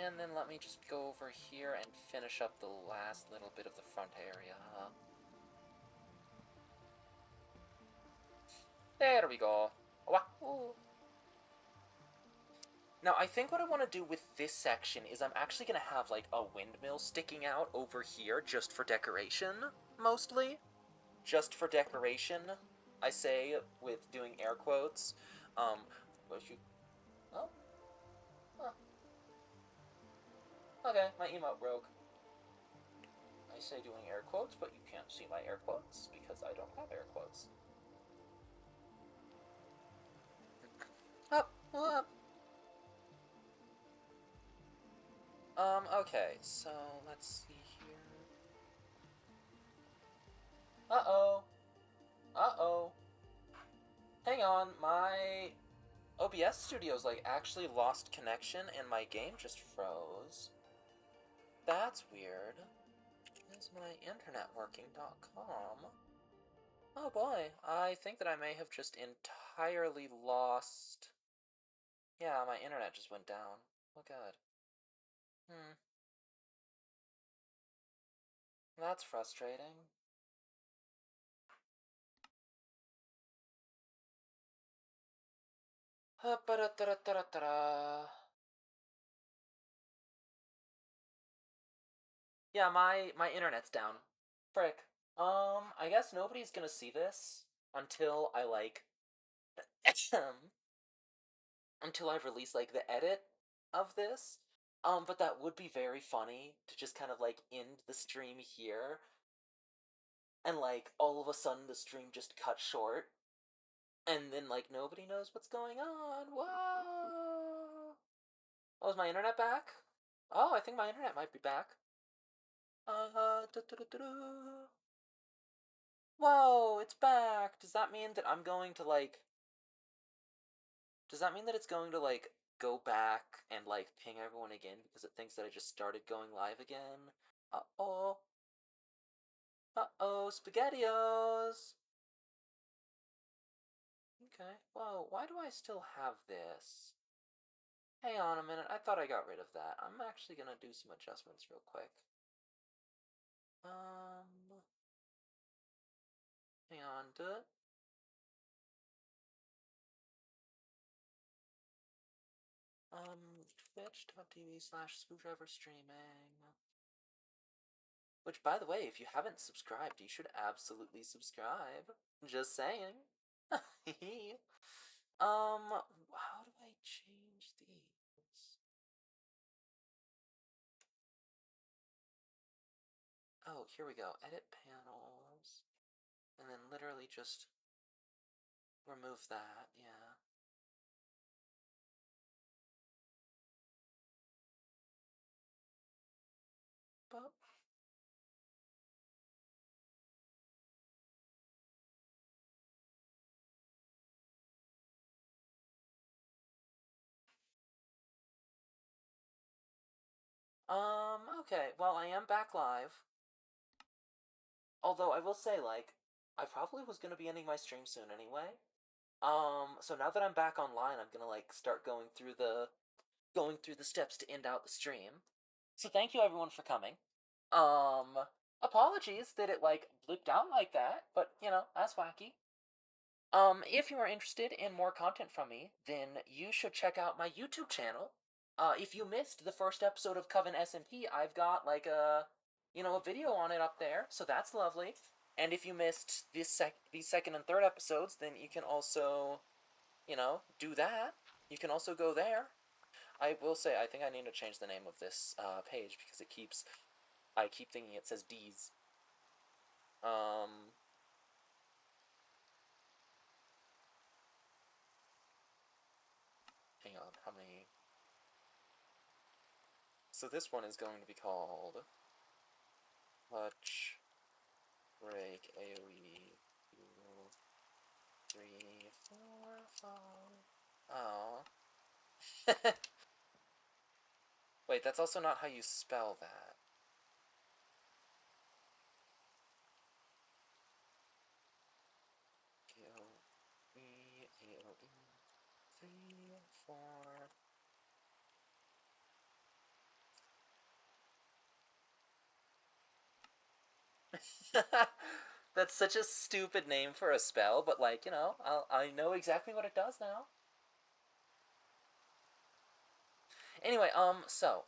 And then let me just go over here and finish up the last little bit of the front area. There we go. Wahoo! Now, I think what I want to do with this section is I'm actually going to have, like, a windmill sticking out over here just for decoration, mostly. Just for decoration, I say, with doing air quotes. What you... Oh. Huh. Okay, my emote broke. I say doing air quotes, but you can't see my air quotes, because I don't have air quotes. Up, up. Okay, so let's see here. Uh-oh. Uh-oh. Hang on, my OBS Studio's, like, actually lost connection and my game just froze. That's weird. Is my internet working.com? Oh boy, I think that I may have just entirely lost... Yeah, my internet just went down. Oh god. That's frustrating. Yeah, my internet's down. Frick. I guess nobody's gonna see this until I, like, until I release, like, the edit of this. But that would be very funny to just kind of, like, end the stream here, and, like, all of a sudden the stream just cut short, and then, like, nobody knows what's going on. Whoa! Oh, is my internet back? Oh, I think my internet might be back. Whoa, it's back! Does that mean that I'm going to, like... Does that mean that it's going to, like, go back and, like, ping everyone again because it thinks that I just started going live again? Uh-oh. Uh-oh, SpaghettiOs! Okay, whoa, why do I still have this? Hang on a minute, I thought I got rid of that. I'm actually gonna do some adjustments real quick. Hang on, twitch.tv/screwdriver streaming. Which, by the way, if you haven't subscribed, you should absolutely subscribe. Just saying. How do I change these? Oh, here we go. Edit panels. And then literally just remove that, yeah. But okay, well, I am back live. Although I will say, like, I probably was gonna be ending my stream soon anyway. So now that I'm back online, I'm gonna, like, start going through the steps to end out the stream. So thank you everyone for coming. Apologies that it, like, blipped out like that, but, that's wacky. If you are interested in more content from me, then you should check out my YouTube channel. If you missed the first episode of Coven SMP, I've got like a video on it up there, so that's lovely. And if you missed these second and third episodes, then you can also, do that. You can also go there. I will say, I think I need to change the name of this page because I keep thinking it says D's. Hang on, how many? So this one is going to be called Clutch Break AoE 2, 3, 4, 5. Oh. Wait, that's also not how you spell that. AoE, 3, 4. That's such a stupid name for a spell, but like, I know exactly what it does now. Anyway, so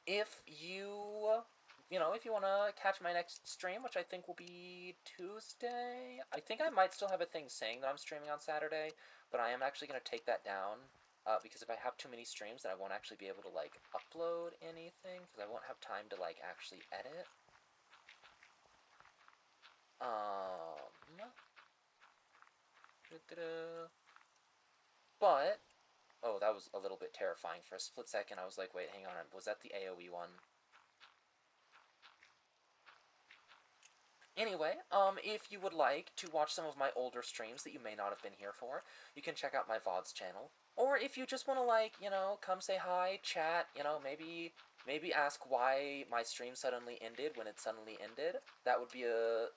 if if you want to catch my next stream, which I think will be Tuesday, I think I might still have a thing saying that I'm streaming on Saturday, but I am actually going to take that down, because if I have too many streams, then I won't actually be able to, like, upload anything, because I won't have time to, like, actually edit. But, oh, that was a little bit terrifying. For a split second, I was like, wait, hang on, was that the AoE one? Anyway, if you would like to watch some of my older streams that you may not have been here for, you can check out my VODs channel. Or if you just want to, like, come say hi, chat, maybe ask why my stream suddenly ended when it suddenly ended, that would be a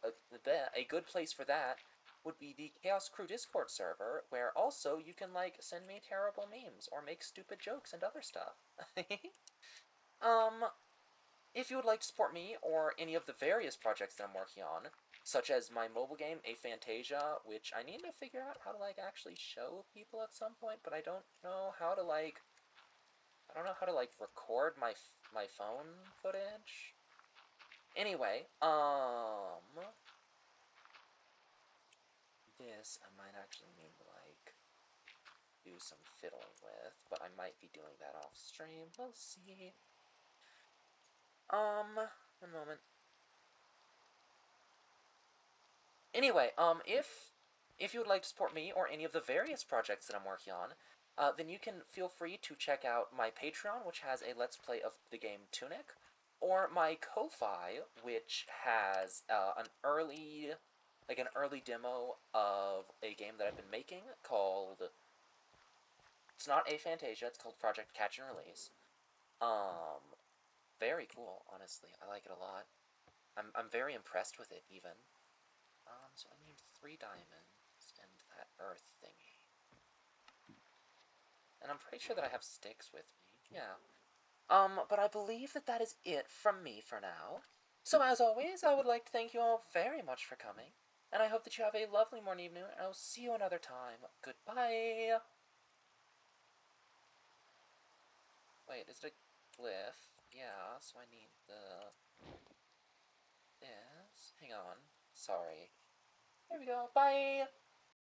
good place for that would be the Chaos Crew Discord server, where also you can, like, send me terrible memes or make stupid jokes and other stuff. If you would like to support me or any of the various projects that I'm working on, such as my mobile game, Aphantasia, which I need to figure out how to, like, actually show people at some point, but I don't know how to, like, record my phone footage. Anyway, this I might actually need to, like, do some fiddling with, but I might be doing that off stream. We'll see. One moment. Anyway, if you would like to support me or any of the various projects that I'm working on, then you can feel free to check out my Patreon, which has a Let's Play of the game Tunic, or my Ko-Fi, which has an early demo of a game that I've been making called... It's not Aphantasia, it's called Project Catch and Release. Very cool, honestly. I like it a lot. I'm very impressed with it, even. So I need 3 diamonds and that earth thingy. And I'm pretty sure that I have sticks with me. Yeah. But I believe that that is it from me for now. So as always, I would like to thank you all very much for coming. And I hope that you have a lovely morning, evening, and I'll see you another time. Goodbye! Wait, is it a glyph? Yeah, so I need this. Hang on. Sorry. There we go. Bye!